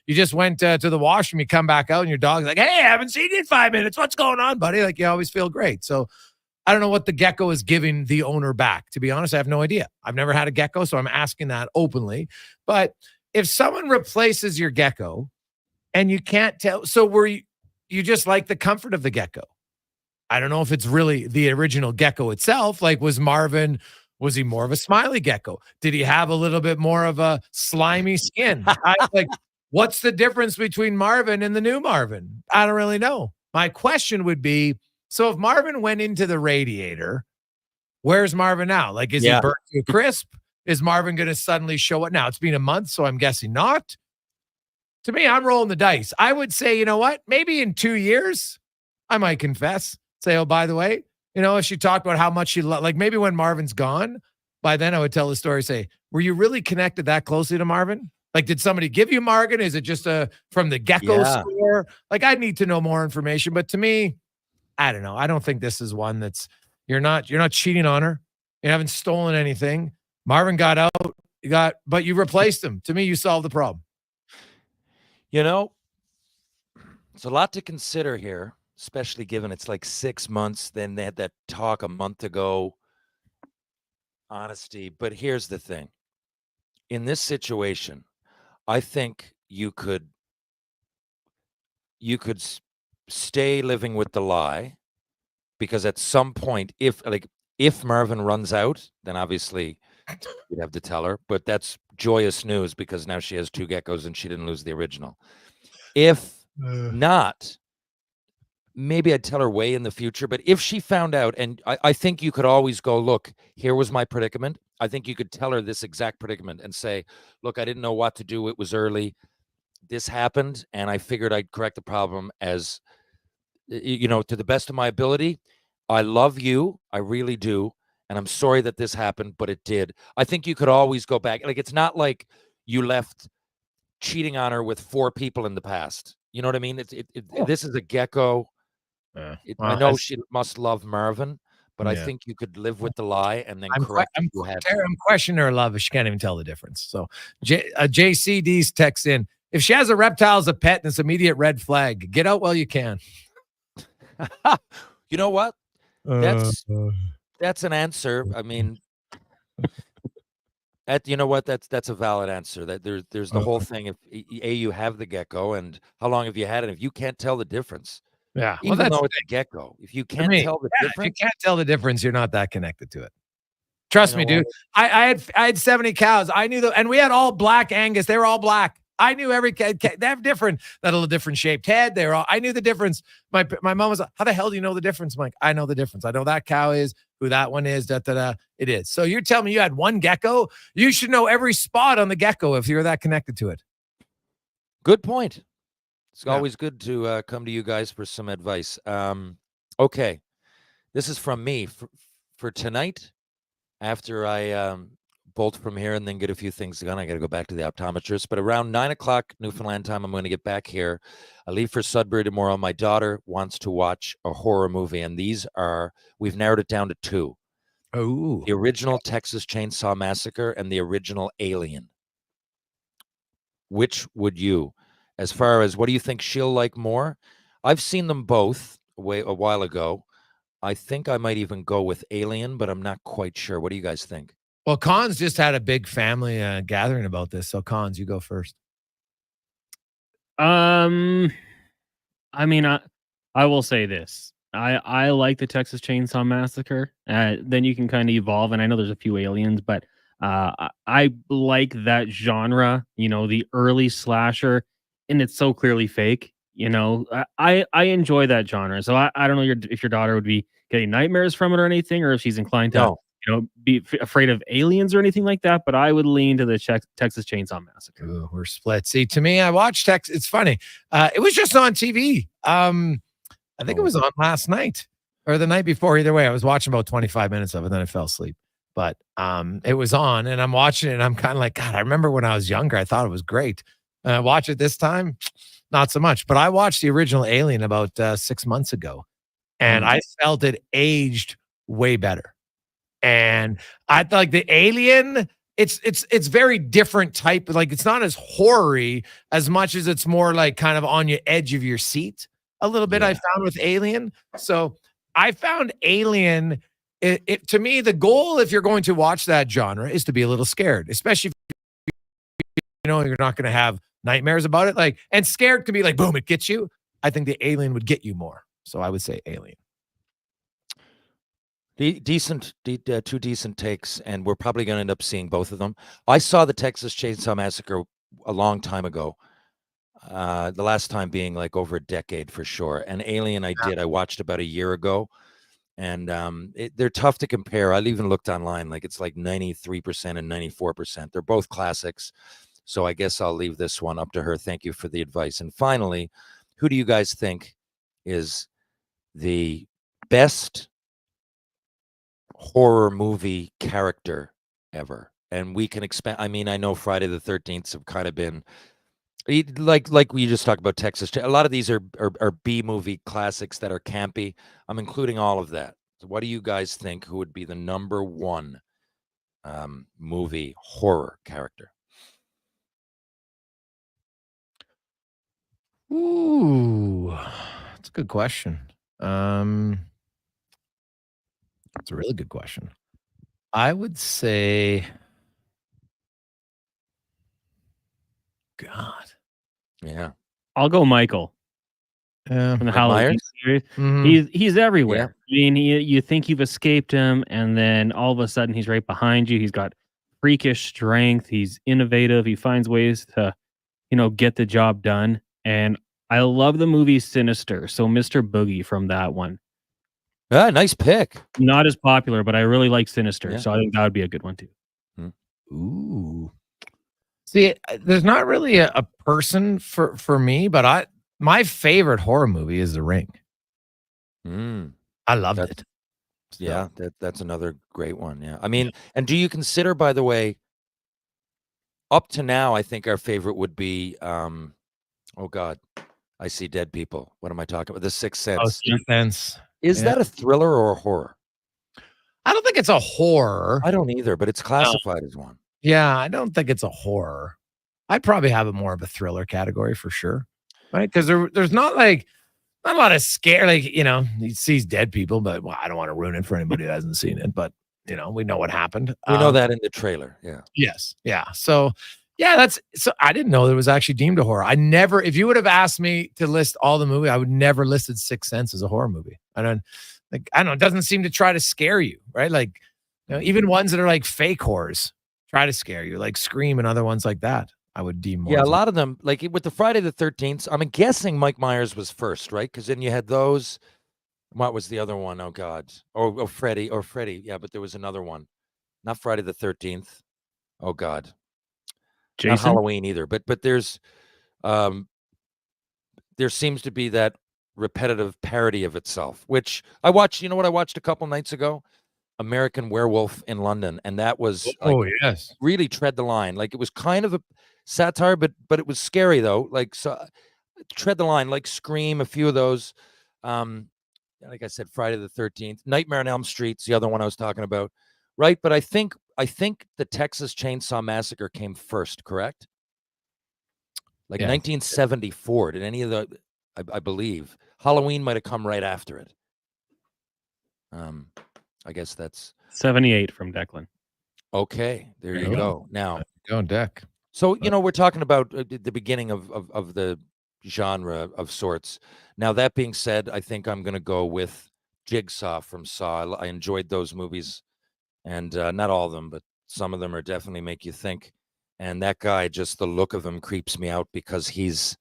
You just went to the washroom. You come back out, and your dog's like, "Hey, I haven't seen you in 5 minutes. What's going on, buddy?" Like, you always feel great. So, I don't know what the gecko is giving the owner back. To be honest, I have no idea. I've never had a gecko, so I'm asking that openly. But if someone replaces your gecko, and you can't tell, so were you just like the comfort of the gecko? I don't know if it's really the original gecko itself. Like, was he more of a smiley gecko? Did he have a little bit more of a slimy skin? What's the difference between Marvin and the new Marvin? I don't really know. My question would be, so if Marvin went into the radiator, where's Marvin now? Like, is he burnt to a crisp? Is Marvin going to suddenly show up? Now, it's been a month, so I'm guessing not. To me, I'm rolling the dice. I would say, you know what? Maybe in 2 years, I might confess. Say, oh, by the way, you know, if she talked about how much she like maybe when Marvin's gone, by then I would tell the story, say, were you really connected that closely to Marvin? Like, did somebody give you Marvin? Is it just from the gecko store? Like, I'd need to know more information. But to me, I don't know. I don't think this is one that's you're not cheating on her. You haven't stolen anything. Marvin got out, but you replaced him. To me, you solved the problem. You know, it's a lot to consider here, especially given it's like 6 months. Then they had that talk a month ago. Honesty. But here's the thing. In this situation, I think you could stay living with the lie, because at some point, if Marvin runs out, then obviously you'd have to tell her. But that's joyous news, because now she has 2 geckos and she didn't lose the original. If not, maybe I'd tell her way in the future. But if she found out, and I think you could always go, look, here was my predicament. I think you could tell her this exact predicament and say, look, I didn't know what to do. It was early. This happened, and I figured I'd correct the problem as, you know, to the best of my ability. I love you. I really do. And I'm sorry that this happened, but it did. I think you could always go back. Like, it's not like you left cheating on her with 4 people in the past. You know what I mean? This is a gecko. I know she must love Marvin, but I think you could live with the lie and then correct. I'm questioning her love if she can't even tell the difference. So JCD's text in, if she has a reptile as a pet, it's immediate red flag. Get out while you can. You know what? That's an answer. I mean, you know what? That's a valid answer. That there's the whole thing. If you have the gecko, and how long have you had it? If you can't tell the difference, even though it's a gecko, if you can't tell the difference, if you can't tell the difference, you're not that connected to it. Trust me, dude. I had 70 cows. I knew and we had all black Angus. They were all black. I knew every cat. They have that a different shaped head. I knew the difference. My mom was like, how the hell do you know the difference? I'm like, I know the difference. I know that cow is, who that one is, it is. So you're telling me you had one gecko? You should know every spot on the gecko if you're that connected to it. Good point. It's always good to come to you guys for some advice. Okay. This is from me for tonight. After I bolt from here and then get a few things done. I got to go back to the optometrist. But around 9 o'clock Newfoundland time, I'm going to get back here. I leave for Sudbury tomorrow. My daughter wants to watch a horror movie, and we've narrowed it down to 2. Oh, the original Texas Chainsaw Massacre and the original Alien. Which would you, as far as what do you think she'll like more? I've seen them both a while ago. I think I might even go with Alien, but I'm not quite sure. What do you guys think? Well, Cons just had a big family gathering about this. So Cons, you go first. I mean, I will say this. I like the Texas Chainsaw Massacre. Then you can kind of evolve, and I know there's a few aliens, but I like that genre. The early slasher, and it's so clearly fake. I enjoy that genre. So I don't know if your daughter would be getting nightmares from it or anything, or if she's inclined to be afraid of aliens or anything like that. But I would lean to the Texas Chainsaw Massacre. Ooh, we're split. See, to me, I watched Texas. It's funny. It was just on TV. I think it was on last night or the night before. Either way, I was watching about 25 minutes of it, then I fell asleep. But it was on, and I'm watching it, and I'm kind of like, God, I remember when I was younger, I thought it was great. Watch it this time, not so much. But I watched the original Alien about 6 months ago, and I felt it aged way better. And I thought like the Alien, it's very different type. Like it's not as horror-y as much as it's more like kind of on your edge of your seat a little bit. I found with Alien. So I found Alien. It to me, the goal if you're going to watch that genre is to be a little scared, especially if you're not going to have nightmares about it. Like, and scared can be like, boom, it gets you. I think the Alien would get you more. So I would say Alien. Two decent takes, and we're probably going to end up seeing both of them. I saw the Texas Chainsaw Massacre a long time ago. The last time being like over a decade for sure. And Alien, I watched about a year ago, and they're tough to compare. I even looked online, like it's like 93% and 94%. They're both classics. So I guess I'll leave this one up to her. Thank you for the advice. And finally, who do you guys think is the best horror movie character ever? And we can expand. I mean, I know Friday the 13th have kind of been like we just talked about Texas. A lot of these are B movie classics that are campy. I'm including all of that. So what do you guys think? Who would be the number one movie horror character? Ooh, that's a good question. That's a really good question. I would say, God. Yeah. I'll go Michael. From the Halloween series. He's everywhere. Yeah. I mean, you think you've escaped him, and then all of a sudden he's right behind you. He's got freakish strength. He's innovative. He finds ways to, get the job done. And I love the movie Sinister. So Mr. Boogie from that one. Ah, nice pick. Not as popular, but I really like Sinister. So I think that would be a good one too. Ooh. See, there's not really a person for me, but my favorite horror movie is The Ring. I loved it. Yeah, that's another great one. Yeah. I mean, and do you consider, by the way, up to now, I think our favorite would be, oh God, I See Dead People. What am I talking about? The Sixth Sense. Oh, Sixth Sense. Is that a thriller or a horror? I don't think it's a horror. I don't either, but it's classified as one. Yeah, I don't think it's a horror. I'd probably have it more of a thriller category for sure. Right? Because there's not a lot of scare, like, he sees dead people, but I don't want to ruin it for anybody who hasn't seen it, but we know what happened. We know that in the trailer. Yeah. Yes. Yeah. So yeah, so I didn't know that it was actually deemed a horror. If you would have asked me to list all the movies, I would never listed Sixth Sense as a horror movie. I don't know. It doesn't seem to try to scare you, right? Like, even ones that are like fake horrors try to scare you, like Scream and other ones like that. I would deem more. Yeah, a lot of them, like with the Friday the 13th, I'm guessing Mike Myers was first, right? Because then you had those. What was the other one? Oh God. Oh, Freddy. Yeah, but there was another one. Not Friday the 13th. Oh God. Jason? Not Halloween either. But there's there seems to be that repetitive parody of itself, which I watched. You know what I watched a couple nights ago? American Werewolf in London, and that was yes, really tread the line. Like, it was kind of a satire, but it was scary though. Like, so tread the line, like Scream, a few of those. Like I said, Friday the 13th, Nightmare on Elm Street's the other one I was talking about, right? But I think the Texas Chainsaw Massacre came first, correct? Like 1974. Did any of the? I believe Halloween might have come right after it. I guess that's 78 from Declan. Okay, there you go. Now, go Deck. So, we're talking about the beginning of the genre of sorts. Now, that being said, I think I'm going to go with Jigsaw from Saw. I enjoyed those movies, and not all of them, but some of them are definitely make you think. And that guy, just the look of him creeps me out because he's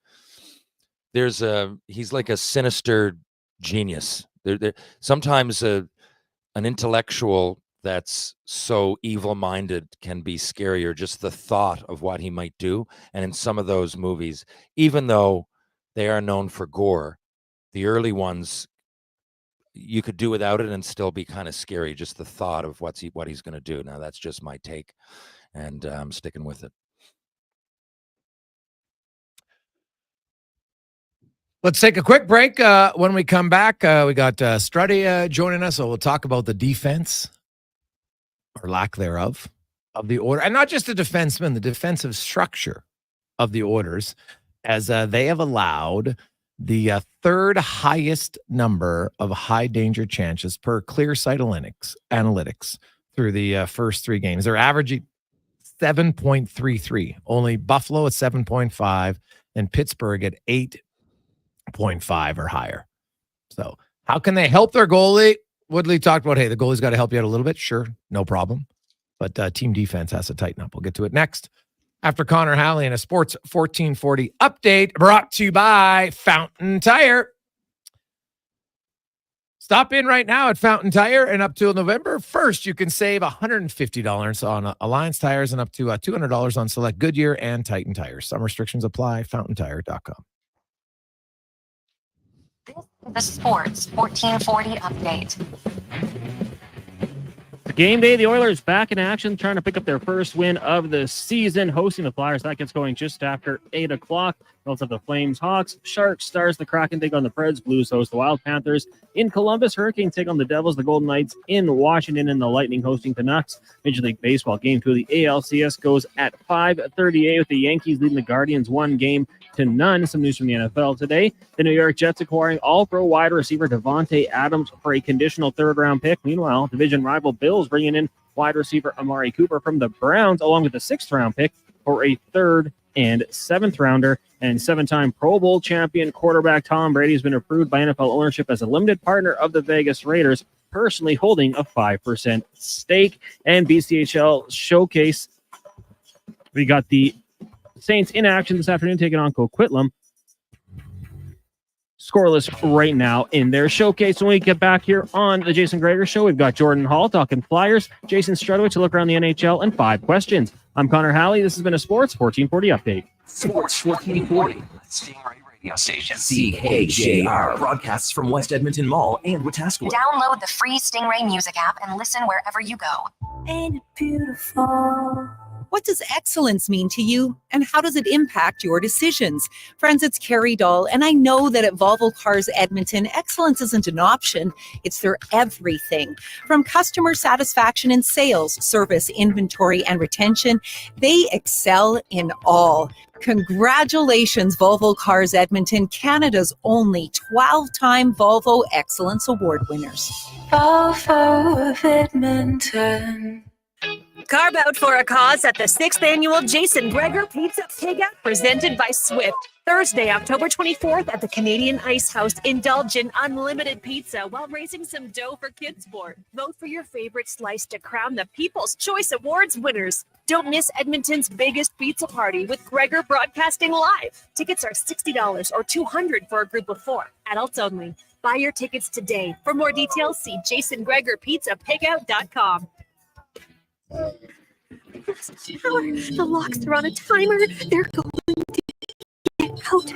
like a sinister genius. Sometimes an intellectual that's so evil-minded can be scarier, just the thought of what he might do. And in some of those movies, even though they are known for gore, the early ones, you could do without it and still be kind of scary, just the thought of what he's going to do. Now, that's just my take, and I'm sticking with it. Let's take a quick break. When we come back, we got Struddy joining us, so we'll talk about the defense, or lack thereof, of the order. And not just the defenseman, the defensive structure of the orders, as they have allowed the third highest number of high danger chances per clear sight analytics through the first three games. They're averaging 7.33. Only Buffalo at 7.5 and Pittsburgh at 8.5 or higher. So how can they help their goalie? Woodley talked about, hey, the goalie's got to help you out a little bit. Sure, no problem. But team defense has to tighten up. We'll get to it next after Connor Halley and a Sports 1440 update brought to you by Fountain Tire. Stop in right now at Fountain Tire, and up till November 1st, you can save $150 on Alliance tires and up to $200 on select Goodyear and Titan tires. Some restrictions apply. FountainTire.com. The Sports 1440 update. Game day, the Oilers back in action, trying to pick up their first win of the season, hosting the Flyers. That gets going just after 8 o'clock. Also have the Flames, Hawks, Sharks, Stars, the Kraken take on the Preds, Blues host the Wild Panthers. In Columbus, Hurricanes take on the Devils, the Golden Knights in Washington, and the Lightning hosting Canucks. Major League Baseball game 2 of the ALCS goes at 5:38 with the Yankees leading the Guardians 1-0. Some news from the NFL today. The New York Jets acquiring all-pro wide receiver Devontae Adams for a conditional third-round pick. Meanwhile, division rival Bills bringing in wide receiver Amari Cooper from the Browns, along with a 6th-round pick for a 3rd and 7th-rounder. And 7-time Pro Bowl champion quarterback Tom Brady has been approved by NFL ownership as a limited partner of the Vegas Raiders, personally holding a 5% stake. And BCHL Showcase, we got the Saints in action this afternoon, taking on Coquitlam. Scoreless right now in their showcase. When we get back here on the Jason Gregor Show, we've got Jordan Hall talking Flyers, Jason Strudwick to look around the NHL, and 5 questions. I'm Connor Halley. This has been a Sports 1440 update. Sports 1440. Stingray Radio Station. CHJR. Broadcasts from West Edmonton Mall and Wetaskiwin. Download the free Stingray music app and listen wherever you go. Ain't it beautiful? What does excellence mean to you, and how does it impact your decisions? Friends, it's Carrie Dahl, and I know that at Volvo Cars Edmonton, excellence isn't an option, it's their everything. From customer satisfaction in sales, service, inventory, and retention, they excel in all. Congratulations, Volvo Cars Edmonton, Canada's only 12-time Volvo Excellence Award winners. Volvo of Edmonton. Carve out for a cause at the 6th annual Jason Gregor Pizza Pig-Out presented by Swift. Thursday, October 24th at the Canadian Ice House. Indulge in unlimited pizza while raising some dough for kids' sport. Vote for your favorite slice to crown the People's Choice Awards winners. Don't miss Edmonton's biggest pizza party with Gregor Broadcasting Live. Tickets are $60 or $200 for a group of 4. Adults only. Buy your tickets today. For more details, see jasongregorpizzapigout.com. The locks are on a timer. They're going to get out.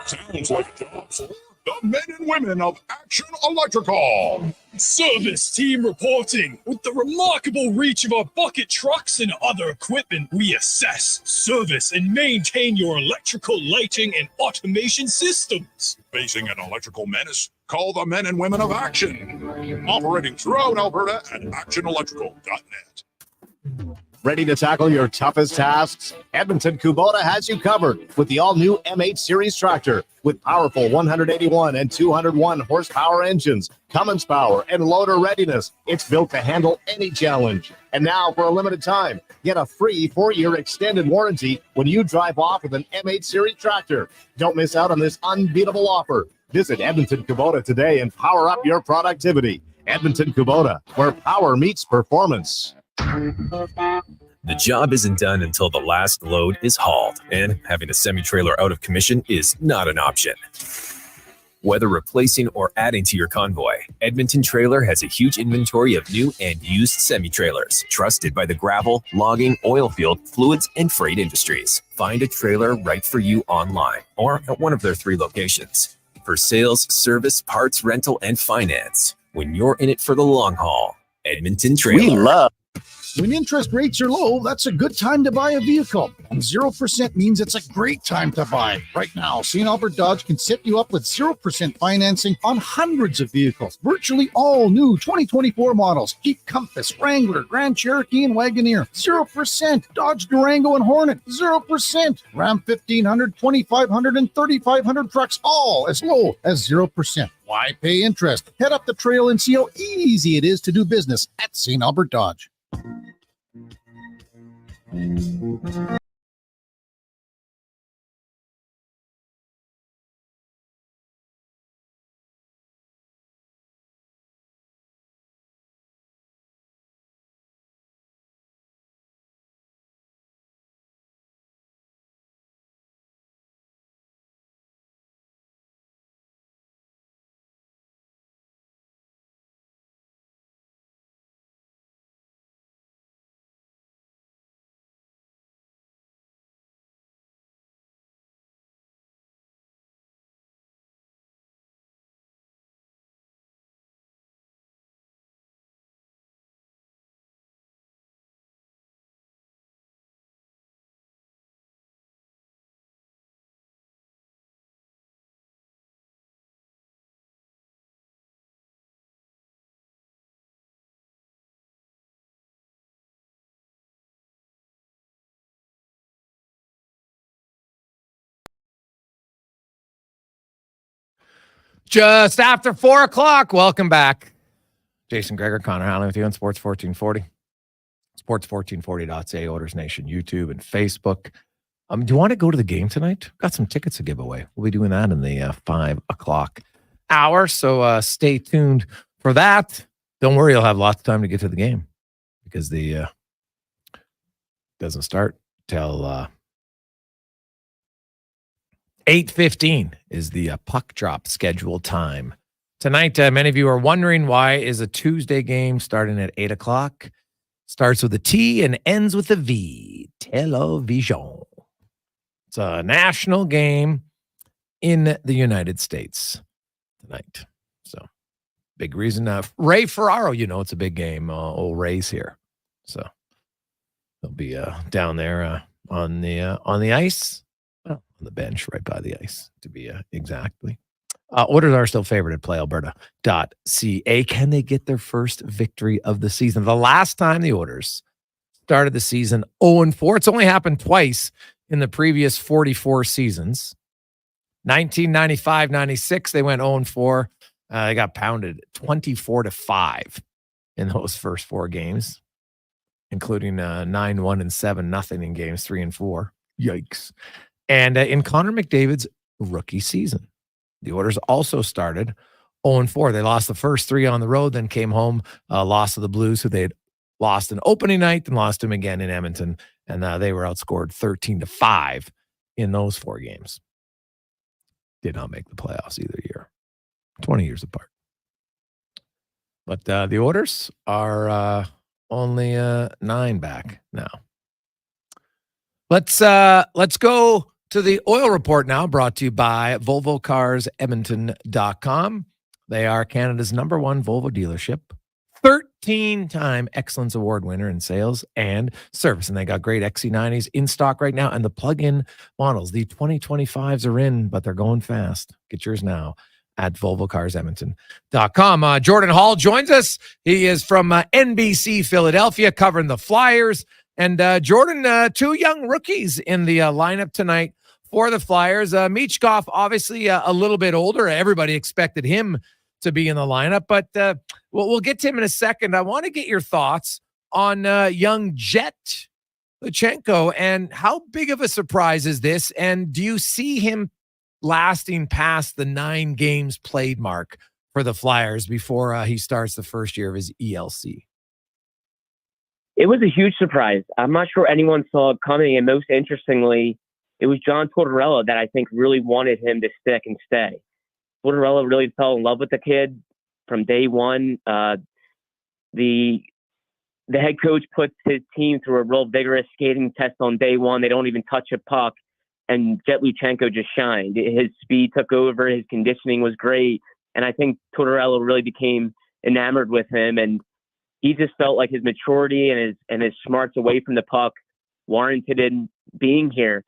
Sounds like a job for the men and women of Action Electrical. Service team reporting. With the remarkable reach of our bucket trucks and other equipment, we assess, service, and maintain your electrical lighting and automation systems. Facing an electrical menace? Call the men and women of Action. Operating throughout Alberta at actionelectrical.net. Ready to tackle your toughest tasks? Edmonton Kubota has you covered with the all-new M8 Series tractor with powerful 181 and 201 horsepower engines, Cummins power, and loader readiness. It's built to handle any challenge. And now, for a limited time, get a free 4-year extended warranty when you drive off with an M8 Series tractor. Don't miss out on this unbeatable offer. Visit Edmonton Kubota today and power up your productivity. Edmonton Kubota, where power meets performance. The job isn't done until the last load is hauled, and having a semi-trailer out of commission is not an option. Whether replacing or adding to your convoy, Edmonton Trailer has a huge inventory of new and used semi-trailers, trusted by the gravel, logging, oil field, fluids, and freight industries. Find a trailer right for you online or at one of their 3 locations. For sales, service, parts, rental, and finance, when you're in it for the long haul, Edmonton Trailer. When interest rates are low, that's a good time to buy a vehicle. And 0% means it's a great time to buy. Right now, St. Albert Dodge can set you up with 0% financing on hundreds of vehicles. Virtually all new 2024 models. Jeep Compass, Wrangler, Grand Cherokee, and Wagoneer. 0%. Dodge Durango and Hornet. 0%. Ram 1500, 2500, and 3500 trucks, all as low as 0%. Why pay interest? Head up the trail and see how easy it is to do business at St. Albert Dodge. Just after 4 o'clock. Welcome back. Jason Gregor, Connor Halley with you on Sports 1440. Sports1440.ca, Oilers Nation, YouTube, and Facebook. Do you want to go to the game tonight? Got some tickets to give away. We'll be doing that in the 5 o'clock hour. So stay tuned for that. Don't worry, you'll have lots of time to get to the game because the doesn't start till 8:15 is the puck drop scheduled time. Tonight, many of you are wondering why is a Tuesday game starting at 8 o'clock. Starts with a T and ends with a V. Television. It's a national game in the United States tonight. So, big reason. Ray Ferraro, it's a big game. Old Ray's here. So, they'll be down there on the ice. Well, on the bench right by the ice, to be exactly. Oilers are still favored at playalberta.ca. Can they get their first victory of the season? The last time the Oilers started the season 0-4. It's only happened twice in the previous 44 seasons. 1995-96, they went 0-4. They got pounded 24-5 in those first 4 games, including 9-1 and 7-0 in games 3 and 4. Yikes. And in Connor McDavid's rookie season, the Oilers also started 0-4. They lost the first 3 on the road, then came home, lost to the Blues, who they had lost an opening night, and lost them again in Edmonton. And they were outscored 13-5 in those 4 games. Did not make the playoffs either year. 20 years apart. But the Oilers are only 9 back now. Let's go to the oil report now, brought to you by VolvoCarsEdmonton.com. They are Canada's #1 Volvo dealership, 13-time Excellence Award winner in sales and service. And they got great XC90s in stock right now. And the plug-in models, the 2025s are in, but they're going fast. Get yours now at VolvoCarsEdmonton.com. Jordan Hall joins us. He is from NBC Philadelphia, covering the Flyers. And Jordan, two young rookies in the lineup tonight for the Flyers. Michkov, obviously a little bit older. Everybody expected him to be in the lineup, but we'll get to him in a second. I want to get your thoughts on young Jet Luchenko and how big of a surprise is this? And do you see him lasting past the 9 games played mark for the Flyers before he starts the first year of his ELC? It was a huge surprise. I'm not sure anyone saw it coming. And most interestingly, it was John Tortorella that I think really wanted him to stick and stay. Tortorella really fell in love with the kid from day one. The head coach puts his team through a real vigorous skating test on day one. They don't even touch a puck. And Jet Luchenko just shined. His speed took over. His conditioning was great. And I think Tortorella really became enamored with him. And he just felt like his maturity and his smarts away from the puck warranted him being here.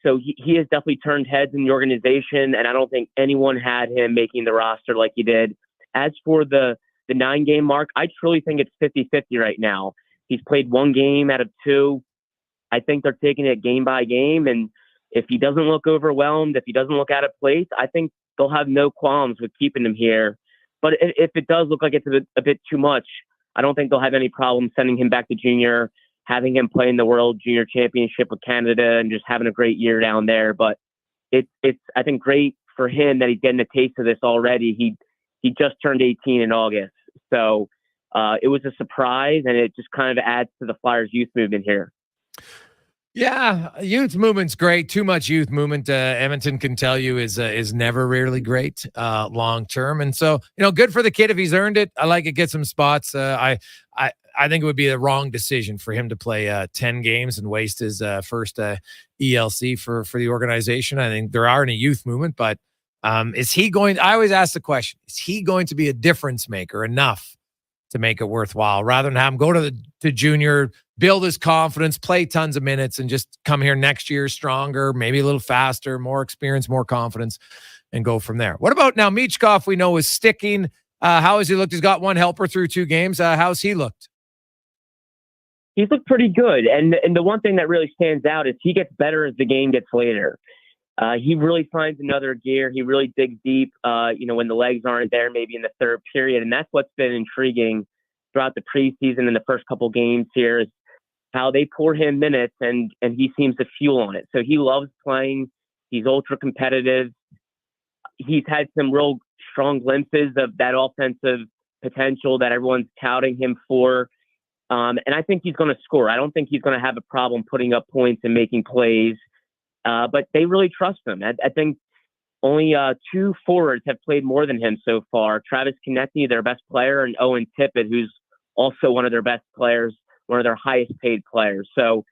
So he has definitely turned heads in the organization, and I don't think anyone had him making the roster like he did. As for the 9-game mark, I truly think it's 50-50 right now. He's played 1 game out of 2. I think they're taking it game by game, and if he doesn't look overwhelmed, if he doesn't look out of place, I think they'll have no qualms with keeping him here. But if it does look like it's a bit too much, I don't think they'll have any problem sending him back to junior, having him play in the World Junior Championship with Canada and just having a great year down there. But it's I think, great for him that he's getting a taste of this already. He just turned 18 in August. So it was a surprise, and it just kind of adds to the Flyers youth movement here. Yeah, youth movement's great. Too much youth movement, Edmonton can tell you, is never really great long term. And so, good for the kid if he's earned it. I like it. Get some spots. I think it would be the wrong decision for him to play 10 games and waste his first ELC for the organization. I think there are in a youth movement, but is he going? I always ask the question: is he going to be a difference maker enough to make it worthwhile, rather than have him go to junior, build his confidence, play tons of minutes, and just come here next year stronger, maybe a little faster, more experience, more confidence, and go from there? What about now? Michkov, we know, is sticking. How has he looked? He's got 1 helper through 2 games. How's he looked? He's looked pretty good. And the one thing that really stands out is he gets better as the game gets later. He really finds another gear. He really digs deep, when the legs aren't there, maybe in the third period. And that's what's been intriguing throughout the preseason and the first couple games here, is how they pour him minutes and he seems to fuel on it. So he loves playing. He's ultra competitive. He's had some real strong glimpses of that offensive potential that everyone's touting him for. And I think he's going to score. I don't think he's going to have a problem putting up points and making plays. But they really trust him. I think only 2 forwards have played more than him so far. Travis Konecny, their best player, and Owen Tippett, who's also one of their best players, one of their highest paid players. So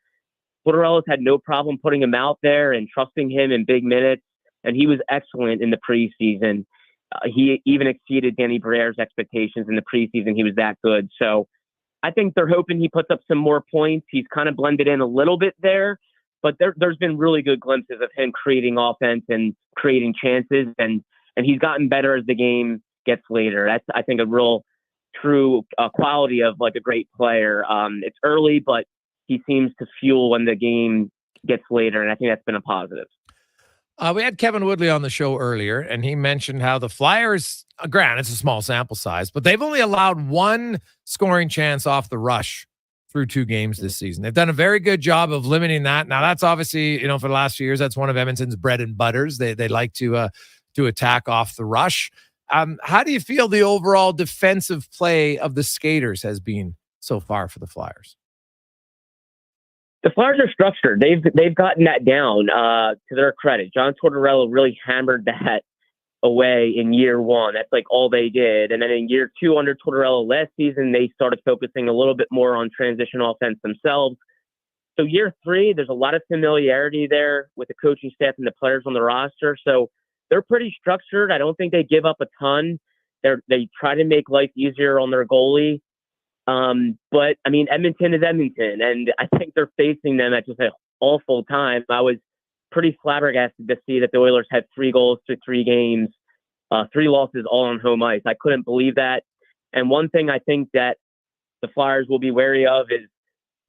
Tortorella's had no problem putting him out there and trusting him in big minutes. And he was excellent in the preseason. He even exceeded Danny Briere's expectations in the preseason. He was that good. So I think they're hoping he puts up some more points. He's kind of blended in a little bit there. But there's been really good glimpses of him creating offense and creating chances, and he's gotten better as the game gets later. That's, I think, a real true quality of like a great player. It's early, but he seems to fuel when the game gets later, and I think that's been a positive. We had Kevin Woodley on the show earlier, and he mentioned how the Flyers, granted, it's a small sample size, but they've only allowed 1 scoring chance off the rush through 2 games this season. They've done a very good job of limiting that. Now, that's obviously, for the last few years, that's one of Edmonton's bread and butters. They like to attack off the rush. How do you feel the overall defensive play of the skaters has been so far for the Flyers? The Flyers are structured. They've gotten that down to their credit. John Tortorella really hammered that away in year 1. That's like all they did. And then in year 2 under Tortorella last season, they started focusing a little bit more on transition offense themselves. So year 3, there's a lot of familiarity there with the coaching staff and the players on the roster. So they're pretty structured. I don't think they give up a ton. They try to make life easier on their goalie. But I mean, Edmonton is Edmonton, and I think they're facing them at just an awful time. I was pretty flabbergasted to see that the Oilers had 3 goals through 3 games, 3 losses all on home ice. I couldn't believe that. And one thing I think that the Flyers will be wary of is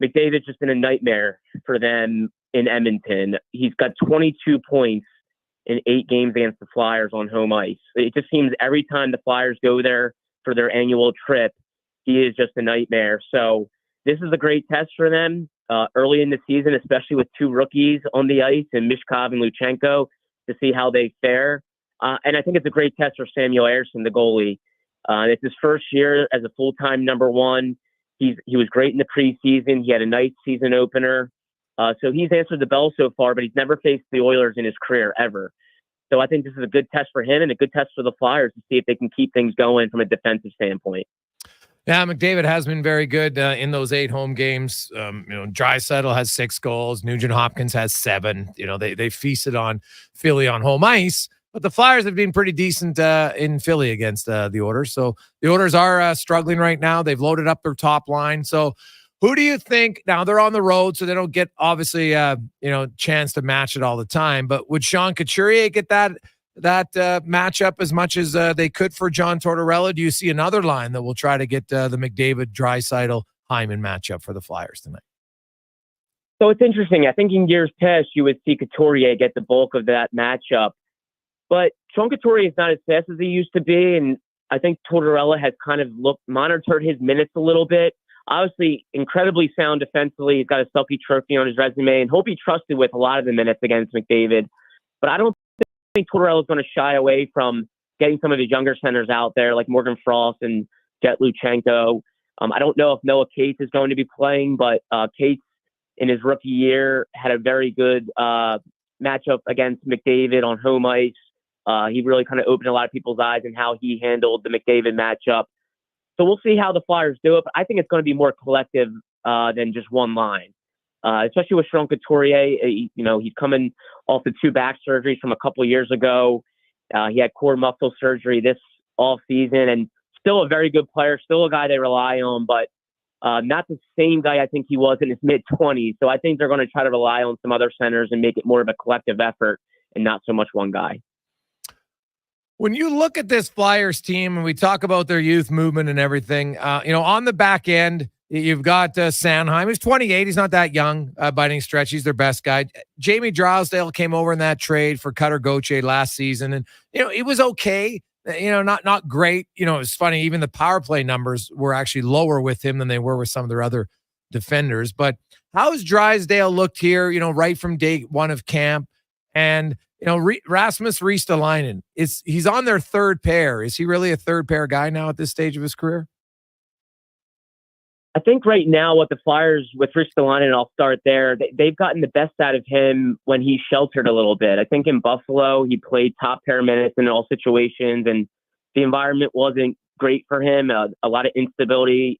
McDavid's just been a nightmare for them in Edmonton. He's got 22 points in 8 games against the Flyers on home ice. It just seems every time the Flyers go there for their annual trip, he is just a nightmare. So this is a great test for them early in the season, especially with 2 rookies on the ice and Mishkov and Luchenko, to see how they fare. And I think it's a great test for Samuel Ersson, the goalie. It's his first year as a full-time number 1. He was great in the preseason. He had a nice season opener. So he's answered the bell so far, but he's never faced the Oilers in his career ever. So I think this is a good test for him and a good test for the Flyers to see if they can keep things going from a defensive standpoint. Yeah, McDavid has been very good in those 8 home games. Draisaitl has 6 goals. Nugent Hopkins has 7. They feasted on Philly on home ice, but the Flyers have been pretty decent in Philly against the Oilers. So the Oilers are struggling right now. They've loaded up their top line. So who do you think, now they're on the road, so they don't get obviously chance to match it all the time, but would Sean Couturier get that matchup as much as they could for John Tortorella? Do you see another line that will try to get the McDavid, Draisaitl, Hyman matchup for the Flyers tonight? So it's interesting. I think in years past, you would see Couturier get the bulk of that matchup. But Sean Couturier is not as fast as he used to be, and I think Tortorella has kind of monitored his minutes a little bit. Obviously, incredibly sound defensively. He's got a Selke trophy on his resume, and he'll be trusted with a lot of the minutes against McDavid. But I don't think Tortorella is going to shy away from getting some of his younger centers out there, like Morgan Frost and Jet Luchenko. I don't know if Noah Cates is going to be playing, but Cates in his rookie year had a very good matchup against McDavid on home ice. He really kind of opened a lot of people's eyes in how he handled the McDavid matchup. So we'll see how the Flyers do it, but I think it's going to be more collective than just one line, especially with Sean Couturier. He's coming off the 2 back surgeries from a couple of years ago. He had core muscle surgery this off season, and still a very good player, still a guy they rely on, but not the same guy I think he was in his mid-20s. So I think they're going to try to rely on some other centers and make it more of a collective effort and not so much one guy. When you look at this Flyers team and we talk about their youth movement and everything, on the back end, you've got Sanheim. He's 28. He's not that young by any stretch. He's their best guy. Jamie Drysdale came over in that trade for Cutter Gauthier last season. And, it was okay. Not great. It's funny. Even the power play numbers were actually lower with him than they were with some of their other defenders. But how has Drysdale looked here, right from day 1 of camp? And, Rasmus Ristolainen, he's on their 3rd pair. Is he really a 3rd pair guy now at this stage of his career? I think right now what the Flyers with Ristolainen, I'll start there, they've gotten the best out of him when he's sheltered a little bit. I think in Buffalo, he played top pair minutes in all situations, and the environment wasn't great for him. A lot of instability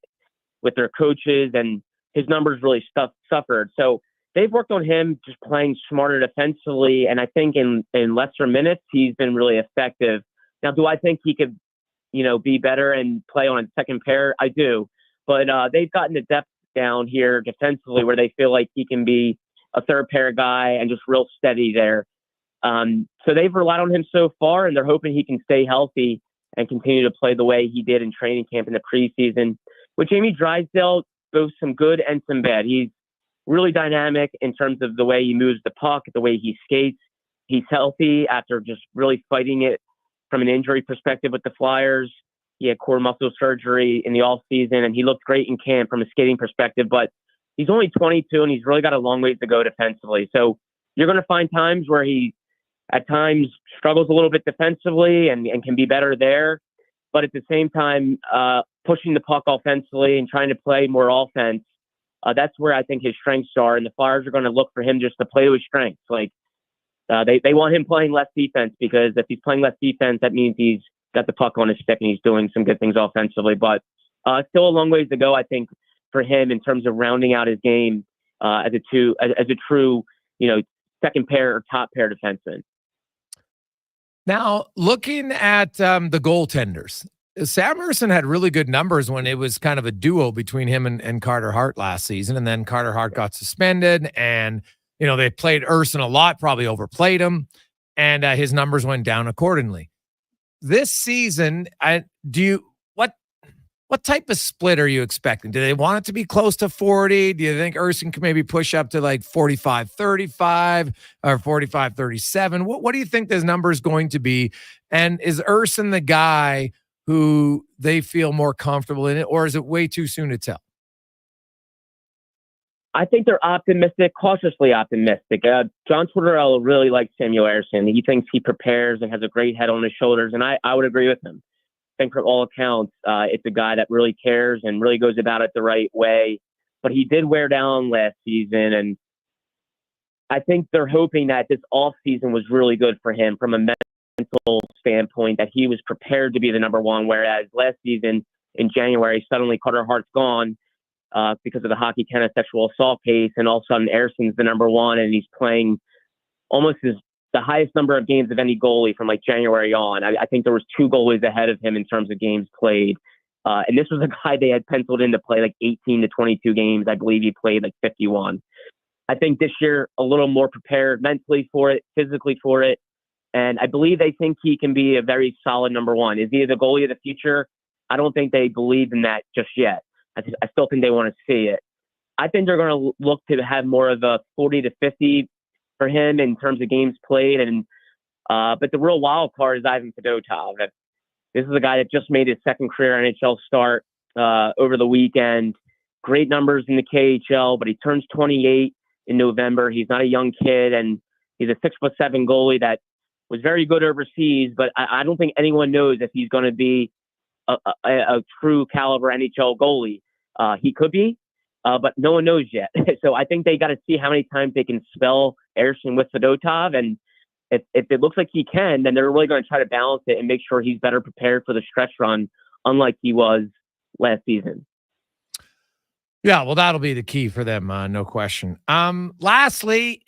with their coaches, and his numbers really suffered. So they've worked on him just playing smarter defensively, and I think in lesser minutes, he's been really effective. Now, do I think he could, be better and play on a 2nd pair? I do. But they've gotten the depth down here defensively where they feel like he can be a 3rd pair guy and just real steady there. So they've relied on him so far, and they're hoping he can stay healthy and continue to play the way he did in training camp in the preseason. With Jamie Drysdale, both some good and some bad. He's really dynamic in terms of the way he moves the puck, the way he skates. He's healthy after just really fighting it from an injury perspective with the Flyers. He had core muscle surgery in the off season, and he looked great in camp from a skating perspective, but he's only 22 and he's really got a long ways to go defensively. So you're going to find times where he at times struggles a little bit defensively and can be better there. But at the same time, pushing the puck offensively and trying to play more offense, that's where I think his strengths are. And the Flyers are going to look for him just to play to his strengths. They want him playing less defense, because if he's playing less defense, that means he's got the puck on his stick and he's doing some good things offensively. But still a long ways to go, I think, for him in terms of rounding out his game as a true, second pair or top pair defenseman. Now, looking at the goaltenders, Sam Ersson had really good numbers when it was kind of a duo between him and Carter Hart last season. And then Carter Hart got suspended and, they played Ersson a lot, probably overplayed him, and his numbers went down accordingly. This season, what type of split are you expecting? Do they want it to be close to 40? Do you think Ersson can maybe push up to like 45-35 or 45-37? What do you think this number is going to be? And is Ersson the guy who they feel more comfortable in it, or is it way too soon to tell? I think they're optimistic, cautiously optimistic. John Tortorella really likes Samuel Ersson. He thinks he prepares and has a great head on his shoulders, and I would agree with him. I think from all accounts, it's a guy that really cares and really goes about it the right way. But he did wear down last season, and I think they're hoping that this offseason was really good for him from a mental standpoint, that he was prepared to be the number one, whereas last season in January, suddenly Carter Hart's gone because of the Hockey Canada sexual assault case, and all of a sudden Ersson's the number one, and he's playing almost the highest number of games of any goalie from like January on. I think there was 2 goalies ahead of him in terms of games played. And this was a guy they had penciled in to play like 18 to 22 games. I believe he played like 51. I think this year a little more prepared mentally for it, physically for it. And I believe they think he can be a very solid number one. Is he the goalie of the future? I don't think they believe in that just yet. I still think they want to see it. I think they're going to look to have more of a 40 to 50 for him in terms of games played. And but the real wild card is Ivan Fedotov. This is a guy that just made his second career NHL start over the weekend. Great numbers in the KHL, but he turns 28 in November. He's not a young kid, and he's a 6'7" goalie that was very good overseas. But I don't think anyone knows if he's going to be a true caliber NHL goalie. He could be, but no one knows yet. So I think they got to see how many times they can spell Ersson with Fedotov, and if it looks like he can, then they're really going to try to balance it and make sure he's better prepared for the stretch run, unlike he was last season. Yeah, well, that'll be the key for them, no question. Lastly,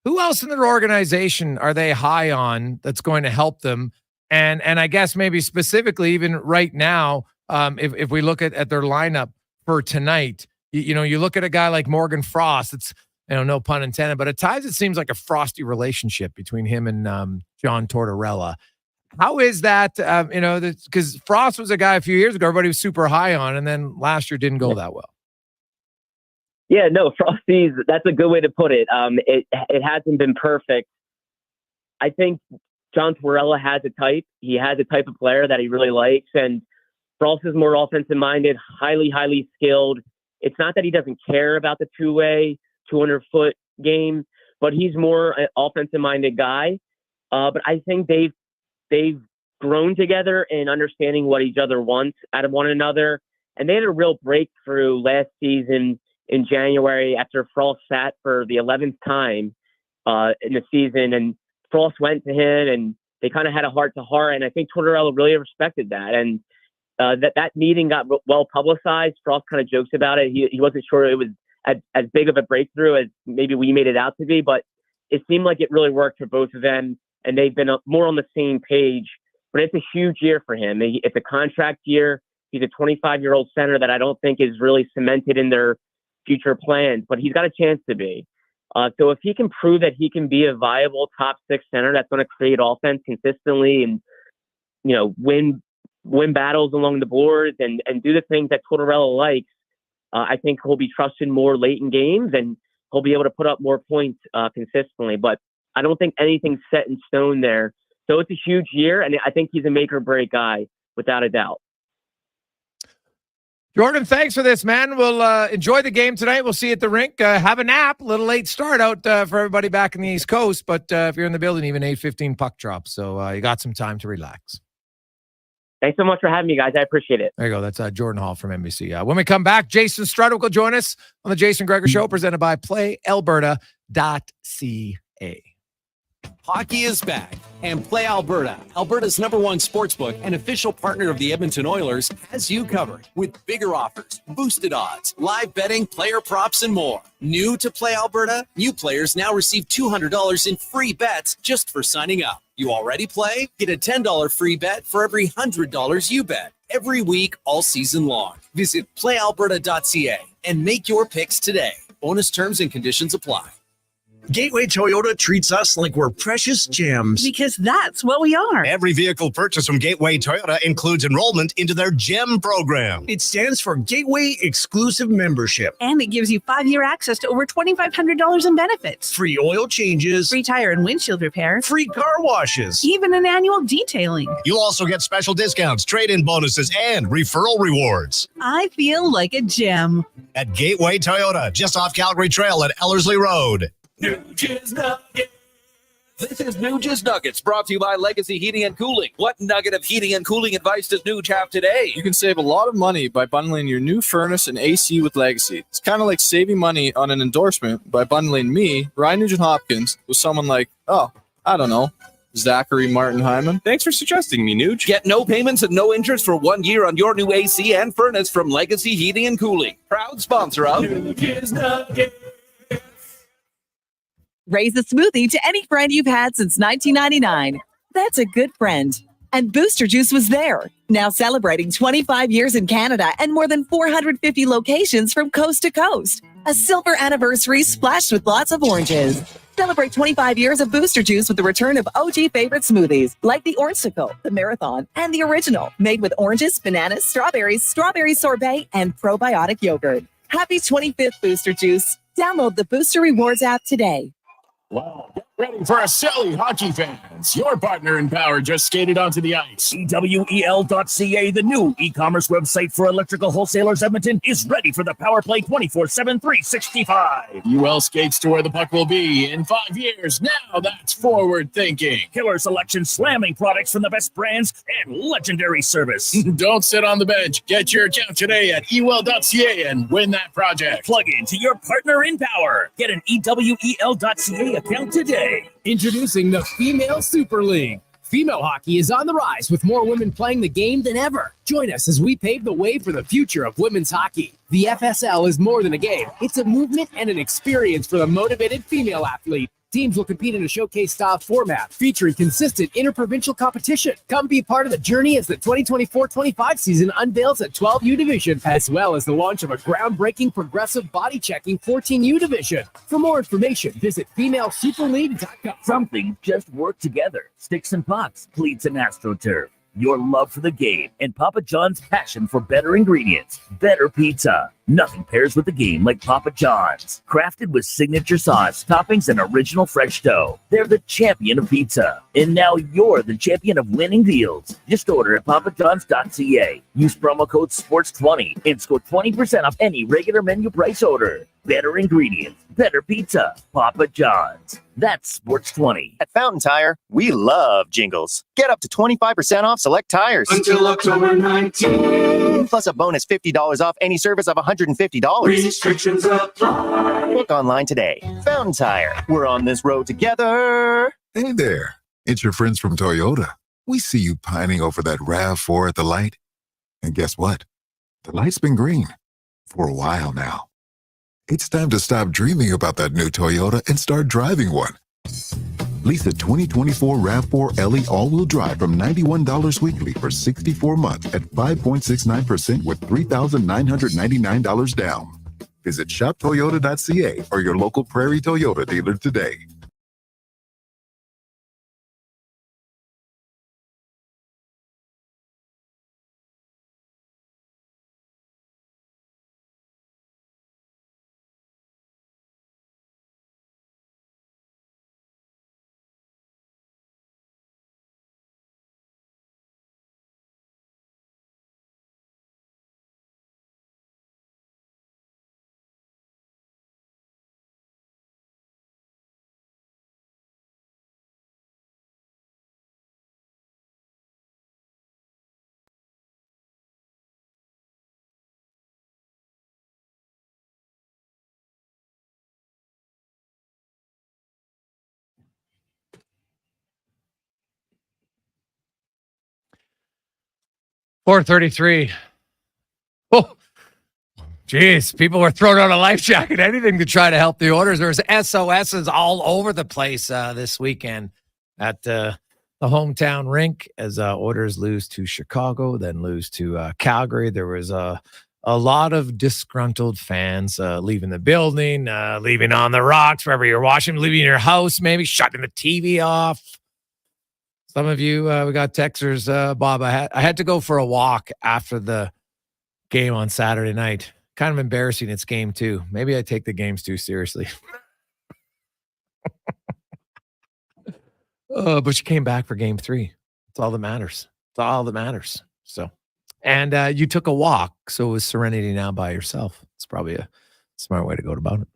who else in their organization are they high on that's going to help them? And I guess maybe specifically even right now, if we look at their lineup for tonight, you look at a guy like Morgan Frost. It's, no pun intended, but at times it seems like a frosty relationship between him and John Tortorella. How is that? Because Frost was a guy a few years ago everybody was super high on, and then last year didn't go that well. Yeah, no, Frosty's, that's a good way to put it. It hasn't been perfect. I think John Tortorella has a type. He has a type of player that he really likes, and Frost is more offensive minded, highly, highly skilled. It's not that he doesn't care about the two-way, 200-foot game, but he's more an offensive-minded guy. But I think they've grown together in understanding what each other wants out of one another. And they had a real breakthrough last season in January after Frost sat for the 11th time in the season. And Frost went to him, and they kind of had a heart-to-heart. And I think Tortorella really respected that. And that meeting got well publicized. Frost kind of jokes about it. He wasn't sure it was as big of a breakthrough as maybe we made it out to be, but it seemed like it really worked for both of them, and they've been more on the same page. But it's a huge year for him. It's a contract year. He's a 25-year-old center that I don't think is really cemented in their future plans, but he's got a chance to be. So if he can prove that he can be a viable top 6 center that's going to create offense consistently and, win battles along the boards and do the things that Tortorella likes, I think he'll be trusted more late in games, and he'll be able to put up more points consistently. But I don't think anything's set in stone there. So it's a huge year, and I think he's a make or break guy, without a doubt. Jordan, thanks for this, man. We'll enjoy the game tonight. We'll see you at the rink. Have a nap. A little late start out for everybody back in the East Coast, but if you're in the building, even 8:15 puck drop. So you got some time to relax. Thanks so much for having me, guys. I appreciate it. There you go. That's Jordan Hall from NBC. When we come back, Jason Strudwick will join us on the Jason Gregor Show, presented by PlayAlberta.ca. Hockey is back, and Play Alberta, Alberta's #1 sportsbook and official partner of the Edmonton Oilers, has you covered with bigger offers, boosted odds, live betting, player props, and more. New to Play Alberta? New players now receive $200 in free bets just for signing up. You already play? Get a $10 free bet for every $100 you bet. Every week, all season long. Visit playalberta.ca and make your picks today. Bonus terms and conditions apply. Gateway Toyota treats us like we're precious gems. Because that's what we are. Every vehicle purchased from Gateway Toyota includes enrollment into their GEM program. It stands for Gateway Exclusive Membership. And it gives you 5-year access to over $2,500 in benefits. Free oil changes. Free tire and windshield repair. Free car washes. Even an annual detailing. You'll also get special discounts, trade-in bonuses, and referral rewards. I feel like a gem. At Gateway Toyota, just off Calgary Trail at Ellerslie Road. Nuggets Nuggets. This is Nuggets Nuggets, brought to you by Legacy Heating and Cooling. What nugget of heating and cooling advice does Nuge have today? You can save a lot of money by bundling your new furnace and AC with Legacy. It's kind of like saving money on an endorsement by bundling me, Ryan Nugent-Hopkins, with someone like, Zachary Martin Hyman. Thanks for suggesting me, Nuge. Get no payments and no interest for 1 year on your new AC and furnace from Legacy Heating and Cooling. Proud sponsor of Nuggets Nuggets. Raise a smoothie to any friend you've had since 1999. That's a good friend. And Booster Juice was there. Now celebrating 25 years in Canada and more than 450 locations from coast to coast. A silver anniversary splashed with lots of oranges. Celebrate 25 years of Booster Juice with the return of OG favorite smoothies like the Orangesicle, the Marathon, and the Original, made with oranges, bananas, strawberries, strawberry sorbet, and probiotic yogurt. Happy 25th Booster Juice. Download the Booster Rewards app today. Wow. Get ready for a silly hockey fans. Your partner in power just skated onto the ice. EWEL.ca, the new e-commerce website for electrical wholesalers Edmonton, is ready for the power play 24/7, 365. UL skates to where the puck will be in 5 years. Now that's forward thinking. Killer selection, slamming products from the best brands, and legendary service. Don't sit on the bench. Get your account today at EWEL.ca and win that project. Plug into your partner in power. Get an EWEL.ca account today. Introducing the Female Super League. Female hockey is on the rise with more women playing the game than ever. Join us as we pave the way for the future of women's hockey. The FSL is more than a game. It's a movement and an experience for the motivated female athlete. Teams will compete in a showcase-style format featuring consistent interprovincial competition. Come be part of the journey as the 2024-25 season unveils a 12U division, as well as the launch of a groundbreaking progressive body-checking 14U division. For more information, visit femalesuperleague.com. Something just work together. Sticks and pucks, cleats and AstroTurf. Your love for the game and Papa John's passion for better ingredients, better pizza. Nothing pairs with the game like Papa John's. Crafted with signature sauce, toppings, and original fresh dough. They're the champion of pizza. And now you're the champion of winning deals. Just order at papajohns.ca. Use promo code SPORTS20 and score 20% off any regular menu price order. Better ingredients, better pizza. Papa John's. That's Sports20. At Fountain Tire, we love jingles. Get up to 25% off select tires. Until October 19th. Plus a bonus $50 off any service of $150. Restrictions apply. Book online today. Fountain Tire. We're on this road together. Hey there. It's your friends from Toyota. We see you pining over that RAV4 at the light. And guess what? The light's been green for a while now. It's time to stop dreaming about that new Toyota and start driving one. Lease a 2024 RAV4 LE all-wheel drive from $91 weekly for 64 months at 5.69% with $3,999 down. Visit shoptoyota.ca or your local Prairie Toyota dealer today. 4:33. Oh, geez. People were throwing out a life jacket, anything to try to help the Oilers. There's SOSs all over the place this weekend at the hometown rink as Oilers lose to Chicago, then lose to Calgary. There was a lot of disgruntled fans leaving the building, leaving on the rocks, wherever you're watching, leaving your house, maybe shutting the TV off. Some of you, we got texters, Bob. I had to go for a walk after the game on Saturday night. Kind of embarrassing. It's game 2. Maybe I take the games too seriously. But you came back for game 3. That's all that matters. It's all that matters. So, and you took a walk, so it was Serenity Now by yourself. It's probably a smart way to go about it.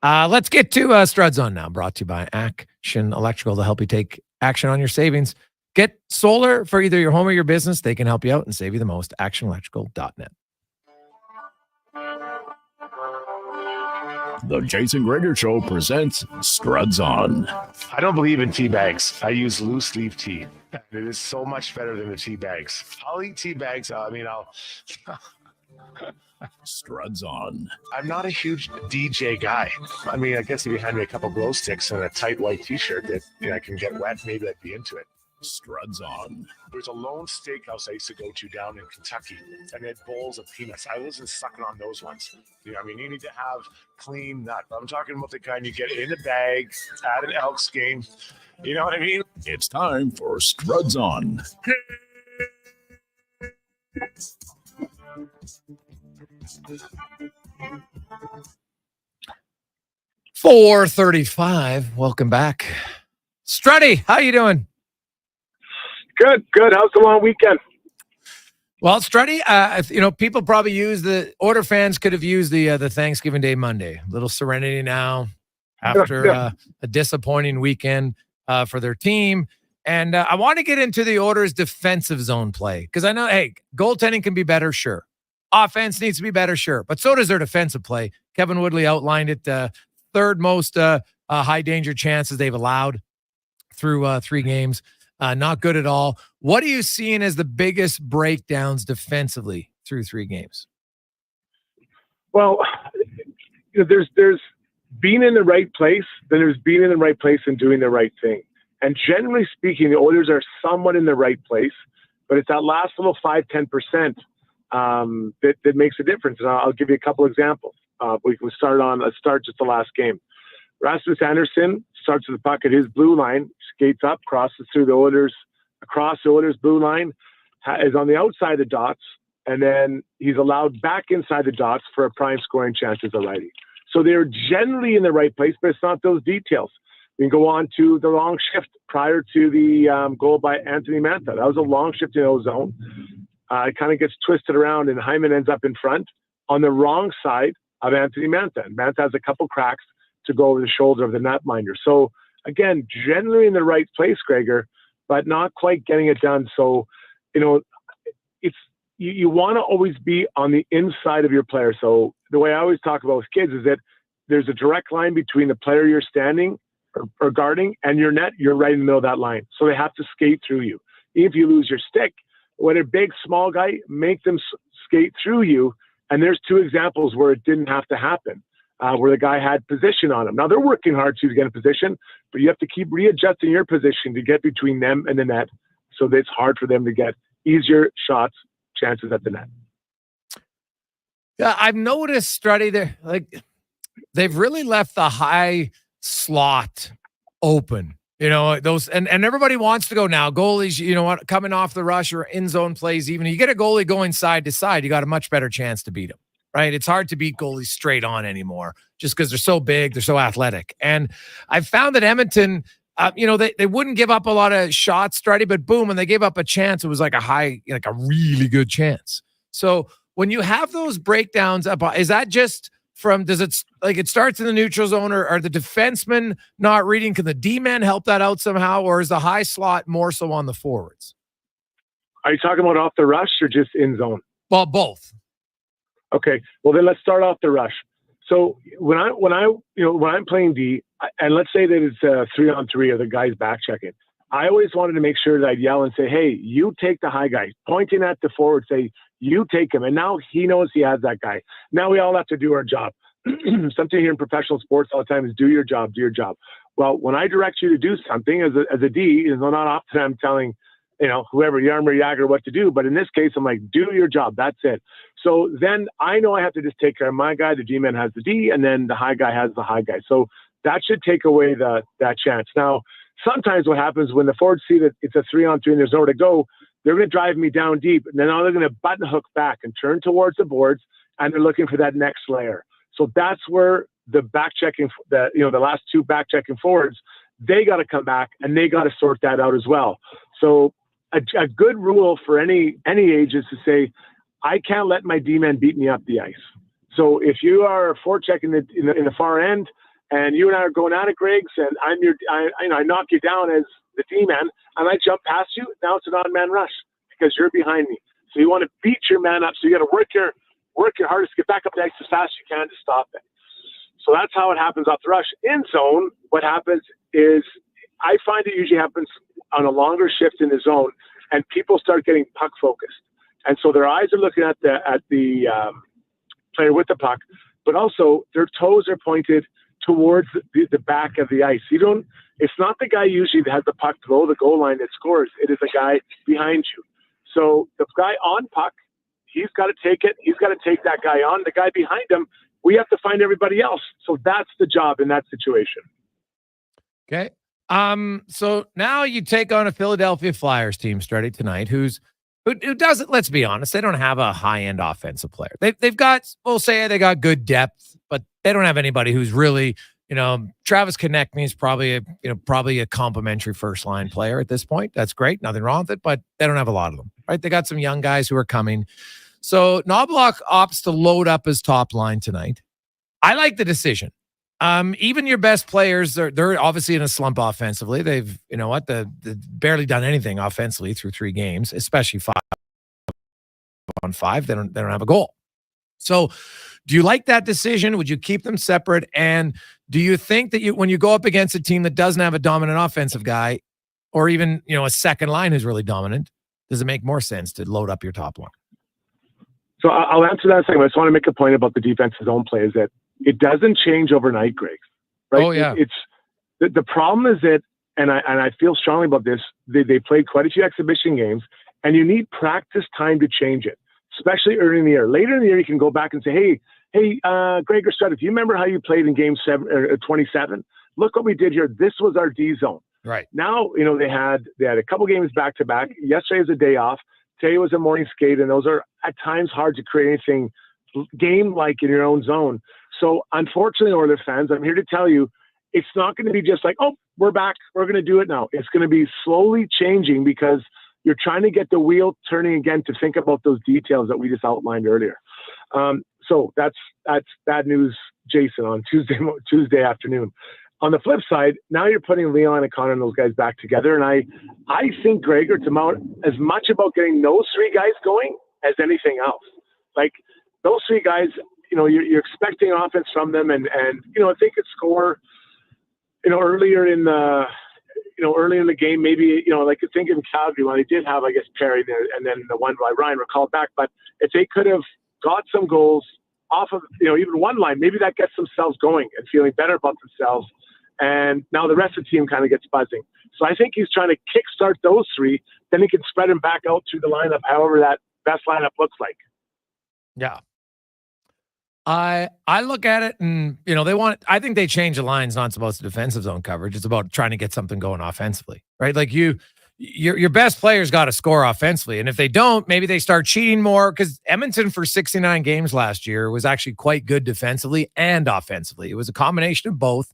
Let's get to Struds On Now, brought to you by Action Electrical to help you take action on your savings. Get solar for either your home or your business. They can help you out and save you the most. ActionElectrical.net. The Jason Gregor Show presents Struds On. I don't believe in tea bags. I use loose leaf tea. It is so much better than the tea bags. I'll eat tea bags. I'll Struds On. I'm not a huge DJ guy. I mean, I guess if you hand me a couple glow sticks and a tight white t-shirt that I can get wet, maybe I'd be into it. Struds On. There's a lone steakhouse I used to go to down in Kentucky, and they had bowls of peanuts. I wasn't sucking on those ones. You need to have clean nut. I'm talking about the kind you get in a bag at an Elks game. You know what I mean? It's time for Struds On. $4:35. Welcome back. Struddy, how you doing? Good. How's the long weekend? Well, Struddy, people probably use the Order fans could have used the Thanksgiving Day Monday. Little serenity now after a disappointing weekend for their team. And I want to get into the Order's defensive zone play because I know, hey, goaltending can be better, sure. Offense needs to be better, sure. But so does their defensive play. Kevin Woodley outlined it. Third most high danger chances they've allowed through 3 games. Not good at all. What are you seeing as the biggest breakdowns defensively through 3 games? Well, there's being in the right place, then there's being in the right place and doing the right thing. And generally speaking, the Oilers are somewhat in the right place, but it's that last little 5-10% that makes a difference. And I'll give you a couple examples. We can start just the last game. Rasmus Andersson starts with the puck at his blue line, skates up, crosses through the Oilers, across the Oilers' blue line, is on the outside of the dots, and then he's allowed back inside the dots for a prime scoring chance as a righty. So they're generally in the right place, but it's not those details. We can go on to the long shift prior to the goal by Anthony Mantha. That was a long shift in O-zone. It kind of gets twisted around, and Hyman ends up in front on the wrong side of Anthony Mantha. And Mantha has a couple cracks to go over the shoulder of the netminder. So, again, generally in the right place, Gregor, but not quite getting it done. So, it's you want to always be on the inside of your player. So the way I always talk about with kids is that there's a direct line between the player you're standing or guarding and your net. You're right in the middle of that line. So they have to skate through you. If you lose your stick, whether big, small guy, make them skate through you. And there's 2 examples where it didn't have to happen, where the guy had position on him. Now, they're working hard to get a position, but you have to keep readjusting your position to get between them and the net so that it's hard for them to get easier shots, chances at the net. Yeah, I've noticed, Struddy, they've really left the high slot open. Those and everybody wants to go now. Goalies, coming off the rush or in zone plays, even you get a goalie going side to side, you got a much better chance to beat him, right? It's hard to beat goalies straight on anymore just because they're so big, they're so athletic. And I've found that Edmonton, they wouldn't give up a lot of shots, Struddy, but boom, when they gave up a chance, it was like a really good chance. So when you have those breakdowns, is that just it starts in the neutral zone, or are the defensemen not reading? Can the D-men help that out somehow, or is the high slot more so on the forwards? Are you talking about off the rush or just in zone? Well, both. Okay. Well, then let's start off the rush. So when I'm playing D, and let's say that it's 3-on-3 or the guy's back checking, I always wanted to make sure that I'd yell and say, hey, you take the high guy, pointing at the forward, say, you take him. And now he knows he has that guy. Now we all have to do our job. Something here in professional sports all the time is do your job, do your job. Well, when I direct you to do something as a D, not often I'm telling, whoever, Yarmer, Yager, what to do. But in this case, I'm like, do your job. That's it. So then I know I have to just take care of my guy. The D-man has the D, and then the high guy has the high guy. So that should take away that chance. Now, sometimes what happens when the forwards see that it's a 3-on-3 and there's nowhere to go, they're going to drive me down deep. And then now they're going to button hook back and turn towards the boards, and they're looking for that next layer. So that's where the back checking, the last two back checking forwards, they got to come back and they got to sort that out as well. So a good rule for any age is to say, I can't let my D-man beat me up the ice. So if you are forechecking in the far end, and you and I are going at it, Griggs, and I knock you down as the D-man, and I jump past you, now it's an odd man rush because you're behind me. So you want to beat your man up. So you got to work your hardest to get back up the ice as fast as you can to stop it. So that's how it happens off the rush. In zone, what happens is I find it usually happens on a longer shift in the zone, and people start getting puck focused, and so their eyes are looking at the player with the puck, but also their toes are pointed towards the back of the ice. It's not the guy usually that has the puck below the goal line that scores. It is the guy behind you. So the guy on puck, he's got to take it. He's got to take that guy on. The guy behind him, we have to find everybody else. So that's the job in that situation. Okay. So now you take on a Philadelphia Flyers team starting tonight, who doesn't, let's be honest, they don't have a high-end offensive player. They've got, we'll say they got good depth, but they don't have anybody who's really, Travis Konechny is probably a complimentary first-line player at this point. That's great. Nothing wrong with it, but they don't have a lot of them, right? They got some young guys who are coming. So Knobloch opts to load up his top line tonight. I like the decision. Even your best players, they're obviously in a slump offensively. They've, they've barely done anything offensively through 3 games, especially 5-on-5. They don't have a goal. So do you like that decision? Would you keep them separate? And do you think that when you go up against a team that doesn't have a dominant offensive guy, or even, a second line who's really dominant, does it make more sense to load up your top line? So I'll answer that in a second. I just want to make a point about the defensive zone play is that it doesn't change overnight, Greg. Right? Oh, yeah. It's the problem is that, and I feel strongly about this, they played quite a few exhibition games, and you need practice time to change it, especially early in the year. Later in the year, you can go back and say, hey, Gregor Strudwick, do you remember how you played in game 27? Look what we did here. This was our D zone. Right. Now, they had a couple games back-to-back. Yesterday was a day off. Today was a morning skate, and those are at times hard to create anything game-like in your own zone. So unfortunately, Oilers fans, I'm here to tell you, it's not going to be just like, oh, we're back, we're going to do it now. It's going to be slowly changing because you're trying to get the wheel turning again to think about those details that we just outlined earlier. So that's bad news, Jason, on Tuesday afternoon. On the flip side, now you're putting Leon and Connor and those guys back together. And I think, Gregor, it's as much about getting those 3 guys going as anything else. Like those 3 guys, you're expecting offense from them, and if they could score, earlier in the game, maybe like think in Calgary when they did have, I guess, Perry there, and then the one by Ryan were called back. But if they could have got some goals off of even one line, maybe that gets themselves going and feeling better about themselves. And now the rest of the team kind of gets buzzing. So I think he's trying to kickstart those 3. Then he can spread them back out through the lineup, however that best lineup looks like. Yeah. I look at it and, I think they change the lines, not supposed to defensive zone coverage. It's about trying to get something going offensively, right? Like your best players got to score offensively. And if they don't, maybe they start cheating more, because Edmonton for 69 games last year was actually quite good defensively and offensively. It was a combination of both.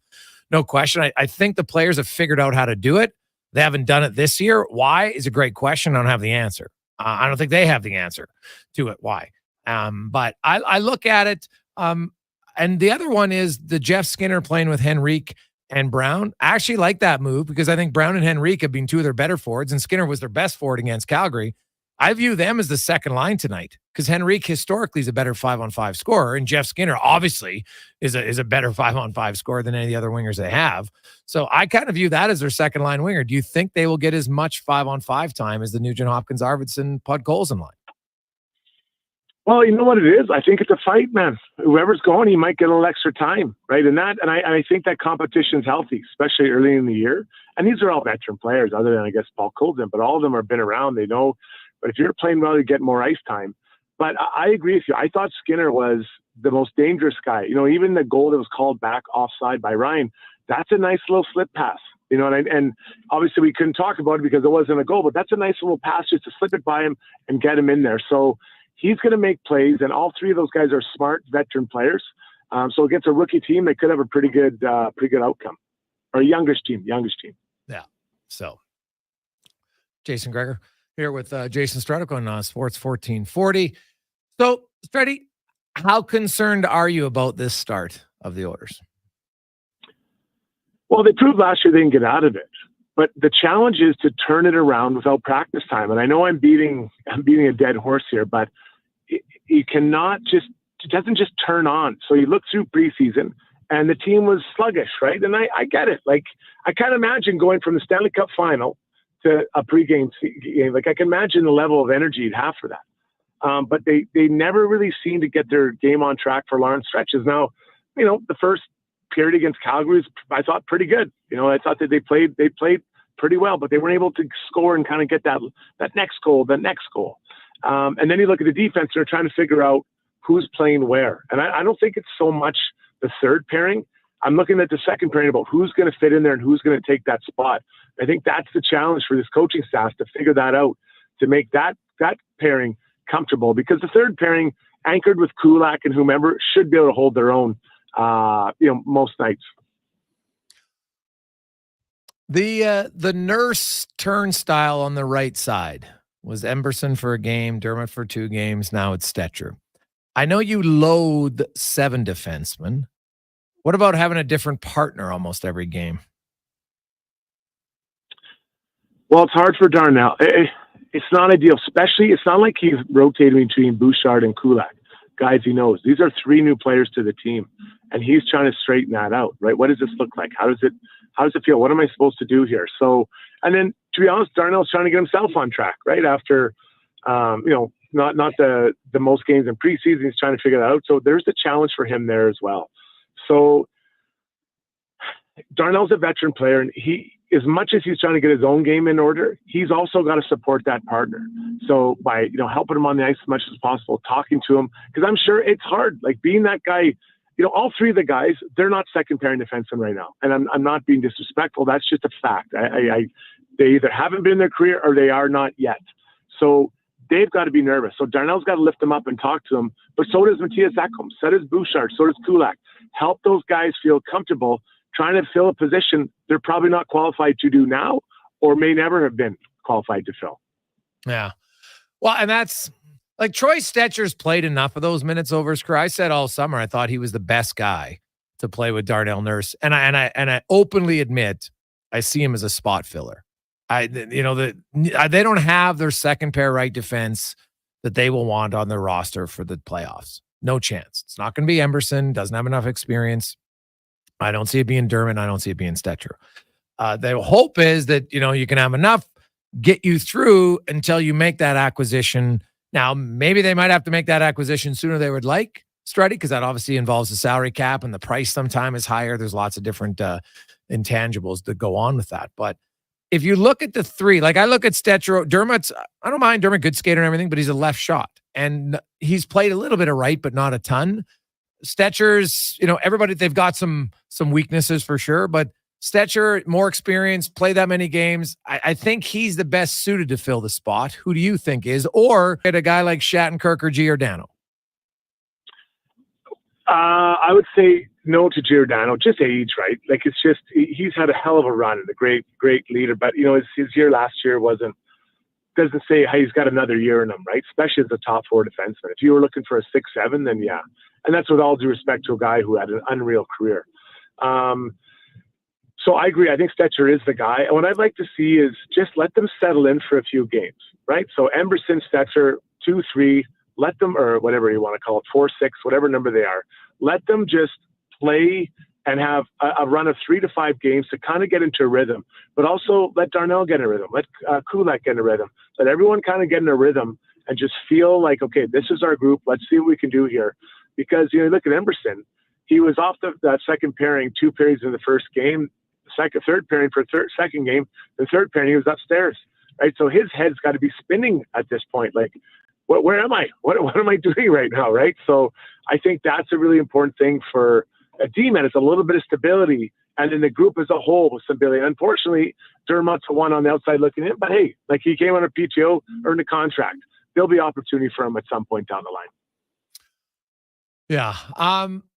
No question. I think the players have figured out how to do it. They haven't done it this year. Why is a great question. I don't have the answer. I don't think they have the answer to it. Why? But I look at it. And the other one is the Jeff Skinner playing with Henrique and Brown. I actually like that move because I think Brown and Henrique have been 2 of their better forwards, and Skinner was their best forward against Calgary. I view them as the second line tonight because Henrique historically is a better 5-on-5 scorer, and Jeff Skinner obviously is a better 5-on-5 scorer than any of the other wingers they have. So I kind of view that as their second line winger. Do you think they will get as much 5-on-5 time as the Nugent Hopkins, Arvidsson, Podkolzin line? Well, you know what it is? I think it's a fight, man. Whoever's going, he might get a little extra time, right? And I think that competition's healthy, especially early in the year. And these are all veteran players, other than, I guess, Paul Colden, but all of them have been around. They know. But if you're playing well, you get more ice time. But I agree with you. I thought Skinner was the most dangerous guy. You know, even the goal that was called back offside by Ryan, that's a nice little slip pass. You know, and obviously we couldn't talk about it because it wasn't a goal, but that's a nice little pass just to slip it by him and get him in there. So he's going to make plays, and all three of those guys are smart veteran players. So against a rookie team, they could have a pretty good outcome. Or a youngish team. Yeah. So, Jason Gregor here with Jason Strudwick on Sports 1440. So, Struddy, how concerned are you about this start of the Oilers? Well, they proved last year they didn't get out of it. But the challenge is to turn it around without practice time. And I know I'm beating a dead horse here, but you cannot it doesn't just turn on. So you look through preseason and the team was sluggish, right? And I get it. Like, I can't imagine going from the Stanley Cup final to a pregame game. Like, I can imagine the level of energy you'd have for that. But they never really seem to get their game on track for long stretches. Now, you know, the first period against Calgary was, I thought, pretty good. You know, I thought that they played pretty well, but they weren't able to score and kind of get that next goal. And then you look at the defense, they're trying to figure out who's playing where. And I don't think it's so much the third pairing. I'm looking at the second pairing about who's going to fit in there and who's going to take that spot. I think that's the challenge for this coaching staff, to figure that out, to make that pairing comfortable, because the third pairing, anchored with Kulak and whomever, should be able to hold their own, most nights. The Nurse turnstile on the right side was Emberson for a game, Dermott for 2 games. Now it's Stetcher. I know you load 7 defensemen. What about having a different partner almost every game? Well, it's hard for Darnell. It's not ideal, especially it's not like he's rotating between Bouchard and Kulak, guys he knows. These are 3 new players to the team, and he's trying to straighten that out, right? What does this look like? How does it feel? What am I supposed to do here? So, and then to be honest, Darnell's trying to get himself on track, right? After, not the most games in preseason, he's trying to figure that out. So there's the challenge for him there as well. So Darnell's a veteran player, and he, as much as he's trying to get his own game in order, he's also got to support that partner. So by, helping him on the ice as much as possible, talking to him, because I'm sure it's hard, like being that guy. All 3 of the guys, they're not second pairing defensemen right now. And I'm not being disrespectful. That's just a fact. They either haven't been in their career or they are not yet. So they've got to be nervous. So Darnell's got to lift them up and talk to them. But so does Matthias Ekholm. So does Bouchard. So does Kulak. Help those guys feel comfortable trying to fill a position they're probably not qualified to do now, or may never have been qualified to fill. Yeah. Well, and that's like Troy Stetcher's played enough of those minutes over his career. I said all summer I thought he was the best guy to play with Darnell Nurse, and I openly admit I see him as a spot filler. They don't have their second pair right defense that they will want on their roster for the playoffs. No chance. It's not going to be Emberson. Doesn't have enough experience. I don't see it being Dermott. I don't see it being Stetcher. The hope is that, you can have enough get you through until you make that acquisition. Now, maybe they might have to make that acquisition sooner than they would like, Struddy, because that obviously involves the salary cap and the price sometimes is higher. There's lots of different intangibles that go on with that. But if you look at the 3, like I look at Stetcher, I don't mind Dermott, good skater and everything, but he's a left shot. And he's played a little bit of right, but not a ton. Stetcher's, everybody, they've got some weaknesses for sure, but Stetcher, more experience, play that many games. I think he's the best suited to fill the spot. Who do you think is? Or get a guy like Shattenkirk or Giordano? I would say no to Giordano, just age, right? Like, it's just, he's had a hell of a run and a great leader, but his year last year doesn't say how he's got another year in him, right? Especially as a top 4 defenseman. If you were looking for a 6-7, then yeah. And that's with all due respect to a guy who had an unreal career. So I agree. I think Spector is the guy. And what I'd like to see is just let them settle in for a few games, right? So Emberson, Spector, 2-3, let them, or whatever you want to call it, 4-6, whatever number they are. Let them just play and have a run of 3 to 5 games to kind of get into a rhythm. But also let Darnell get in a rhythm. Let Kulak get in a rhythm. Let everyone kind of get in a rhythm and just feel like, okay, this is our group. Let's see what we can do here. Because, look at Emberson. He was off that second pairing 2 periods in the first game. Third pairing for second game, the third pairing he was upstairs, right? So his head's got to be spinning at this point. Like, where am I? What am I doing right now, right? So I think that's a really important thing for a D-man. It's a little bit of stability, and then the group as a whole with stability. Unfortunately, Dermott's the one on the outside looking in, but hey, like he came on a PTO, earned a contract. There'll be opportunity for him at some point down the line. Yeah.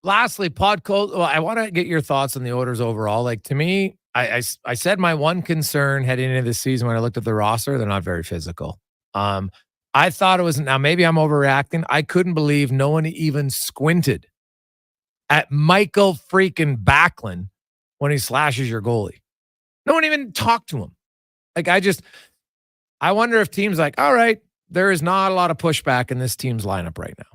Lastly, Well, I want to get your thoughts on the Oilers overall. Like, to me, I said my one concern heading into this season when I looked at the roster, they're not very physical. I thought it was, now maybe I'm overreacting. I couldn't believe no one even squinted at Michael freaking Backlund when he slashes your goalie. No one even talked to him. Like, I wonder if teams like, all right, there is not a lot of pushback in this team's lineup right now.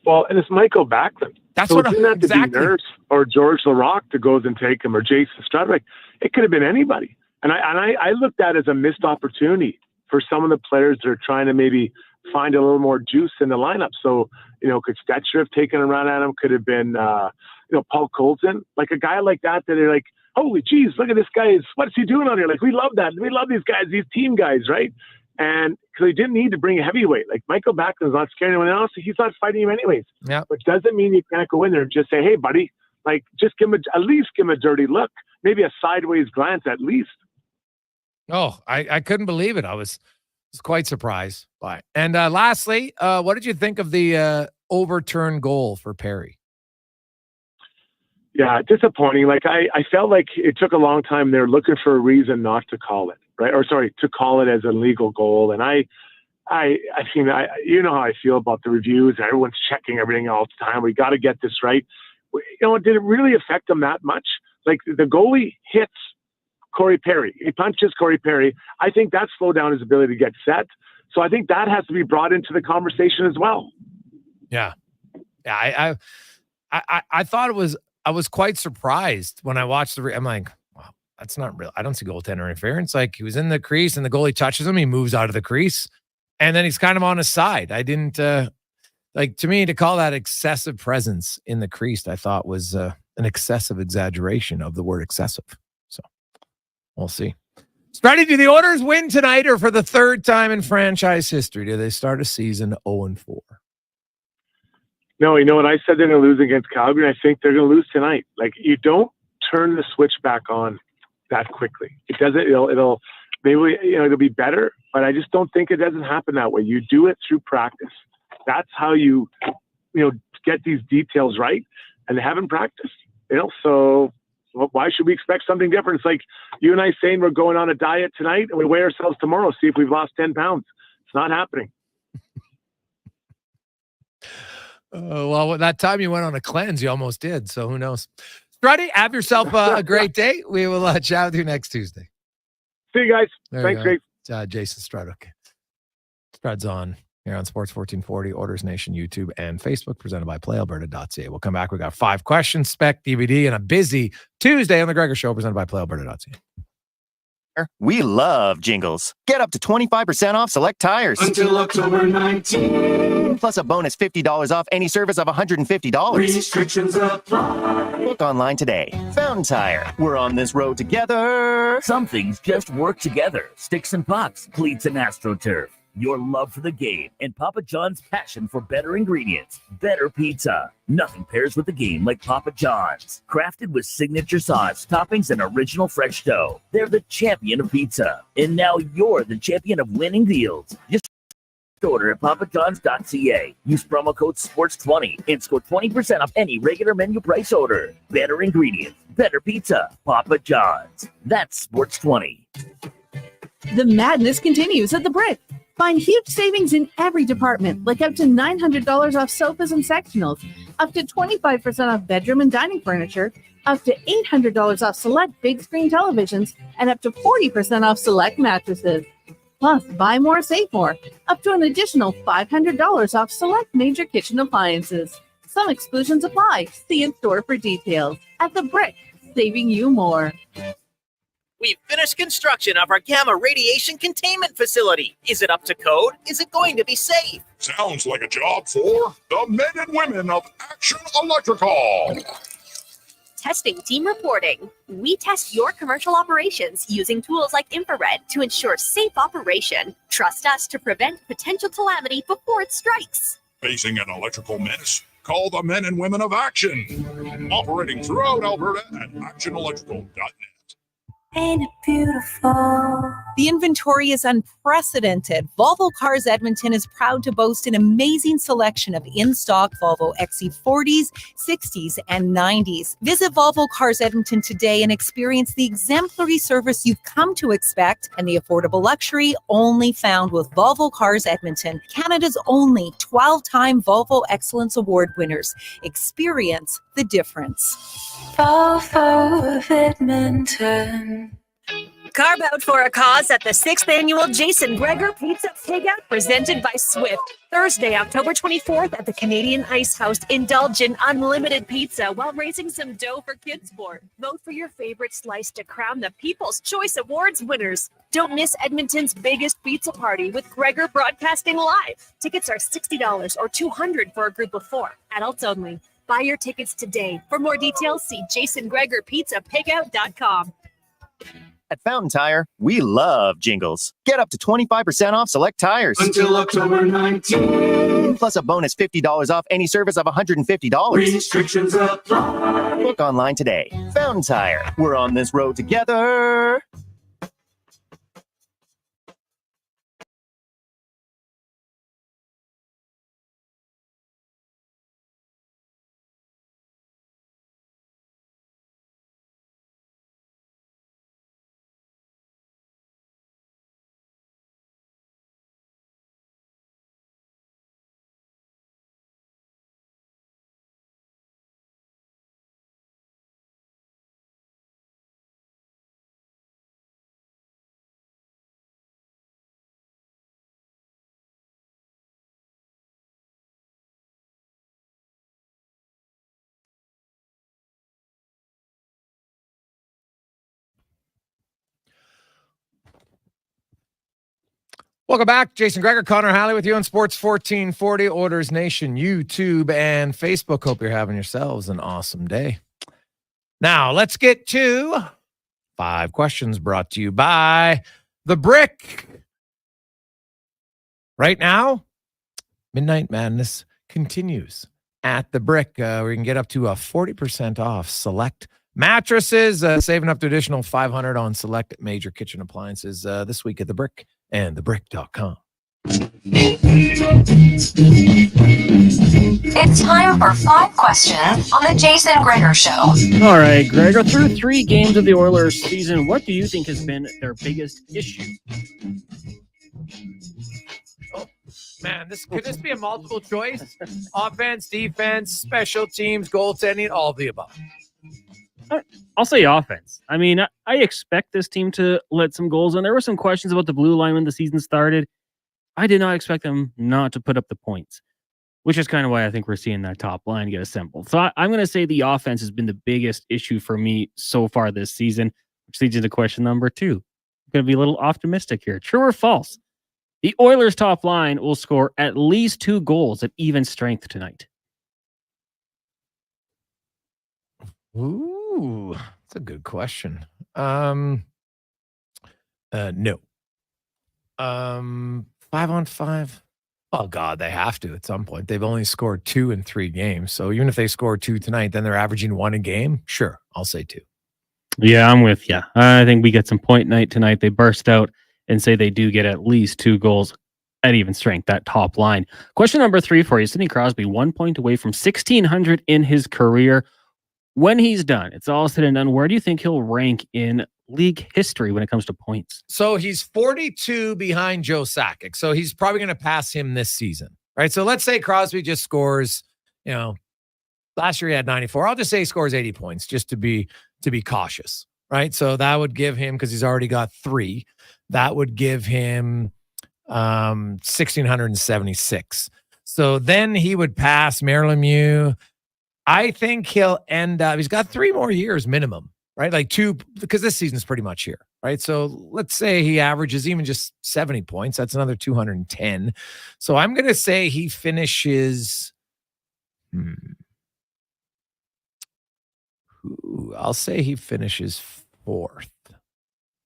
Well, and it's Michael Backlund. That's so what it didn't have to be Nurse or George Larocque to go and take him, or Jason Strudwick. It could have been anybody. And I looked at it as a missed opportunity for some of the players that are trying to maybe find a little more juice in the lineup. So, could Spector have taken a run at him? Could have been, Paul Colton, like a guy like that are like, holy geez, look at this guy. What's he doing out here? Like, we love that. We love these guys, these team guys, right? And because they didn't need to bring a heavyweight. Like, Michael Backlund's not scaring anyone else. He's not fighting him anyways. Yeah. Which doesn't mean you can't go in there and just say, hey, buddy, like, just at least give him a dirty look. Maybe a sideways glance at least. Oh, I couldn't believe it. I was quite surprised by it. And lastly, what did you think of the overturned goal for Perry? Yeah, disappointing. Like, I felt like it took a long time. They're looking for a reason not to call it, right? Or sorry, to call it as a legal goal. And I mean, you know how I feel about the reviews. Everyone's checking everything all the time. We got to get this right. Did it really affect them that much? Like, the goalie hits Corey Perry. He punches Corey Perry. I think that slowed down his ability to get set. So I think that has to be brought into the conversation as well. Yeah. Yeah. I thought it was, I was quite surprised when I watched I'm like, wow, that's not real. I don't see goaltender interference. Like, he was in the crease and the goalie touches him. He moves out of the crease and then he's kind of on his side. I didn't, to me, to call that excessive presence in the crease, I thought was an excessive exaggeration of the word excessive. So we'll see. Spready, do the Oilers win tonight, or for the third time in franchise history, do they start a season 0-4? No, you know what? I said they're going to lose against Calgary. I think they're going to lose tonight. Like, you don't turn the switch back on that quickly. It doesn't. It'll maybe it'll be better, but I just don't think it doesn't happen that way. You do it through practice. That's how you get these details right, and they haven't practiced. So why should we expect something different? It's like you and I saying we're going on a diet tonight and we weigh ourselves tomorrow, see if we've lost 10 pounds. It's not happening. Well, that time you went on a cleanse, you almost did. So who knows? Struddy, have yourself a great day. We will chat with you next Tuesday. See you guys. There Thanks, you Jake. Jason Strudwick. Strud's on here on Sports 1440, Oilers Nation, YouTube, and Facebook, presented by PlayAlberta.ca. We'll come back. We got 5 questions, spec, DVD, and a busy Tuesday on the Gregor Show, presented by PlayAlberta.ca. We love jingles. Get up to 25% off select tires. Until October 19. Plus a bonus $50 off any service of $150. Restrictions apply. Book online today. Fountain Tire. We're on this road together. Some things just work together. Sticks and pucks, cleats and AstroTurf. Your love for the game and Papa John's passion for better ingredients, better pizza. Nothing pairs with the game like Papa John's. Crafted with signature sauce, toppings, and original fresh dough. They're the champion of pizza. And now you're the champion of winning deals. Just order at papajohns.ca. Use promo code SPORTS20 and score 20% off any regular menu price order. Better ingredients, better pizza. Papa John's. That's SPORTS20. The madness continues at the Brick. Find huge savings in every department, like up to $900 off sofas and sectionals, up to 25% off bedroom and dining furniture, up to $800 off select big screen televisions, and up to 40% off select mattresses. Plus, buy more, save more, up to an additional $500 off select major kitchen appliances. Some exclusions apply. See in store for details. At the Brick, saving you more. We've finished construction of our gamma radiation containment facility. Is it up to code? Is it going to be safe? Sounds like a job for the men and women of Action Electrical. Testing team reporting. We test your commercial operations using tools like infrared to ensure safe operation. Trust us to prevent potential calamity before it strikes. Facing an electrical menace? Call the men and women of Action. Operating throughout Alberta at actionelectrical.net. Ain't it beautiful? The inventory is unprecedented. Volvo Cars Edmonton is proud to boast an amazing selection of in-stock Volvo XC40s, 60s, and 90s. Visit Volvo Cars Edmonton today and experience the exemplary service you've come to expect and the affordable luxury only found with Volvo Cars Edmonton, Canada's only 12-time Volvo Excellence Award winners. Experience the difference. Volvo of Edmonton. Carve out for a cause at the 6th annual Jason Gregor Pizza Takeout presented by Swift. Thursday, October 24th at the Canadian Ice House. Indulge in unlimited pizza while raising some dough for kids' sport. Vote for your favorite slice to crown the People's Choice Awards winners. Don't miss Edmonton's biggest pizza party with Gregor Broadcasting Live. Tickets are $60 or $200 for a group of 4. Adults only. Buy your tickets today. For more details, see jasongregorpizzapigout.com. At Fountain Tire, we love jingles. Get up to 25% off select tires. Until October 19th. Plus a bonus $50 off any service of $150. Restrictions apply. Book online today. Fountain Tire. We're on this road together. Welcome back. Jason Gregor, Connor Halley with you on Sports 1440, Orders Nation, YouTube, and Facebook. Hope you're having yourselves an awesome day. Now, let's get to 5 questions brought to you by The Brick. Right now, Midnight Madness continues at The Brick. We can get up to a 40% off select mattresses, saving up to additional $500 on select major kitchen appliances this week at The Brick and thebrick.com. It's time for 5 questions on the Jason Gregor Show. All right, Gregor, through 3 games of the Oilers season, what do you think has been their biggest issue? Oh, man, could this be a multiple choice? Offense, defense, special teams, goaltending, all of the above. I'll say offense. I mean, I expect this team to let some goals in. There were some questions about the blue line when the season started. I did not expect them not to put up the points, which is kind of why I think we're seeing that top line get assembled. So I'm going to say the offense has been the biggest issue for me so far this season, which leads into question number 2. I'm going to be a little optimistic here. True or false? The Oilers' top line will score at least 2 goals at even strength tonight. Ooh, that's a good question. No. 5-on-5. Oh God, they have to at some point. They've only scored 2 in 3 games. So even if they score 2 tonight, then they're averaging 1 a game. Sure, I'll say 2. Yeah, I'm with you. I think we get some point night tonight. They burst out and say they do get at least 2 goals at even strength, that top line. Question number 3 for you. Sidney Crosby, 1 point away from 1,600 in his career. When he's done, it's all said and done, where do you think he'll rank in league history when it comes to points? So he's 42 behind Joe Sakic. So he's probably going to pass him this season, right? So let's say Crosby just scores, Last year he had 94. I'll just say he scores 80 points just to be cautious, right? So that would give him, because he's already got 3, that would give him 1,676. So then he would pass Marilyn Mew. I think he'll end up, he's got 3 more years minimum, right? Like 2, because this season's pretty much here, right? So let's say he averages even just 70 points. That's another 210. So I'm going to say he finishes, I'll say he finishes 4th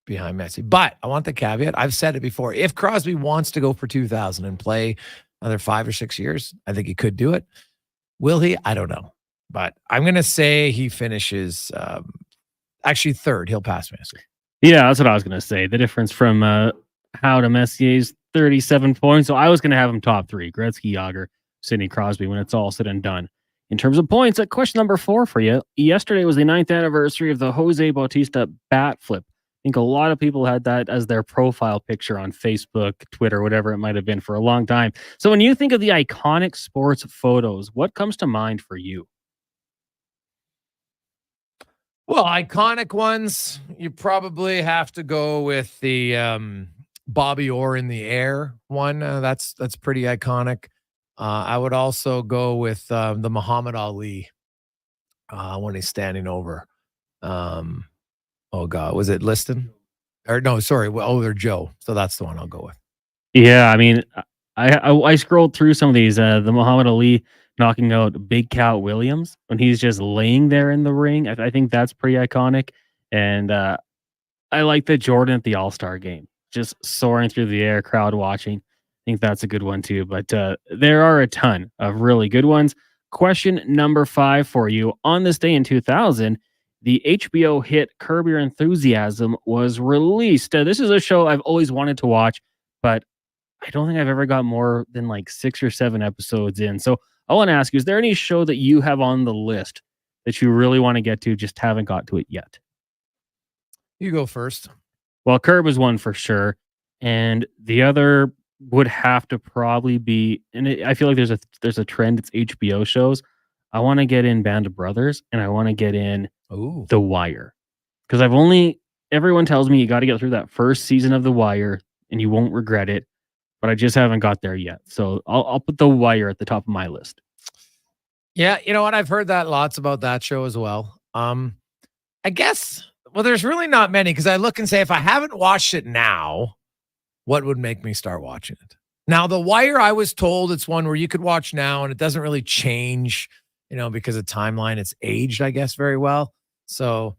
behind Messi. But I want the caveat. I've said it before. If Crosby wants to go for 2,000 and play another 5 or 6 years, I think he could do it. Will he? I don't know. But I'm going to say he finishes actually 3rd. He'll pass Messi. Yeah, that's what I was going to say. The difference from Howe to Messier's 37 points. So I was going to have him top 3. Gretzky, Yager, Sidney Crosby when it's all said and done. In terms of points, at question number 4 for you. Yesterday was the 9th anniversary of the Jose Bautista bat flip. I think a lot of people had that as their profile picture on Facebook, Twitter, whatever it might have been for a long time. So when you think of the iconic sports photos, what comes to mind for you? Well, iconic ones, you probably have to go with the Bobby Orr in the air one. That's pretty iconic. I would also go with the Muhammad Ali when he's standing over. Oh God, was it Liston? Or no, sorry. Or Joe. So that's the one I'll go with. Yeah, I mean, I scrolled through some of these. The Muhammad Ali knocking out Big Cat Williams when he's just laying there in the ring. I think that's pretty iconic. And I like the Jordan at the All-Star game, just soaring through the air, crowd watching. I think that's a good one too. But there are a ton of really good ones. Question number 5 for you. On this day in 2000, the HBO hit Curb Your Enthusiasm was released. This is a show I've always wanted to watch, but I don't think I've ever got more than like 6 or 7 episodes in. So I want to ask you, is there any show that you have on the list that you really want to get to, just haven't got to it yet? You go first. Well, Curb is one for sure. And the other would have to probably be, and I feel like there's a trend, it's HBO shows. I want to get in Band of Brothers, and I want to get in The Wire. Because everyone tells me you got to get through that first season of The Wire, and you won't regret it. But I just haven't got there yet. So I'll put The Wire at the top of my list. Yeah, you know what? I've heard that lots about that show as well. I guess, well, there's really not many, because I look and say, if I haven't watched it now, what would make me start watching it? Now, The Wire, I was told it's one where you could watch now and it doesn't really change, because of timeline. It's aged, I guess, very well. So,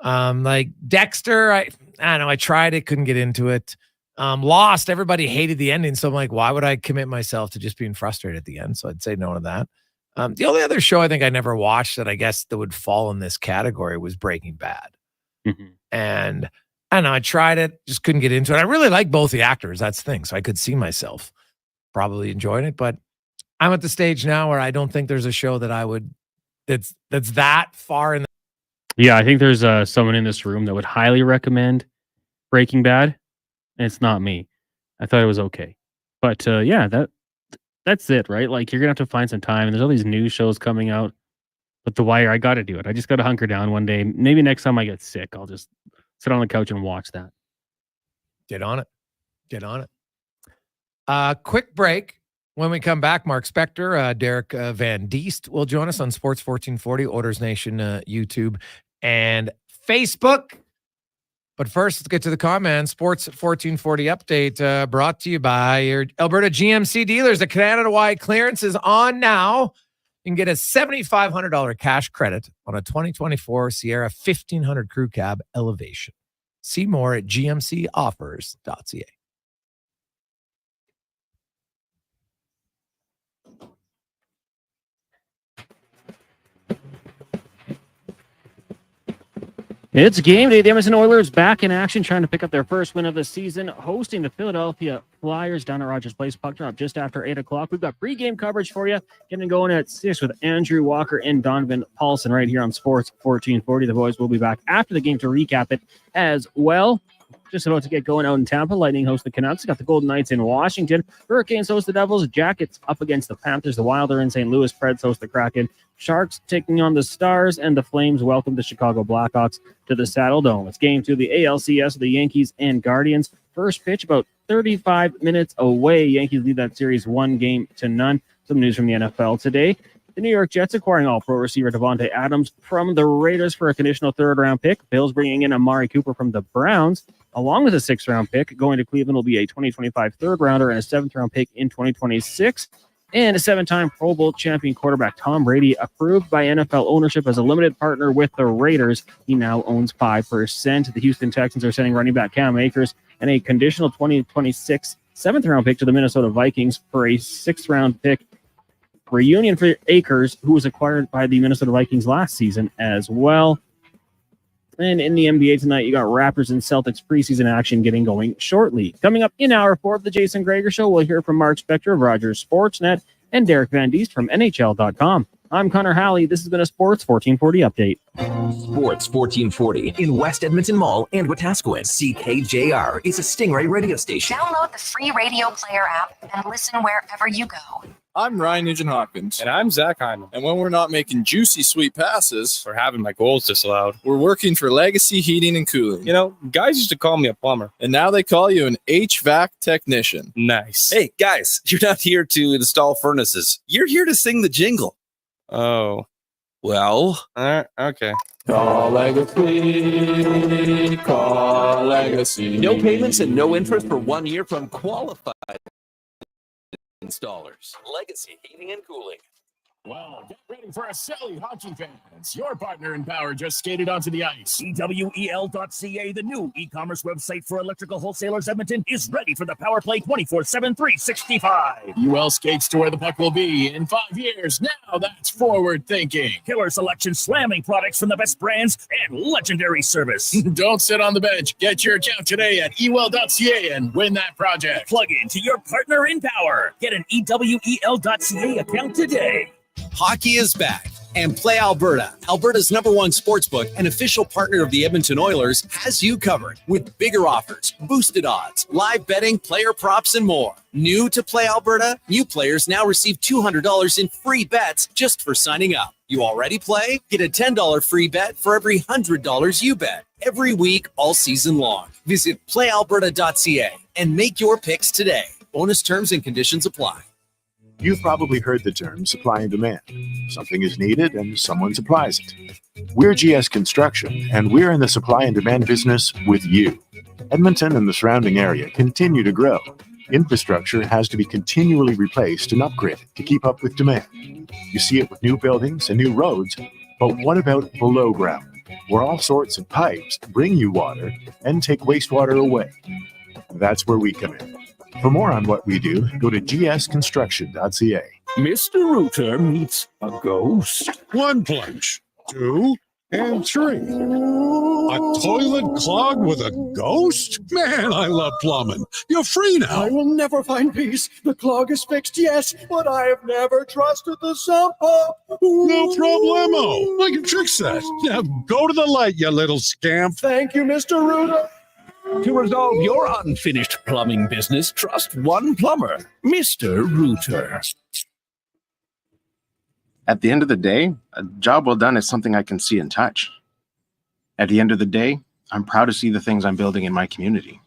like Dexter, I don't know. I tried it, couldn't get into it. Lost, everybody hated the ending. So I'm like, why would I commit myself to just being frustrated at the end? So I'd say no to that. The only other show I think I never watched that I guess that would fall in this category was Breaking Bad. Mm-hmm. And I don't know, I tried it, just couldn't get into it. I really like both the actors. That's the thing. So I could see myself probably enjoying it, but I'm at the stage now where I don't think there's a show that I would, that's that far in. Yeah, I think there's someone in this room that would highly recommend Breaking Bad. And it's not me. I thought it was okay. But yeah, that's it, right? Like, you're going to have to find some time. And there's all these new shows coming out. But The Wire, I got to do it. I just got to hunker down one day. Maybe next time I get sick, I'll just sit on the couch and watch that. Get on it. Quick break. When we come back, Mark Spector, Derek Van Diest will join us on Sports 1440, Oilers Nation, YouTube, and Facebook. But first, let's get to the comments. Sports 1440 update brought to you by your Alberta GMC dealers. The Canada-wide clearance is on now. You can get a $7,500 cash credit on a 2024 Sierra 1500 Crew Cab Elevation. See more at gmcoffers.ca. It's game day. The Edmonton Oilers back in action, trying to pick up their first win of the season, hosting the Philadelphia Flyers down at Rogers Place. Puck drop just after 8 o'clock. We've got pregame coverage for you, getting going at 6 with Andrew Walker and Donovan Paulson right here on Sports 1440. The boys will be back after the game to recap it as well. just about to get going out in Tampa. Lightning host the Canucks. Got the Golden Knights in Washington. Hurricanes host the Devils. Jackets up against the Panthers. The Wild are in St. Louis. Preds host the Kraken. Sharks taking on the Stars, and the Flames welcome the Chicago Blackhawks to the Saddle Dome. It's game 2 of the ALCS of the Yankees and Guardians. First pitch about 35 minutes away. Yankees lead that series 1-0. Some news from the NFL today. The New York Jets acquiring all-pro receiver Devontae Adams from the Raiders for a conditional third-round pick. Bills bringing in Amari Cooper from the Browns, along with a sixth-round pick. Going to Cleveland will be a 2025 third-rounder and a seventh-round pick in 2026. And a 7-time Pro Bowl champion quarterback Tom Brady approved by NFL ownership as a limited partner with the Raiders. He now owns 5%. The Houston Texans are sending running back Cam Akers and a conditional 2026 seventh-round pick to the Minnesota Vikings for a sixth-round pick reunion for Akers, who was acquired by the Minnesota Vikings last season as well. And in the NBA tonight, you got Raptors and Celtics preseason action getting going shortly. Coming up in hour 4 of the Jason Gregor Show, we'll hear from Mark Spector of Rogers Sportsnet and Derek Van Diest from NHL.com. I'm Connor Halley. This has been a Sports 1440 update. Sports 1440 in West Edmonton Mall and Wetaskiwin. CKJR is a Stingray radio station. Download the free radio player app and listen wherever you go. I'm Ryan Nugent-Hopkins. And I'm Zach Hyman. And when we're not making juicy, sweet passes, or having my goals disallowed, we're working for Legacy Heating and Cooling. You know, guys used to call me a plumber. And now they call you an HVAC technician. Nice. Hey, guys, you're not here to install furnaces. You're here to sing the jingle. Oh. Well. Okay. Call Legacy. Call Legacy. No payments and no interest for 1 year from qualified installers. Legacy Heating and Cooling. Well, get ready for a silly hockey fans. Your partner in power just skated onto the ice. EWEL.ca, the new e-commerce website for electrical wholesalers Edmonton, is ready for the power play 24/7, 365. UL skates to where the puck will be in 5 years. Now that's forward thinking. Killer selection, slamming products from the best brands, and legendary service. Don't sit on the bench. Get your account today at ewell.ca and win that project. Plug into your partner in power. Get an EWEL.ca account today. Hockey is back, and Play Alberta, Alberta's #1 sportsbook and official partner of the Edmonton Oilers, has you covered with bigger offers, boosted odds, live betting, player props, and more. New to Play Alberta, new players now receive $200 in free bets just for signing up. You already play? Get a $10 free bet for every $100 you bet every week all season long. Visit playalberta.ca and make your picks today. Bonus terms and conditions apply. You've probably heard the term supply and demand. Something is needed and someone supplies it. We're GS Construction, and we're in the supply and demand business with you. Edmonton and the surrounding area continue to grow. Infrastructure has to be continually replaced and upgraded to keep up with demand. You see it with new buildings and new roads, but what about below ground, where all sorts of pipes bring you water and take wastewater away? That's where we come in. For more on what we do, go to gsconstruction.ca. Mr. Rooter meets a ghost. 1 plunge, 2, and 3. A toilet clogged with a ghost? Man, I love plumbing. You're free now. I will never find peace. The clog is fixed, yes, but I have never trusted the sump pump. No problemo. I can fix that. Now go to the light, you little scamp. Thank you, Mr. Rooter. To resolve your unfinished plumbing business, trust one plumber, Mr. Rooter. At the end of the day, a job well done is something I can see and touch. At the end of the day, I'm proud to see the things I'm building in my community.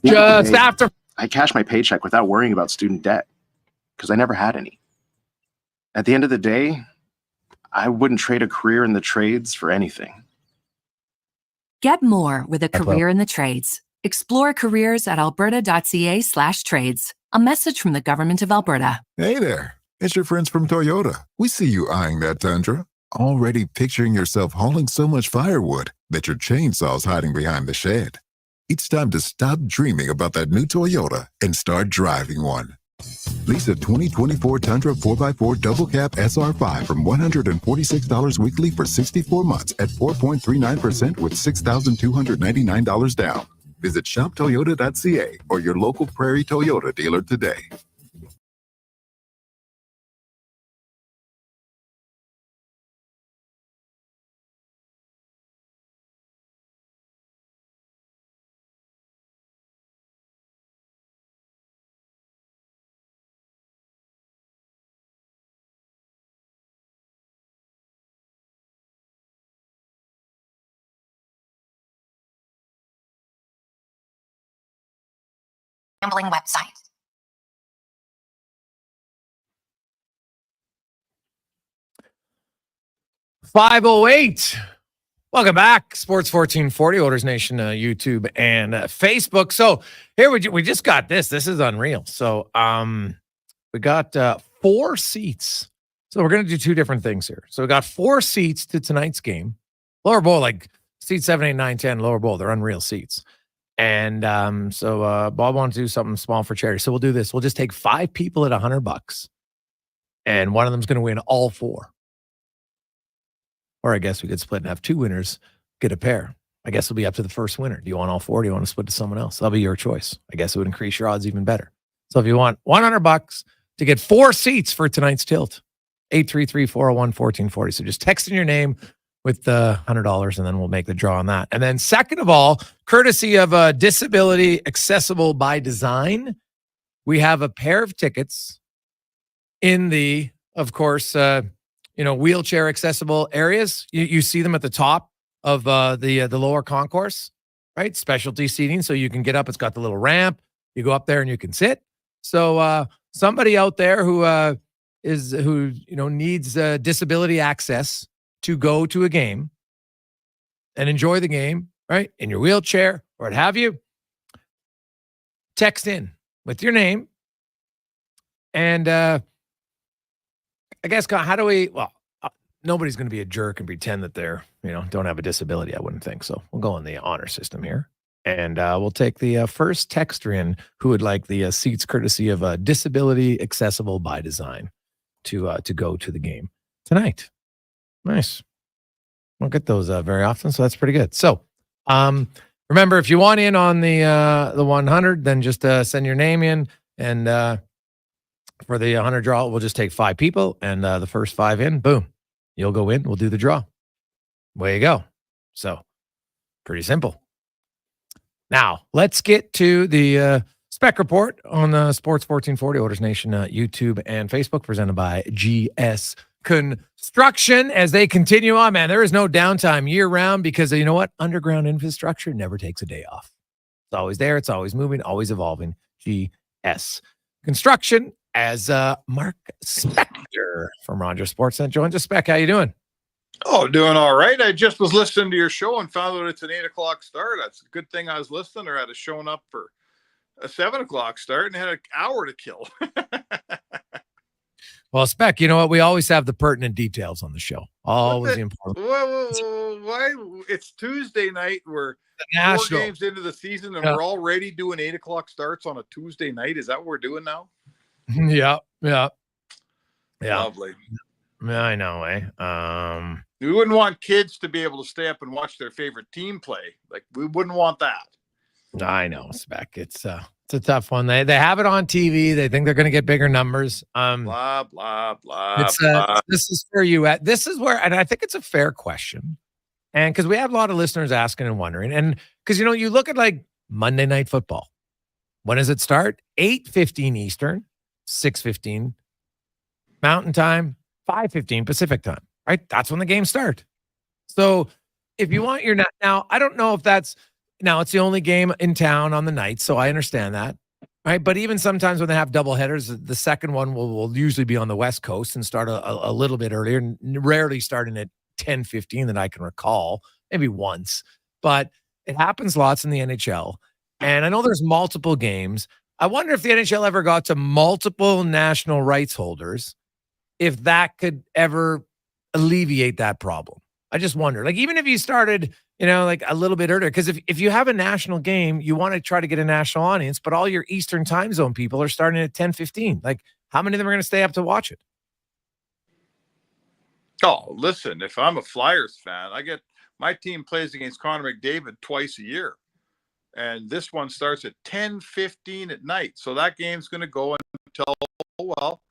Just after I cash my paycheck without worrying about student debt, because I never had any. At the end of the day, I wouldn't trade a career in the trades for anything. Get more with a career in the trades. Explore careers at alberta.ca/trades. A message from the Government of Alberta. Hey there, it's your friends from Toyota. We see you eyeing that Tundra, already picturing yourself hauling so much firewood that your chainsaw's hiding behind the shed. It's time to stop dreaming about that new Toyota and start driving one. Lease a 2024 Tundra 4x4 double cab SR5 from $146 weekly for 64 months at 4.39% with $6,299 down. Visit shoptoyota.ca or your local Prairie Toyota dealer today. Gambling website. 508. Welcome back. Sports 1440, Oilers Nation, YouTube and Facebook. So here we just got this. This is unreal. So we got 4 seats. So we're going to do 2 different things here. So we got 4 seats to tonight's game. Lower bowl, like seats 7, 8, 9, 10, lower bowl. They're unreal seats. And so Bob wanted to do something small for charity. So we'll do this. We'll just take 5 people at $100, and one of them's going to win all 4. Or I guess we could split and have 2 winners get a pair. I guess it'll be up to the first winner. Do you want all 4? Do you want to split to someone else? That'll be your choice. I guess it would increase your odds even better. So if you want $100 to get 4 seats for tonight's tilt, 833-401-1440. So just text in your name with the $100, and then we'll make the draw on that. And then second of all, courtesy of Disability Accessible by Design, we have a pair of tickets in the, of course, wheelchair accessible areas. You see them at the top of the lower concourse, right? Specialty seating, so you can get up. It's got the little ramp. You go up there and you can sit. So somebody out there who needs disability access to go to a game and enjoy the game, right, in your wheelchair or what have you, text in with your name. And I guess, how do we, nobody's going to be a jerk and pretend that they're, don't have a disability, I wouldn't think. So we'll go in the honor system here. And we'll take the first texter in who would like the seats courtesy of Disability Accessible by Design to go to the game tonight. Nice. Don't get those very often, so that's pretty good. So remember, if you want in on the 100, then just send your name in, and for the 100 draw, we'll just take 5 people, and the first 5 in, boom, you'll go in. We'll do the draw. Way you go. So pretty simple. Now let's get to the Spec Report on the Sports 1440 Oilers Nation YouTube and Facebook, presented by GS Construction. As they continue on, man, there is no downtime year round, because you know what? Underground infrastructure never takes a day off. It's always there. It's always moving, always evolving. GS Construction, as Mark Spector from Rogers Sportsnet joins us. Spec, how you doing? Oh, doing all right. I just was listening to your show and found out it's an 8 o'clock start. That's a good thing I was listening, or I'd have shown up for a 7 o'clock start and had an hour to kill. Well, Spec, you know what? We always have the pertinent details on the show. Always the important. Why? It's Tuesday night. We're 4 games into the season, and we're already doing 8 o'clock starts on a Tuesday night. Is that what we're doing now? Yeah. Lovely. Yeah, I know, eh? We wouldn't want kids to be able to stay up and watch their favorite team play. Like, we wouldn't want that. I know, Spec. It's a tough one. They have it on TV. They think they're going to get bigger numbers. Blah blah blah. This is where you at. This is where, and I think it's a fair question, and because we have a lot of listeners asking and wondering, and because you look at like Monday Night Football. When does it start? 8:15 Eastern, 6:15 Mountain Time, 5:15 Pacific Time. Right, that's when the games start. So if you want your now, I don't know if that's. Now, it's the only game in town on the night, so I understand that, right? But even sometimes when they have double headers, the second one will usually be on the West Coast and start a little bit earlier, rarely starting at 10:15 that I can recall, maybe once. But it happens lots in the NHL, and I know there's multiple games. I wonder if the NHL ever got to multiple national rights holders, if that could ever alleviate that problem. I just wonder, like, even if you started, like a little bit earlier, because if you have a national game, you want to try to get a national audience, but all your Eastern time zone people are starting at 10:15. Like, how many of them are going to stay up to watch it? Oh, listen, if I'm a Flyers fan, my team plays against Connor McDavid twice a year. And this one starts at 10:15 at night. So that game's going to go until,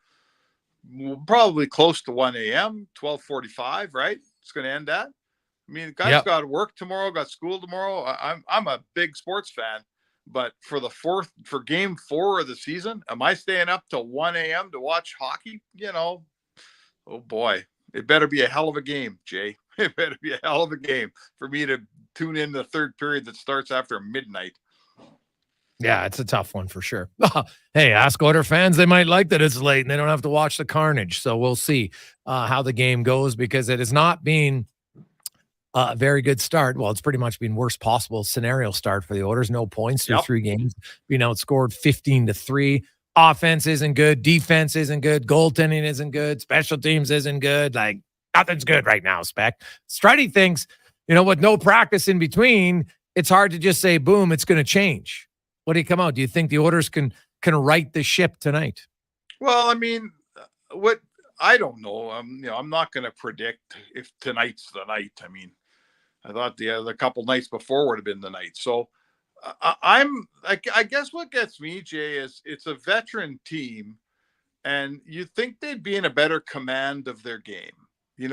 probably close to 1 a.m., 12:45, right? It's going to end at. I mean, the guy's got to work tomorrow, got school tomorrow. I'm a big sports fan, but for game 4 of the season, am I staying up till 1 a.m. to watch hockey? Oh boy, it better be a hell of a game, Jay. It better be a hell of a game for me to tune in the third period that starts after midnight. Yeah, it's a tough one for sure. Hey, ask Oiler fans. They might like that it's late and they don't have to watch the carnage. So we'll see how the game goes, because it has not been a very good start. Well, it's pretty much been worst possible scenario start for the Oilers. No points through 3 games. Being outscored 15-3. Offense isn't good. Defense isn't good. Goaltending isn't good. Special teams isn't good. Like, nothing's good right now, Spec. Struddy thinks, with no practice in between, it's hard to just say, boom, it's going to change. What do you come out? Do you think the Oilers can right the ship tonight? Well, I mean, I don't know. I'm not going to predict if tonight's the night. I mean, I thought the couple nights before would have been the night. So I guess what gets me, Jay, is it's a veteran team, and you think they'd be in a better command of their game. They're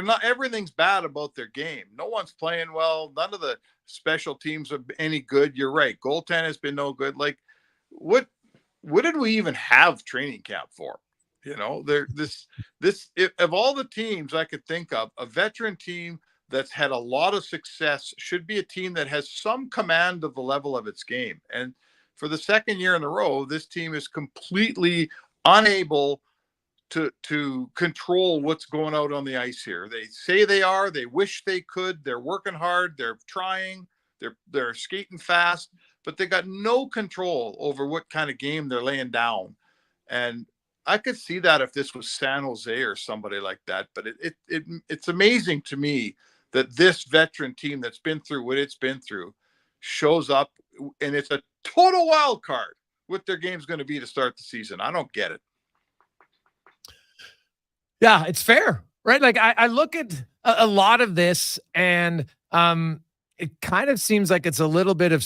not, everything's bad about their game. No one's playing well. None of the special teams are any good. You're right. Goaltending has been no good. Like, what did we even have training camp for? Of all the teams I could think of, a veteran team that's had a lot of success should be a team that has some command of the level of its game. And for the second year in a row, this team is completely unable to control what's going out on the ice here. They say they are, they wish they could, they're working hard, they're trying, they're skating fast, but they got no control over what kind of game they're laying down. And I could see that if this was San Jose or somebody like that, but it's amazing to me that this veteran team that's been through what it's been through shows up, and it's a total wild card what their game's going to be to start the season. I don't get it. Yeah, it's fair, right? Like, I look at a lot of this, and it kind of seems like it's a little bit of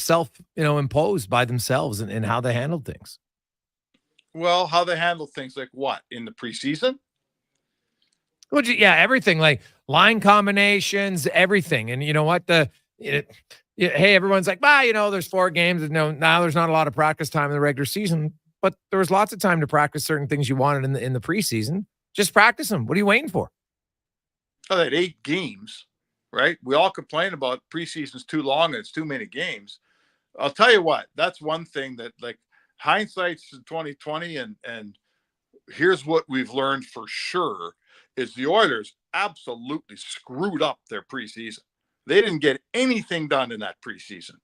imposed by themselves in how they handled things. Well, how they handle things, like what, in the preseason? Well, yeah, everything, like line combinations, everything. And you know what? Hey, everyone's like, there's 4 games. And now there's not a lot of practice time in the regular season, but there was lots of time to practice certain things you wanted in the preseason. Just practice them. What are you waiting for? Oh, they had 8 games, right? We all complain about preseason's too long and it's too many games. I'll tell you what, that's one thing that, like, hindsight's 2020, and here's what we've learned for sure is the Oilers absolutely screwed up their preseason. They didn't get anything done in that preseason.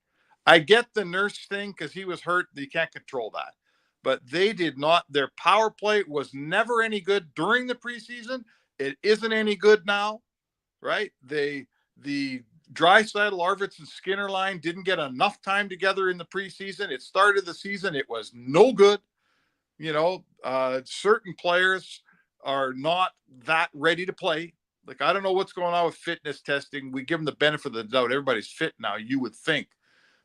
I get the Nurse thing because he was hurt. You can't control that. But they did not. Their power play was never any good during the preseason. It isn't any good now, right? The Draisaitl, Arvidsson, Skinner line didn't get enough time together in the preseason. It started the season. It was no good. Certain players are not that ready to play. Like, I don't know what's going on with fitness testing. We give them the benefit of the doubt. Everybody's fit now, you would think.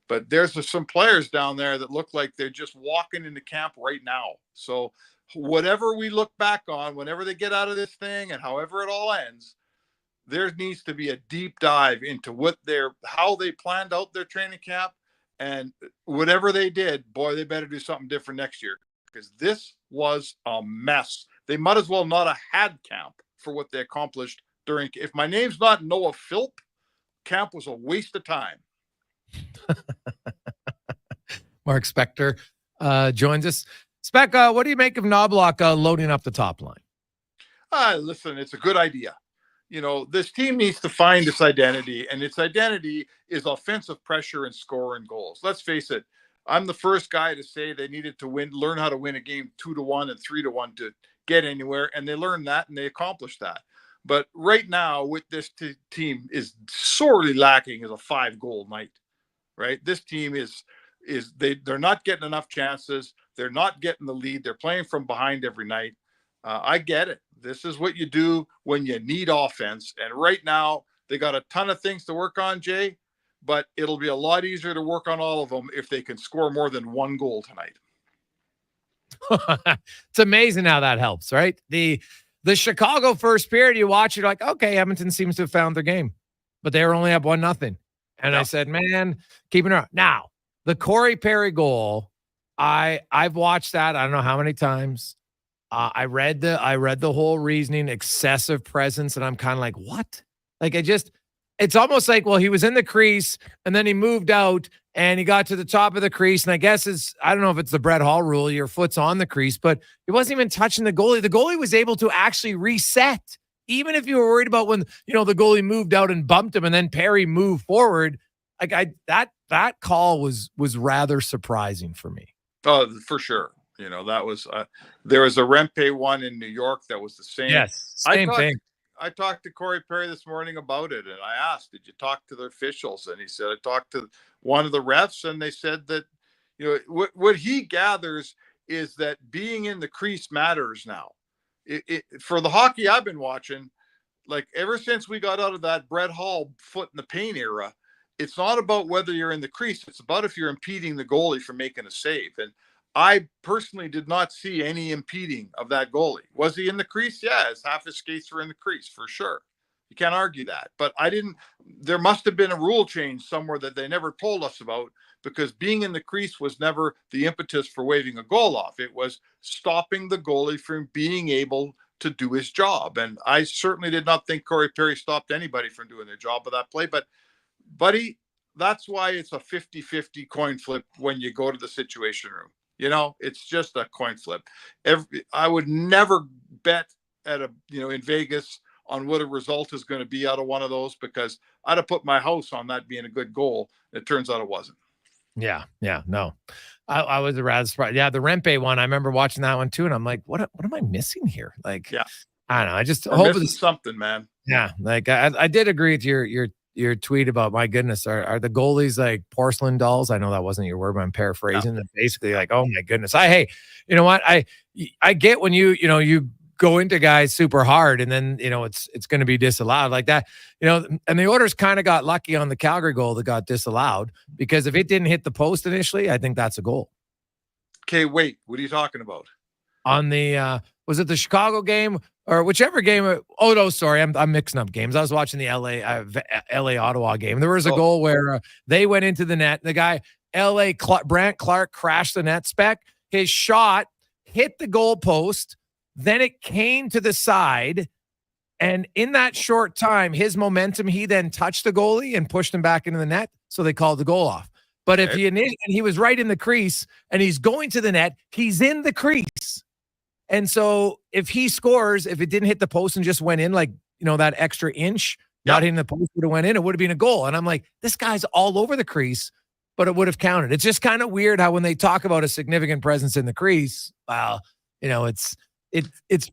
But there's some players down there that look like they're just walking into camp right now. So whatever we look back on, whenever they get out of this thing and however it all ends, there needs to be a deep dive into how they planned out their training camp, and whatever they did, boy, they better do something different next year, because this was a mess. They might as well not have had camp for what they accomplished during. If my name's not Noah Philp, camp was a waste of time. Mark Spector joins us. Spec, what do you make of Knobloch loading up the top line? Listen, it's a good idea. This team needs to find its identity, and its identity is offensive pressure and scoring goals. Let's face it. I'm the first guy to say they needed to learn how to win a game 2-1 and 3-1 to get anywhere, and they learned that and they accomplished that. But right now, with this team is sorely lacking is a 5-goal night. Right, this team they're not getting enough chances. They're not getting the lead. They're playing from behind every night. I get it. This is what you do when you need offense. And right now, they got a ton of things to work on, Jay. But it'll be a lot easier to work on all of them if they can score more than 1 goal tonight. It's amazing how that helps, right? The Chicago first period, you watch, you're like, okay, Edmonton seems to have found their game, but they were only up 1-0. And I said, man, keeping it up. Now, the Corey Perry goal, I've watched that I don't know how many times. I read the whole reasoning, excessive presence, and I'm kind of like, what? Like, it's almost like, well, he was in the crease and then he moved out and he got to the top of the crease. And I guess I don't know if it's the Brett Hall rule, your foot's on the crease, but he wasn't even touching the goalie. The goalie was able to actually reset. Even if you were worried about when, the goalie moved out and bumped him and then Perry moved forward, that call was rather surprising for me. Oh, for sure. That was, there was a Rempe one in New York that was the same. Yes, same thing. I talked to Corey Perry this morning about it, and I asked, did you talk to the officials? And he said, I talked to one of the refs, and they said that, what he gathers is that being in the crease matters now. For the hockey I've been watching, like ever since we got out of that Brett Hall foot in the paint era, it's not about whether you're in the crease. It's about if you're impeding the goalie from making a save. And I personally did not see any impeding of that goalie. Was he in the crease? Yes, half his skates were in the crease for sure. You can't argue that. But there must have been a rule change somewhere that they never told us about, because being in the crease was never the impetus for waving a goal off. It was stopping the goalie from being able to do his job. And I certainly did not think Corey Perry stopped anybody from doing their job with that play. But, buddy, that's why it's a 50-50 coin flip when you go to the situation room. It's just a coin flip. I would never bet in Vegas on what a result is going to be out of one of those, because I'd have put my house on that being a good goal. It turns out it wasn't. Yeah. No, I was rather surprised. Yeah, the Rempe one, I remember watching that one too, and I'm like, what am I missing here? Like, yeah, I don't know. I just hope it's something, man. Yeah, like I did agree with your tweet about, my goodness, are the goalies like porcelain dolls? I know that wasn't your word, but I'm paraphrasing. And basically, like, oh my goodness, hey, you know what? I get when you go into guys super hard, and then it's going to be disallowed like that. And the Oilers kind of got lucky on the Calgary goal that got disallowed, because if it didn't hit the post initially, I think that's a goal. Okay, wait, what are you talking about? On the was it the Chicago game or whichever game? Oh no, sorry, I'm mixing up games. I was watching the LA Ottawa game. There was a goal where they went into the net. The guy Brant Clark crashed the net. Spec, his shot hit the goal post, then it came to the side, and in that short time, his momentum, he then touched the goalie and pushed him back into the net. So they called the goal off. But if he was right in the crease and he's going to the net, he's in the crease. And so if he scores, if it didn't hit the post and just went in, like, that extra inch, not hitting the post would have went in, it would have been a goal. And I'm like, this guy's all over the crease, but it would have counted. It's just kind of weird how when they talk about a significant presence in the crease, well, it's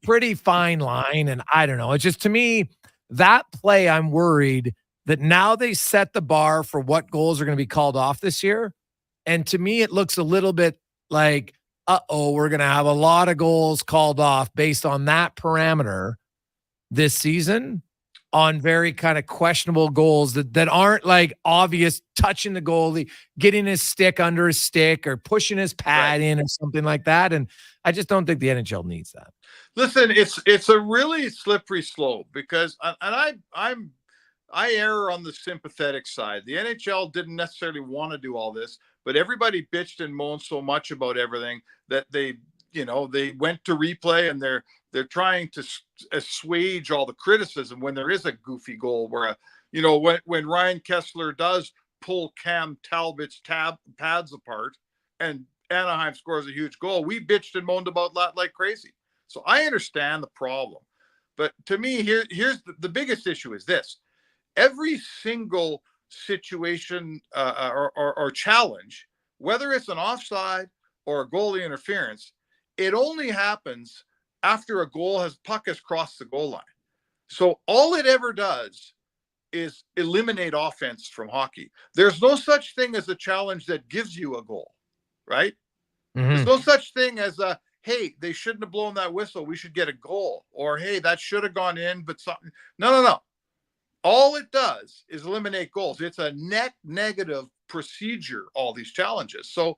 pretty fine line. And I don't know. It's just, to me, that play, I'm worried that now they set the bar for what goals are going to be called off this year. And to me, it looks a little bit like, we're going to have a lot of goals called off based on that parameter this season, on very kind of questionable goals that aren't like obvious, touching the goalie, getting his stick under his stick, or pushing his pad in or something like that. And I just don't think the NHL needs that. Listen, it's a really slippery slope, because I err on the sympathetic side. The NHL didn't necessarily want to do all this, but everybody bitched and moaned so much about everything that they went to replay, and they're trying to assuage all the criticism when there is a goofy goal where, when Ryan Kessler does pull Cam Talbot's pads apart and Anaheim scores a huge goal, we bitched and moaned about that like crazy. So I understand the problem. But to me, here's the biggest issue is this. Every single situation or challenge, whether it's an offside or a goalie interference, it only happens after a puck has crossed the goal line. So all it ever does is eliminate offense from hockey. There's no such thing as a challenge that gives you a goal, right? Mm-hmm. There's no such thing as hey, they shouldn't have blown that whistle, we should get a goal. Or, hey, that should have gone in, but something. No. All it does is eliminate goals. It's a net negative procedure, all these challenges. So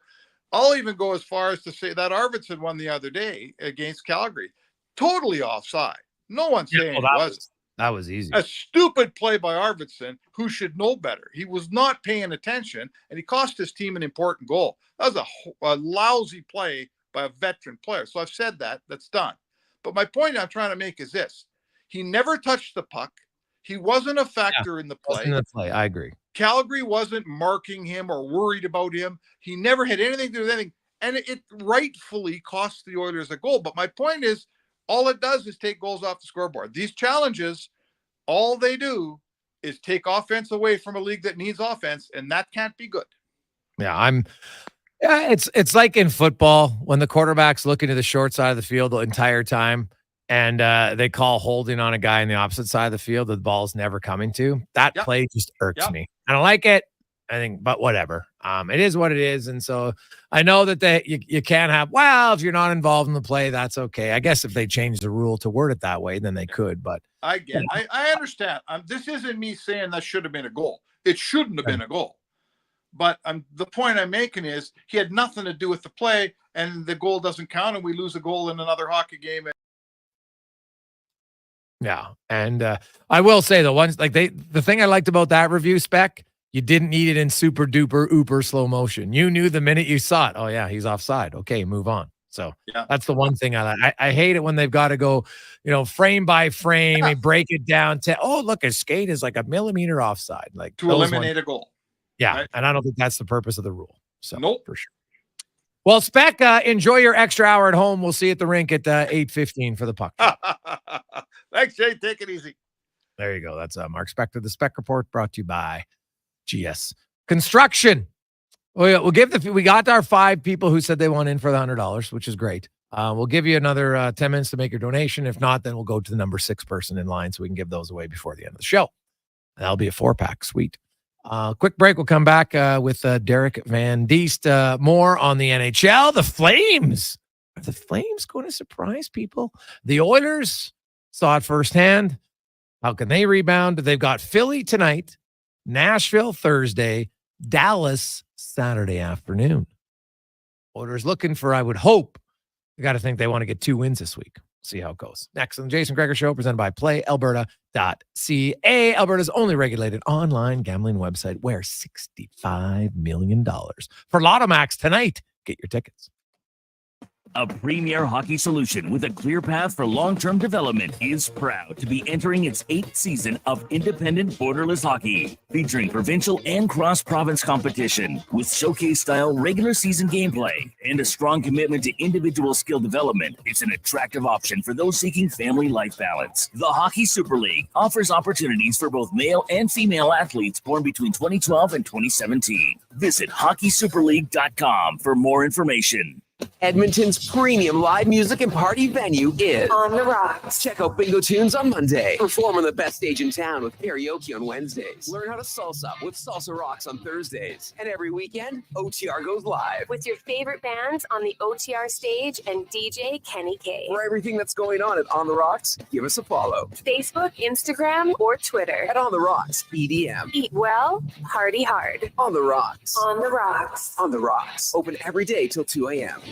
I'll even go as far as to say that Arvidsson won the other day against Calgary. Totally offside. No one's saying it wasn't. That was easy. A stupid play by Arvidsson, who should know better. He was not paying attention, and he cost his team an important goal. That was a lousy play by a veteran player. So I've said that. That's done. But my point I'm trying to make is this. He never touched the puck. He wasn't a factor in the play. I agree. Calgary wasn't marking him or worried about him. He never had anything to do with anything. And it rightfully cost the Oilers a goal. But my point is, all it does is take goals off the scoreboard. These challenges, all they do is take offense away from a league that needs offense, and that can't be good. Yeah, it's like in football when the quarterback's looking to the short side of the field the entire time and they call holding on a guy on the opposite side of the field that the ball's never coming to. That play just irks me. I don't like it. I think, but whatever. It is what it is. And so I know that you can't have, if you're not involved in the play, that's okay. I guess if they change the rule to word it that way, then they could. But I get it. I understand. This isn't me saying that should have been a goal. It shouldn't have been a goal. But the point I'm making is he had nothing to do with the play, and the goal doesn't count, and we lose a goal in another hockey game. Yeah. And I will say the thing I liked about that review, Spec, you didn't need it in super duper uber slow motion. You knew the minute you saw it. Oh yeah, he's offside. Okay, move on. So that's the one thing I like. I hate it when they've got to go, frame by frame and break it down to, look, his skate is like a millimeter offside. Like to eliminate a goal. Yeah. Right? And I don't think that's the purpose of the rule. So for sure. Well, Spec, enjoy your extra hour at home. We'll see you at the rink at 8:15 for the puck. Thanks, Jay. Take it easy. There you go. That's Mark Spector, the Spec Report, brought to you by GS Construction. We got our 5 people who said they want in for the $100, which is great. We'll give you another 10 minutes to make your donation. If not, then we'll go to the number 6 person in line so we can give those away before the end of the show. That'll be a 4-pack. Sweet. Quick break. We'll come back with Derek Van Diest. More on the NHL. The Flames. Are the Flames going to surprise people? The Oilers saw it firsthand. How can they rebound? They've got Philly tonight, Nashville Thursday, Dallas Saturday afternoon. Oilers looking for, I would hope, you got to think they want to get 2 wins this week. See how it goes. Next on the Jason Gregor Show, presented by PlayAlberta.ca, Alberta's only regulated online gambling website, where $65 million for Lotto Max tonight. Get your tickets. A premier hockey solution with a clear path for long-term development is proud to be entering its 8th season of independent borderless hockey, featuring provincial and cross-province competition with showcase-style regular season gameplay and a strong commitment to individual skill development. It's an attractive option for those seeking family life balance. The Hockey Super League offers opportunities for both male and female athletes born between 2012 and 2017. Visit hockeysuperleague.com for more information. Edmonton's premium live music and party venue is On the Rocks. Check out Bingo Tunes on Monday. Perform on the best stage in town with karaoke on Wednesdays. Learn how to salsa with Salsa Rocks on Thursdays. And every weekend, OTR goes live. With your favorite bands on the OTR stage and DJ Kenny K. For everything that's going on at On the Rocks, give us a follow. Facebook, Instagram, or Twitter. At On the Rocks, EDM. Eat well, party hard. On the Rocks. On the Rocks. On the Rocks. Open every day till 2 a.m.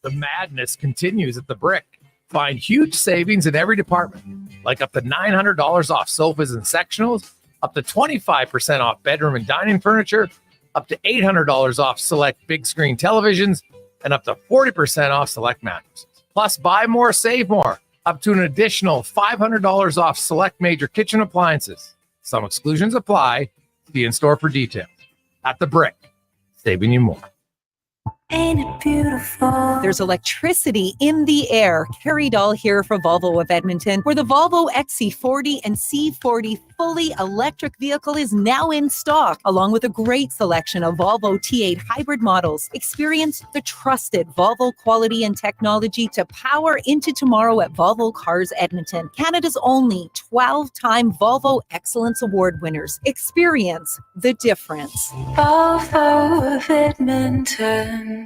The madness continues at the Brick. Find huge savings in every department, like up to $900 off sofas and sectionals, up to 25% off bedroom and dining furniture, up to $800 off select big screen televisions, and up to 40% off select mattresses. Plus, buy more, save more, up to an additional $500 off select major kitchen appliances. Some exclusions apply. See in store for details. At the Brick, saving you more. Ain't it beautiful? There's electricity in the air. Carrie Dahl here for Volvo of Edmonton, where the Volvo XC40 and C40 fully electric vehicle is now in stock, along with a great selection of Volvo T8 hybrid models. Experience the trusted Volvo quality and technology to power into tomorrow at Volvo Cars Edmonton, Canada's only 12-time Volvo Excellence Award winners. Experience the difference. Volvo of Edmonton.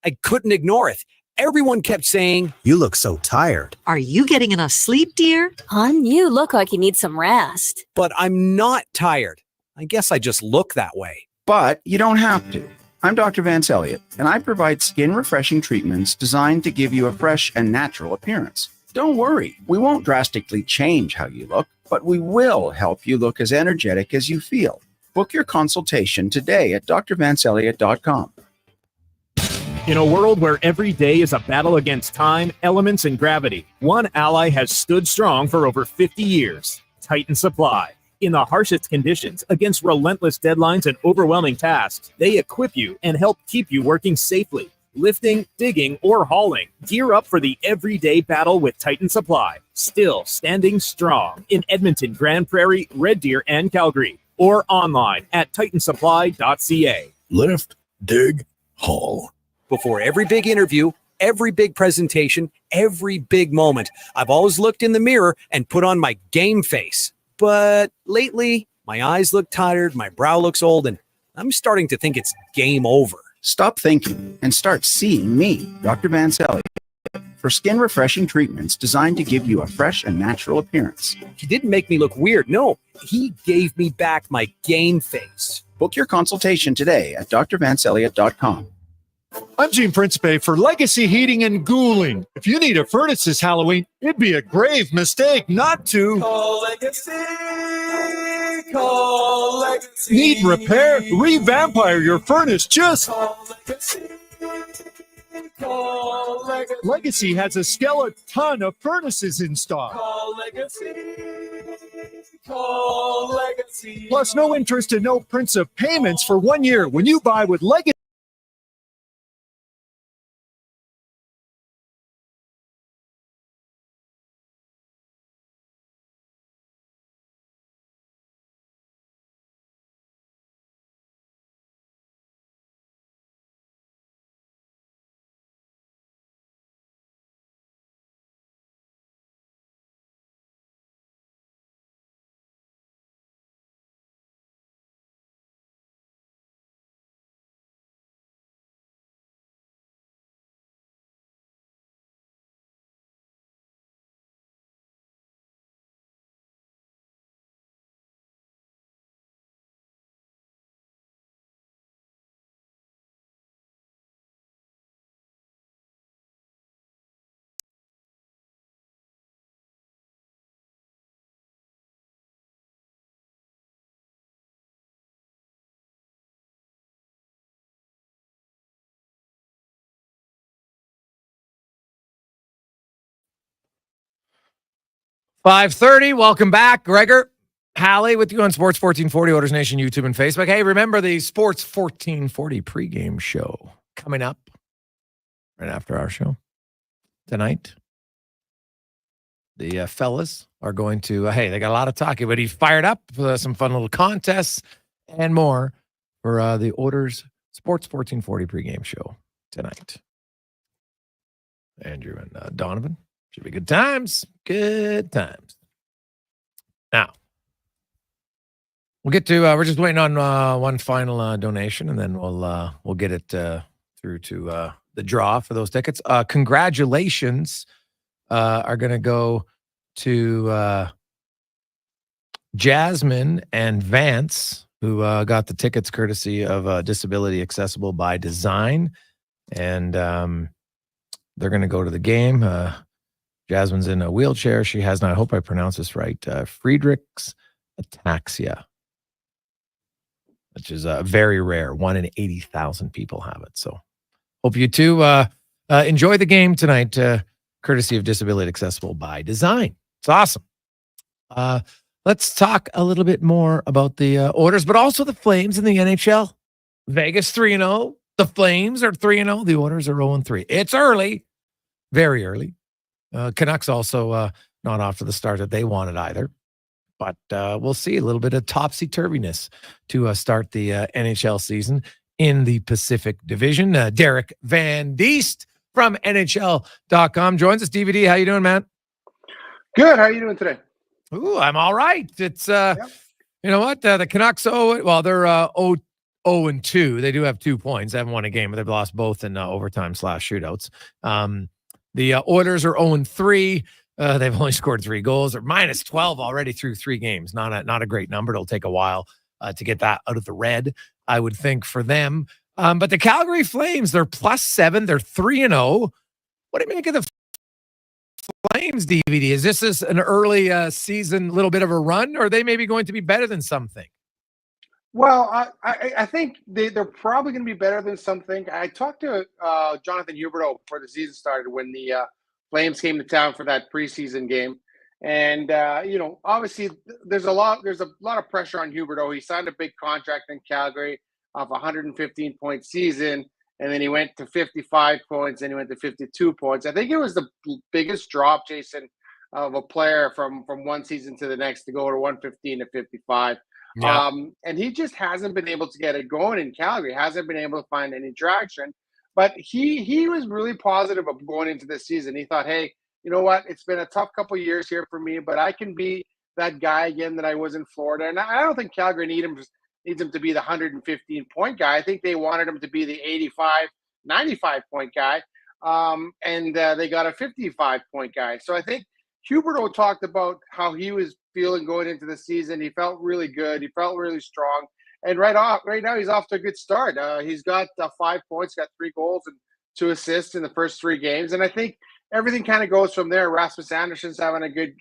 I couldn't ignore it. Everyone kept saying, "You look so tired." Are you getting enough sleep, dear? Hon, you look like you need some rest. But I'm not tired. I guess I just look that way. But you don't have to. I'm Dr. Vance Elliott, and I provide skin-refreshing treatments designed to give you a fresh and natural appearance. Don't worry, we won't drastically change how you look, but we will help you look as energetic as you feel. Book your consultation today at drvanceelliott.com. In a world where every day is a battle against time, elements, and gravity, one ally has stood strong for over 50 years. Titan Supply. In the harshest conditions, against relentless deadlines and overwhelming tasks, they equip you and help keep you working safely. Lifting, digging, or hauling. Gear up for the everyday battle with Titan Supply. Still standing strong in Edmonton, Grand Prairie, Red Deer, and Calgary. Or online at titansupply.ca. Lift, dig, haul. Before every big interview, every big presentation, every big moment, I've always looked in the mirror and put on my game face. But lately, my eyes look tired, my brow looks old, and I'm starting to think it's game over. Stop thinking and start seeing me, Dr. Vance Elliott, for skin refreshing treatments designed to give you a fresh and natural appearance. He didn't make me look weird. No, he gave me back my game face. Book your consultation today at drvanceelliott.com. I'm Gene Principe for Legacy Heating and Cooling. If you need a furnace this Halloween, it'd be a grave mistake not to Call Legacy. Call Legacy. need repair, revampire your furnace. Just Call Legacy. Call Legacy. Legacy has a skeleton of furnaces in stock. Call Legacy. Call Legacy. Plus, no interest and no prints of payments for 1 year when you buy with Legacy. .530, welcome back. Gregor Halley with you on Sports 1440, Oilers Nation, YouTube, and Facebook. Hey, remember the Sports 1440 pregame show coming up right after our show tonight. The fellas are going to, they got a lot of talking, but he fired up some fun little contests and more for the Oilers Sports 1440 pregame show tonight. Andrew and Donovan. Should be good times. Good times. Now, we'll get to, we're just waiting on one final donation, and then we'll get it through to the draw for those tickets. Congratulations are going to go to Jasmine and Vance, who got the tickets courtesy of Disability Accessible by Design. And they're going to go to the game. Jasmine's in a wheelchair. She has, now I hope I pronounce this right, Friedrich's ataxia, which is very rare. 1 in 80,000 people have it. So hope you two enjoy the game tonight, courtesy of Disability Accessible by Design. It's awesome. Let's talk a little bit more about the Oilers, but also the Flames in the NHL. Vegas 3-0. The Flames are 3-0. The Oilers are 0-3. It's early, very early. Canucks also not off to the start that they wanted either. But we'll see a little bit of topsy-turviness to start the NHL season in the Pacific Division. Derek Van Diest from NHL.com joins us. DVD, how you doing, man? Good. How are you doing today? Ooh, I'm all right. It's, you know what? The Canucks, they're 0-2. They do have 2 points. They haven't won a game, but they've lost both in overtime/shootouts. The Oilers are 0-3. They've only scored 3 goals. They're minus 12 already through 3 games. Not a great number. It'll take a while to get that out of the red, I would think, for them. But the Calgary Flames, they're +7. They're 3-0. What do you make of the Flames, DVD? Is this an early season, little bit of a run, or are they maybe going to be better than some think? Well, I think they're probably going to be better than some think. I talked to Jonathan Huberdeau before the season started when the Flames came to town for that preseason game, and obviously there's a lot of pressure on Huberdeau. He signed a big contract in Calgary of 115 point season, and then he went to 55 points, and he went to 52 points. I think it was the biggest drop, Jason, of a player from one season to the next to go to 115 to 55. Yeah. And he just hasn't been able to get it going in Calgary, hasn't been able to find any traction. But he was really positive of going into this season. He thought, hey, you know what? It's been a tough couple of years here for me, but I can be that guy again that I was in Florida. And I don't think Calgary needs him to be the 115 point guy. I think they wanted him to be the 85, 95 point guy. And they got a 55 point guy. So I think Huberdeau talked about how he was feeling going into the season. He felt really good. He felt really strong. And right now, he's off to a good start. He's got 5 points, got 3 goals and 2 assists in the first 3 games. And I think everything kind of goes from there. Rasmus Anderson's having a good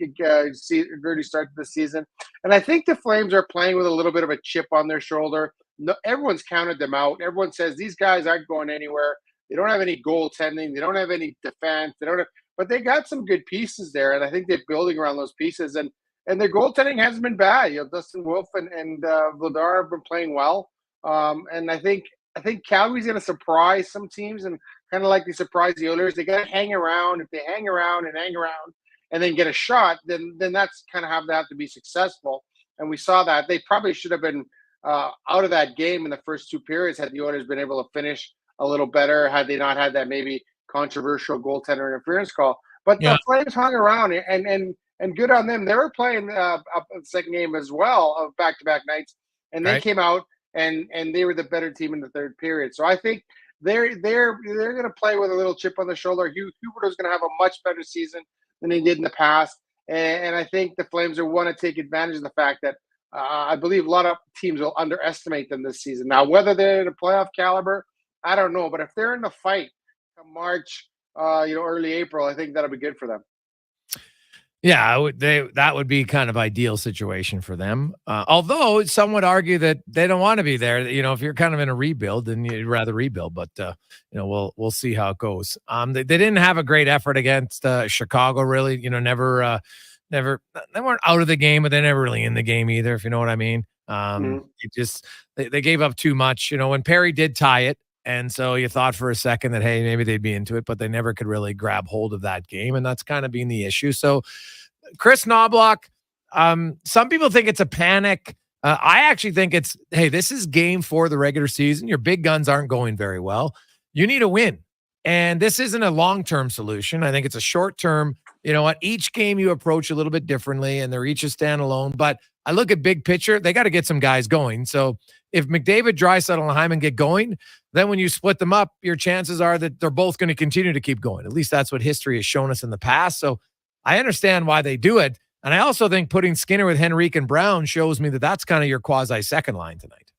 start to the season. And I think the Flames are playing with a little bit of a chip on their shoulder. No, everyone's counted them out. Everyone says these guys aren't going anywhere. They don't have any goaltending. They don't have any defense. But they got some good pieces there, and I think they're building around those pieces. And their goaltending hasn't been bad. Dustin Wolf and Vladar have been playing well. And I think Calgary's going to surprise some teams, and kind of like they surprised the Oilers. They got to hang around. If they hang around and then get a shot, then that's kind of how they have to be successful. And we saw that. They probably should have been out of that game in the first 2 periods had the Oilers been able to finish a little better, had they not had that maybe controversial goaltender interference call. But the Flames hung around, and good on them. They were playing up the second game as well of back-to-back nights, and they came out and they were the better team in the third period. So I think they're going to play with a little chip on the shoulder. Huberdeau's going to have a much better season than he did in the past, and I think the Flames will want to take advantage of the fact that I believe a lot of teams will underestimate them this season. Now, whether they're in a playoff caliber, I don't know, but if they're in the fight come March, early April, I think that'll be good for them. Yeah, that would be kind of ideal situation for them. Although some would argue that they don't want to be there. If you're kind of in a rebuild, then you'd rather rebuild. But we'll see how it goes. They didn't have a great effort against Chicago. Really, never. They weren't out of the game, but they're never really in the game either. If you know what I mean. They gave up too much. When Perry did tie it. And so you thought for a second that, hey, maybe they'd be into it, but they never could really grab hold of that game. And that's kind of been the issue. So Chris Knobloch, some people think it's a panic. I actually think it's, hey, this is game 4 of the regular season. Your big guns aren't going very well. You need a win. And this isn't a long-term solution. I think it's a short-term. You know what? Each game you approach a little bit differently, and they're each a standalone. But I look at big picture, they got to get some guys going. So if McDavid, Draisaitl, and Hyman get going, then when you split them up, your chances are that they're both going to continue to keep going. At least that's what history has shown us in the past. So I understand why they do it. And I also think putting Skinner with Henrique and Brown shows me that that's kind of your quasi-second line tonight.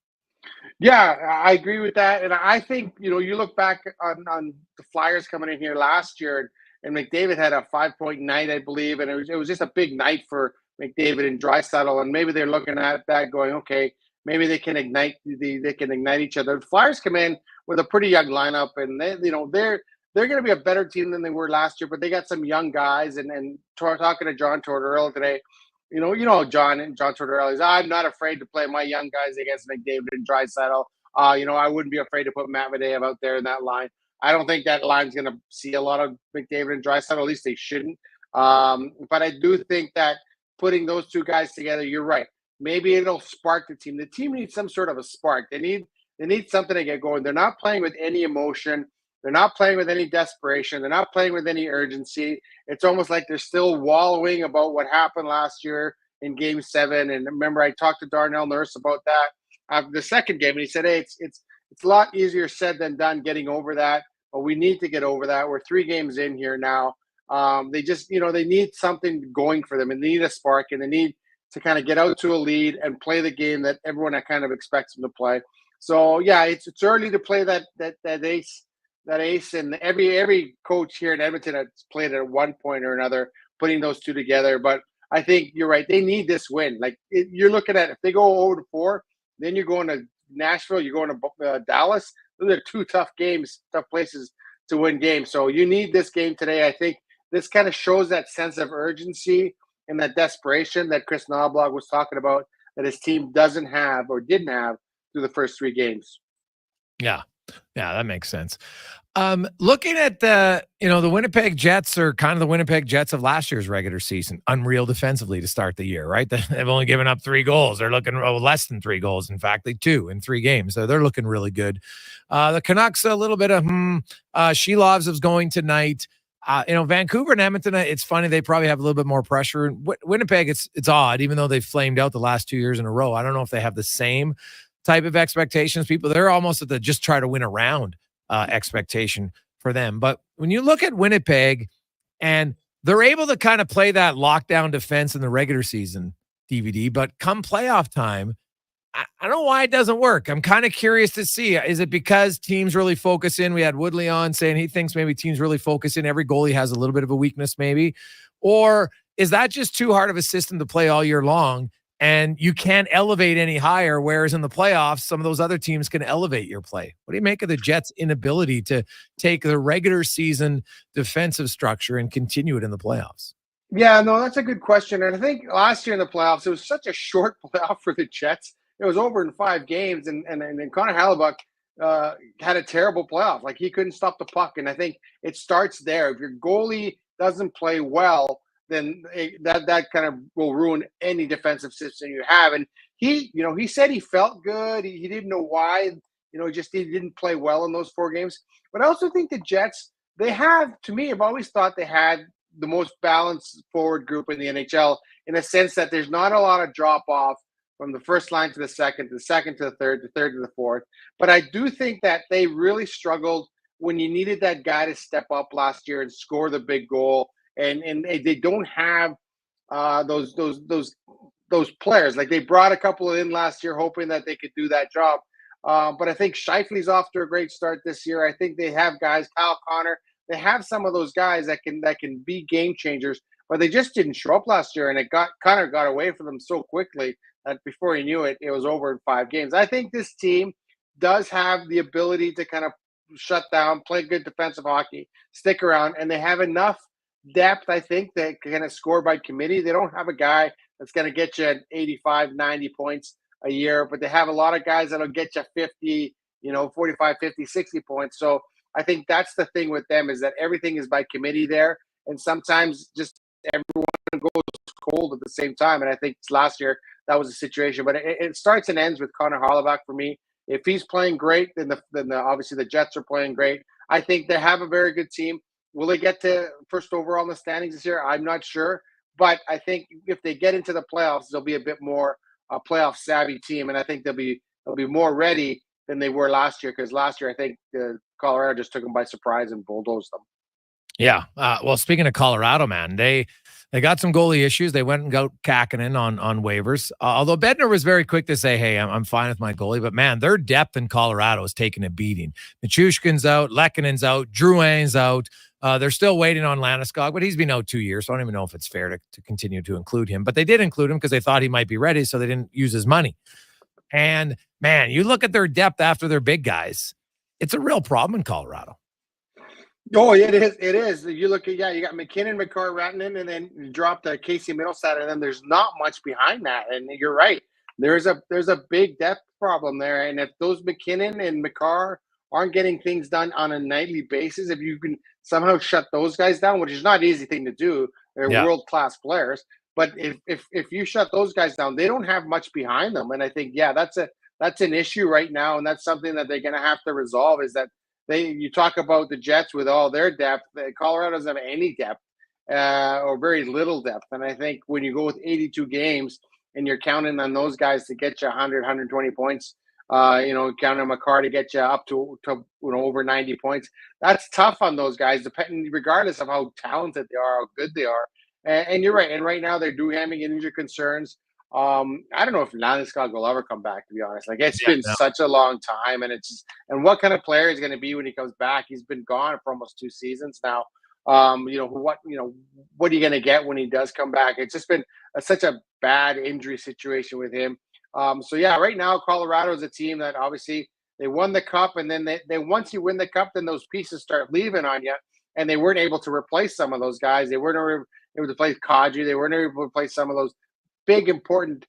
Yeah, I agree with that. And I think, you look back on the Flyers coming in here last year, and McDavid had a 5-point night, I believe. And it was just a big night for McDavid and Draisaitl. And maybe they're looking at that going, okay, maybe they can ignite each other. The Flyers come in with a pretty young lineup, and they're going to be a better team than they were last year. But they got some young guys. And talking to John Tortorella today, John Tortorella is, I'm not afraid to play my young guys against McDavid and Draisaitl. I wouldn't be afraid to put Matt Medvedev out there in that line. I don't think that line's going to see a lot of McDavid and Draisaitl. At least they shouldn't. But I do think that putting those two guys together, you're right. Maybe it'll spark the team. The team needs some sort of a spark. They need something to get going. They're not playing with any emotion. They're not playing with any desperation. They're not playing with any urgency. It's almost like they're still wallowing about what happened last year in Game 7. And remember, I talked to Darnell Nurse about that after the second game, and he said, hey, it's a lot easier said than done getting over that, but we need to get over that. We're 3 games in here now. They just, they need something going for them, and they need a spark, and they need to kind of get out to a lead and play the game that everyone kind of expects them to play. So yeah, it's early to play that ace, and every coach here in Edmonton has played it at one point or another, putting those two together. But I think you're right; they need this win. Like you're looking at, if they go 0-4, Then you're going to Nashville. You're going to Dallas. Those are two tough games, tough places to win games. So you need this game today. I think this kind of shows that sense of urgency and that desperation that Chris Knobloch was talking about that his team doesn't have or didn't have through the first 3 games. Yeah, that makes sense. Looking at the Winnipeg Jets are kind of the Winnipeg Jets of last year's regular season. Unreal defensively to start the year, right? They've only given up 3 goals. They're looking less than 3 goals. In fact, 2 in 3 games. So they're looking really good. The Canucks, a little bit of Shelovs is going tonight. Vancouver and Edmonton, it's funny. They probably have a little bit more pressure. Winnipeg, it's odd, even though they've flamed out the last 2 years in a row. I don't know if they have the same type of expectations. They're almost at the just try to win a round expectation for them. But when you look at Winnipeg and they're able to kind of play that lockdown defense in the regular season, DVD, but come playoff time, I don't know why it doesn't work. I'm kind of curious to see. Is it because teams really focus in? We had Woodley on saying he thinks maybe teams really focus in. Every goalie has a little bit of a weakness maybe. Or is that just too hard of a system to play all year long and you can't elevate any higher, whereas in the playoffs, some of those other teams can elevate your play? What do you make of the Jets' inability to take the regular season defensive structure and continue it in the playoffs? Yeah, no, that's a good question. And I think last year in the playoffs, it was such a short playoff for the Jets. It was over in 5 games, and Connor Halley had a terrible playoff. Like, he couldn't stop the puck, and I think it starts there. If your goalie doesn't play well, then that kind of will ruin any defensive system you have. And he said he felt good. He didn't know why. He didn't play well in those 4 games. But I also think the Jets, I've always thought they had the most balanced forward group in the NHL, in a sense that there's not a lot of drop off from the first line to the second to the third to the fourth. But I do think that they really struggled when you needed that guy to step up last year and score the big goal. And they don't have those players. Like, they brought a couple in last year hoping that they could do that job. But I think Scheifele's off to a great start this year. I think they have guys, Kyle Connor. They have some of those guys that can be game changers, but they just didn't show up last year, and Connor got away from them so quickly that before you knew it, it was over in 5 games. I think this team does have the ability to kind of shut down, play good defensive hockey, stick around, and they have enough depth, I think, that can kind of score by committee. They don't have a guy that's going to get you 85, 90 points a year, but they have a lot of guys that'll get you 50, 45, 50, 60 points. So I think that's the thing with them, is that everything is by committee there. And sometimes just everyone goes cold at the same time. And I think last year that was a situation, but it starts and ends with Connor Halley for me. If he's playing great, then obviously the Jets are playing great. I think they have a very good team. Will they get to first overall in the standings this year? I'm not sure. But I think if they get into the playoffs, they'll be a bit more a playoff savvy team. And I think they'll be more ready than they were last year. Because last year, I think Colorado just took them by surprise and bulldozed them. Yeah. Well, speaking of Colorado, man, they got some goalie issues. They went and got Kakinen on waivers. Although Bednar was very quick to say, hey, I'm fine with my goalie. But, man, their depth in Colorado is taking a beating. Nichushkin's out. Lekkonen's out. Drouin's out. They're still waiting on Landeskog, but he's been out 2 years, so I don't even know if it's fair to continue to include him. But they did include him because they thought he might be ready, so they didn't use his money. And, man, you look at their depth after their big guys, it's a real problem in Colorado. Oh, it is. It is. You look at, you got McKinnon, McCarr, Rantanen, and then you drop the Casey Middlestat, and then there's not much behind that. And you're right. There's a big depth problem there. And if those McKinnon and McCarr aren't getting things done on a nightly basis, if you can somehow shut those guys down, which is not an easy thing to do, they're world-class players. But if you shut those guys down, they don't have much behind them. And I think, that's an issue right now, and that's something that they're going to have to resolve, is that you talk about the Jets with all their depth. Colorado doesn't have any depth or very little depth. And I think when you go with 82 games and you're counting on those guys to get you 100, 120 points, counting on McCarr to get you up to over 90 points, that's tough on those guys, regardless of how talented they are, how good they are. And you're right. And right now they're having injury concerns. I don't know if Landeskog will ever come back, to be honest. Like, it's been such a long time, and and what kind of player is going to be when he comes back? He's been gone for almost 2 seasons now. What are you going to get when he does come back? It's just been such a bad injury situation with him. So yeah, right now Colorado is a team that obviously they won the cup, and then they once you win the cup, then those pieces start leaving on you, and they weren't able to replace some of those guys. They weren't able to replace Kadri. They weren't able to replace some of those big important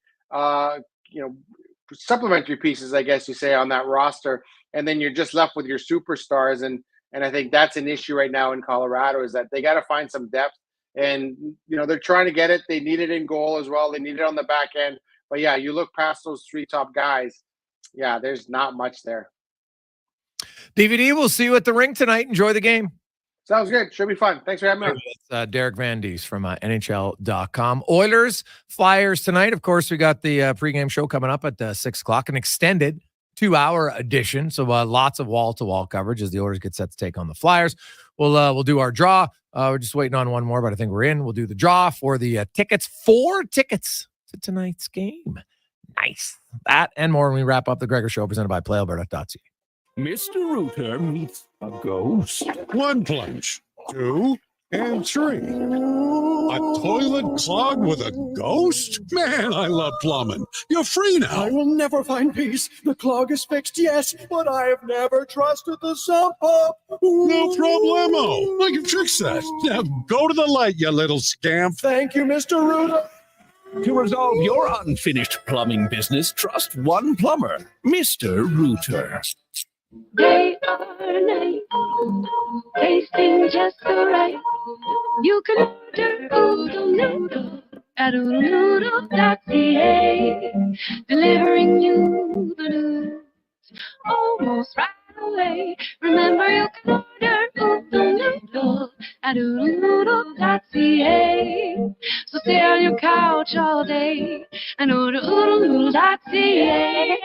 supplementary pieces, I guess you say, on that roster, and then you're just left with your superstars. And I think that's an issue right now in Colorado, is that they got to find some depth, and they're trying to get it. They need it in goal as well. They need it on the back end. But yeah, you look past those three top guys. Yeah, there's not much there. DVD, we'll see you at the rink tonight. Enjoy the game. Sounds good. Should be fun. Thanks for having me on. It's Derek Van Diest from NHL.com. Oilers, Flyers tonight. Of course, we got the pregame show coming up at 6 o'clock, an extended 2-hour edition. So lots of wall-to-wall coverage as the Oilers get set to take on the Flyers. We'll do our draw. We're just waiting on one more, but I think we're in. We'll do the draw for the tickets. 4 tickets to tonight's game. Nice. That and more when we wrap up the Gregor Show presented by PlayAlberta.ca. Mr. Rooter meets a ghost. 1 plunge, 2, and 3. A toilet clogged with a ghost? Man, I love plumbing. You're free now. I will never find peace. The clog is fixed, yes, but I have never trusted the sump pump. No problemo. I can fix that. Now go to the light, you little scamp. Thank you, Mr. Rooter. To resolve your unfinished plumbing business, trust one plumber, Mr. Rooter. They are nice, tasting just so right. You can order Oodle Noodle at oodlenoodle.ca, delivering you the news almost right away. Remember, you can order Oodle Noodle at oodlenoodle.ca. So stay on your couch all day and order oodlenoodle.ca.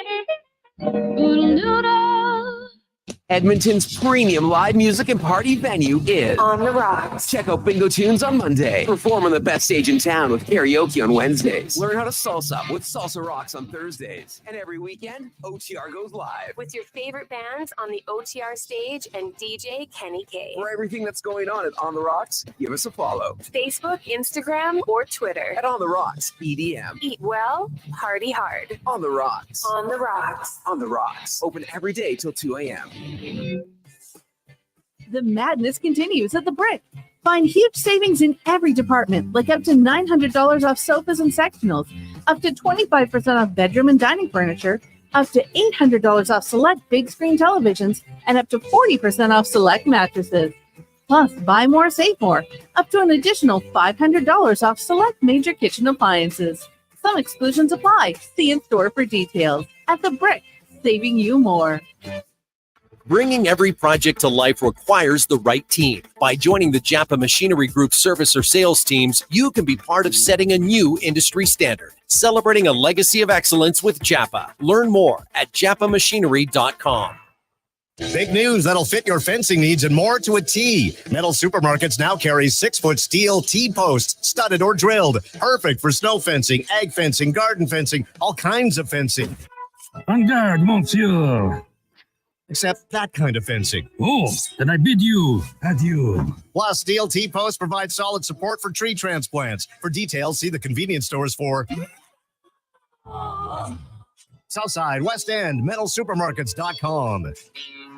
Oodle Noodle. Edmonton's premium live music and party venue is On the Rocks. Check out Bingo Tunes on Monday. Perform on the best stage in town with karaoke on Wednesdays. Learn how to salsa with Salsa Rocks on Thursdays. And every weekend, OTR goes live. With your favorite bands on the OTR stage and DJ Kenny K. For everything that's going on at On the Rocks, give us a follow. Facebook, Instagram, or Twitter. At On the Rocks, EDM. Eat well, party hard. On the Rocks. On the Rocks. On the Rocks. Open every day till 2 a.m. The madness continues at the Brick. Find huge savings in every department, like up to $900 off sofas and sectionals, up to 25% off bedroom and dining furniture, up to $800 off select big screen televisions, and up to 40% off select mattresses. Plus, buy more, save more, up to an additional $500 off select major kitchen appliances. Some exclusions apply. See in store for details. At the Brick, saving you more. Bringing every project to life requires the right team. By joining the Japa Machinery Group service or sales teams, you can be part of setting a new industry standard. Celebrating a legacy of excellence with Japa. Learn more at japamachinery.com. Big news that'll fit your fencing needs and more to a T. Metal Supermarkets now carries 6-foot steel T-posts, studded or drilled. Perfect for snow fencing, ag fencing, garden fencing, all kinds of fencing. En garde, monsieur. Except that kind of fencing. Oh, then I bid you adieu. Plus, steel T-posts provide solid support for tree transplants. For details, see the convenience stores for Southside, West End, metalsupermarkets.com.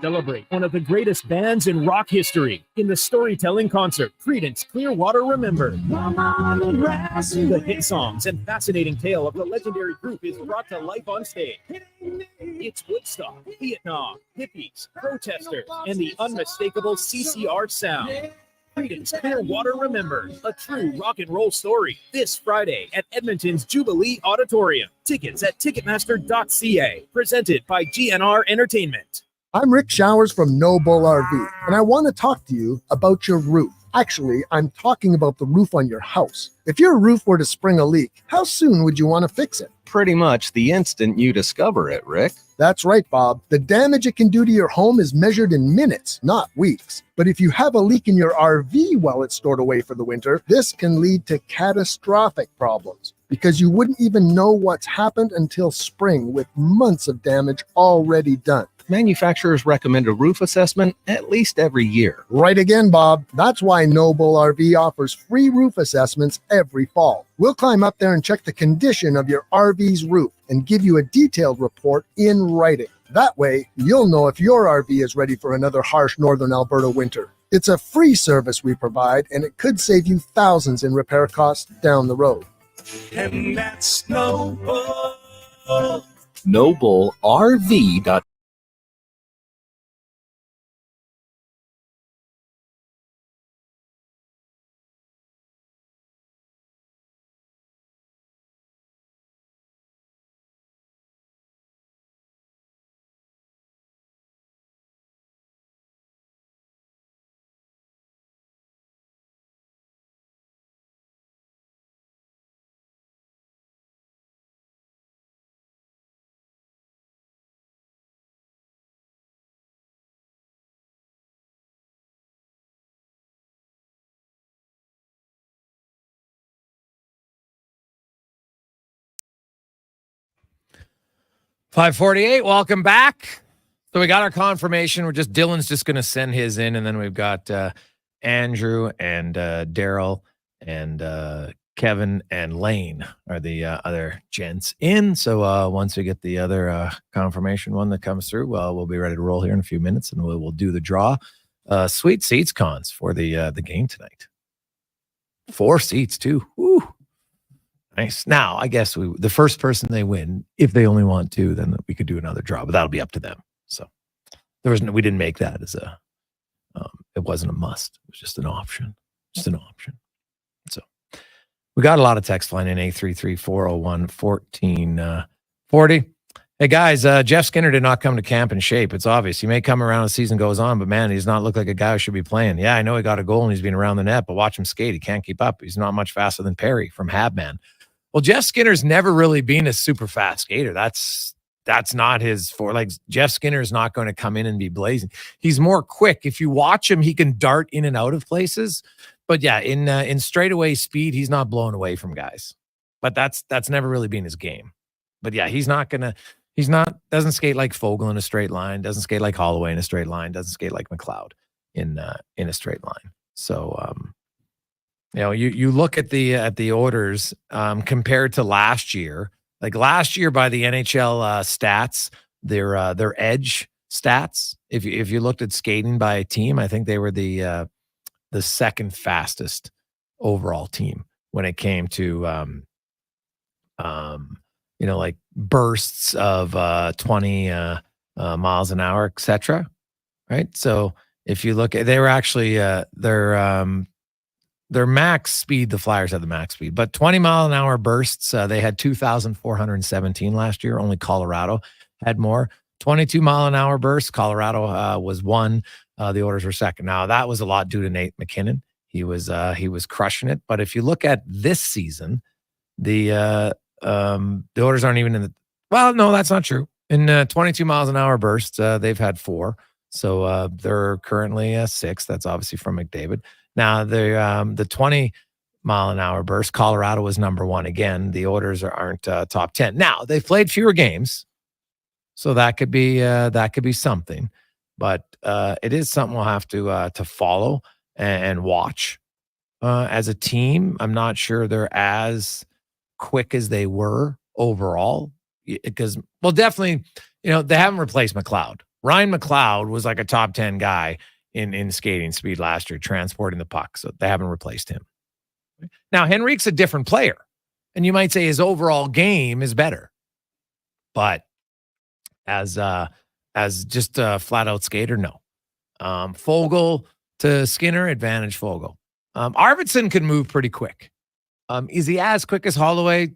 Celebrate one of the greatest bands in rock history in the storytelling concert, Creedence Clearwater Remember. The hit songs and fascinating tale of the legendary group is brought to life on stage. It's Woodstock, Vietnam, hippies, protesters, and the unmistakable CCR sound. Creedence Clearwater Remember, a true rock and roll story, this Friday at Edmonton's Jubilee Auditorium. Tickets at Ticketmaster.ca, presented by GNR Entertainment. I'm Rick Showers from No Bull RV, and I want to talk to you about your roof. Actually, I'm talking about the roof on your house. If your roof were to spring a leak, how soon would you want to fix it? Pretty much the instant you discover it, Rick. That's right, Bob. The damage it can do to your home is measured in minutes, not weeks. But if you have a leak in your RV while it's stored away for the winter, this can lead to catastrophic problems because you wouldn't even know what's happened until spring with months of damage already done. manufacturers recommend a roof assessment at least every year. Right again, Bob. That's why Noble RV offers free roof assessments every fall. We'll climb up there and check the condition of your RV's roof and give you a detailed report in writing. That way, you'll know if your RV is ready for another harsh northern Alberta winter. It's a free service we provide, and it could save you thousands in repair costs down the road. And that's Noble. NobleRV.com. $5:48. Welcome back. So we got our confirmation. Dylan's just going to send his in, and then we've got Andrew and Daryl and Kevin and Lane are the other gents in. So once we get the other confirmation one that comes through, we'll be ready to roll here in a few minutes, and we'll do the draw. Sweet seats cons for the game tonight. 4 seats too. Woo. Nice. Now, I guess the first person they win, if they only want 2, then we could do another draw, but that'll be up to them. So we didn't make that as it wasn't a must. It was just an option. So we got a lot of text line in 833-401-1440. Hey guys, Jeff Skinner did not come to camp in shape. It's obvious. He may come around as the season goes on, but man, he's not look like a guy who should be playing. Yeah, I know he got a goal and he's been around the net, but watch him skate. He can't keep up. He's not much faster than Perry from Habman. Well, Jeff Skinner's never really been a super fast skater. That's not his Jeff Skinner is not going to come in and be blazing. He's more quick. If you watch him, he can dart in and out of places. But yeah, in straightaway speed, he's not blown away from guys. But that's never really been his game. But yeah, doesn't skate like Fogle in a straight line, doesn't skate like Holloway in a straight line, doesn't skate like McLeod in a straight line. So you look at the orders compared to last year. Like last year by the NHL stats, their edge stats. If you looked at skating by a team, I think they were the second fastest overall team when it came to like bursts of 20 miles an hour, etc. Right. So if you look at, they were actually their max speed, the Flyers had the max speed, but 20 mile an hour bursts, they had 2,417 last year. Only Colorado had more. 22 mile an hour bursts, Colorado was 1. The orders were 2nd. Now that was a lot due to Nate McKinnon. He was crushing it. But if you look at this season, the orders aren't even in the. Well, no, that's not true. In 22 miles an hour bursts, they've had 4. So they're currently 6. That's obviously from McDavid. Now, the 20 mile an hour burst, Colorado was number 1 again. The orders aren't top 10. Now, they've played fewer games, so that could be something. But it is something we'll have to follow and watch. As a team, I'm not sure they're as quick as they were overall. Because, well, definitely, they haven't replaced McLeod. Ryan McLeod was like a top 10 guy in skating speed last year, transporting the puck. So they haven't replaced him. Now, Henrique's a different player. And you might say his overall game is better. But as just a flat out skater, no. Fogle to Skinner, advantage Fogle. Arvidsson can move pretty quick. Is he as quick as Holloway?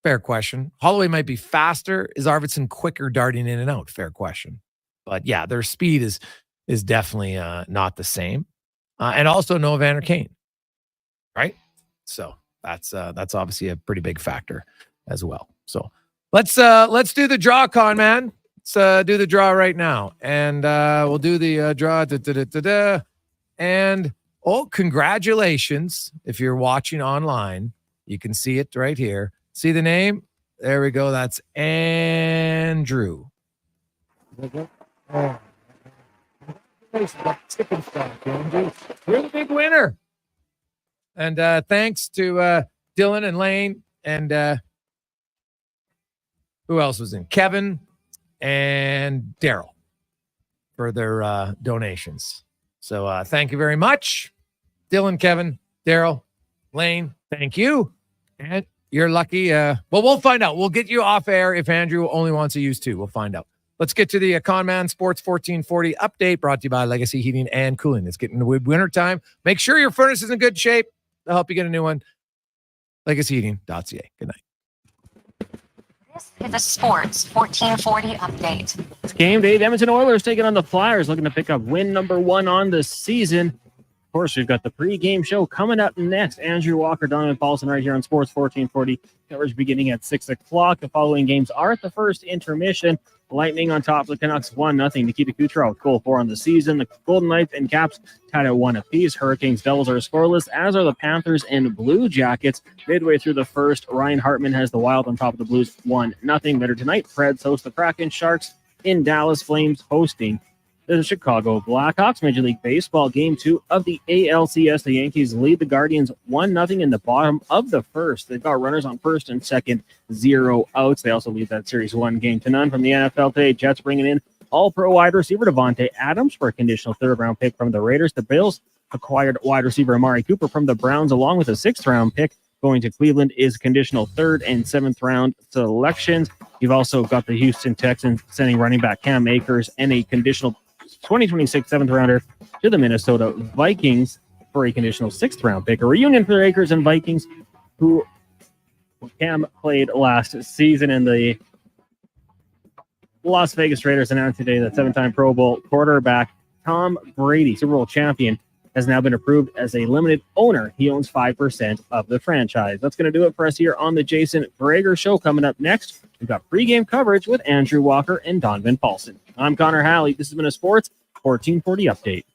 Fair question. Holloway might be faster. Is Arvidsson quicker darting in and out? Fair question. But yeah, their speed is definitely not the same. And also no Evander Kane, right? So that's obviously a pretty big factor as well. So let's do the draw, Con man. Let's do the draw right now, and we'll do the draw. And congratulations! If you're watching online, you can see it right here. See the name? There we go. That's Andrew. You're the big winner. And thanks to Dylan and Lane and who else was in? Kevin and Daryl for their donations. So thank you very much. Dylan, Kevin, Daryl, Lane, thank you. And you're lucky. Well, we'll find out. We'll get you off air if Andrew only wants to use 2. We'll find out. Let's get to the Conman Sports 1440 update brought to you by Legacy Heating and Cooling. It's getting to winter time. Make sure your furnace is in good shape. They'll help you get a new one. LegacyHeating.ca. Good night. This is a Sports 1440 update. It's game day. The Edmonton Oilers taking on the Flyers, looking to pick up win number 1 on the season. Of course, we've got the pregame show coming up next. Andrew Walker, Donovan Paulson right here on Sports 1440. Coverage beginning at 6 o'clock. The following games are at the first intermission. Lightning on top of the Canucks 1-0. Nikita Kucherov with goal 4 on the season. The Golden Knights and Caps tied at 1 apiece. Hurricanes, Devils are scoreless, as are the Panthers and Blue Jackets. Midway through the first, Ryan Hartman has the Wild on top of the Blues 1-0. Later tonight, Preds host the Kraken. Sharks in Dallas. Flames hosting the Chicago Blackhawks. Major League Baseball Game 2 of the ALCS. The Yankees lead the Guardians 1-0 in the bottom of the first. They've got runners on first and second, 0 outs. They also lead that series 1-0 from the NFL today. Jets bringing in all-pro wide receiver Devontae Adams for a conditional third-round pick from the Raiders. The Bills acquired wide receiver Amari Cooper from the Browns along with a sixth-round pick. Going to Cleveland is conditional third and seventh round selections. You've also got the Houston Texans sending running back Cam Akers and a conditional 2026 seventh rounder to the Minnesota Vikings for a conditional sixth round pick. A reunion for Akers and Vikings, who Cam played last season. And the Las Vegas Raiders announced today that 7-time Pro Bowl quarterback Tom Brady, Super Bowl champion, has now been approved as a limited owner. He owns 5% of the franchise. That's going to do it for us here on the Jason Gregor Show. Coming up next, we've got pregame coverage with Andrew Walker and Donovan Paulson. I'm Connor Halley. This has been a Sports 1440 update.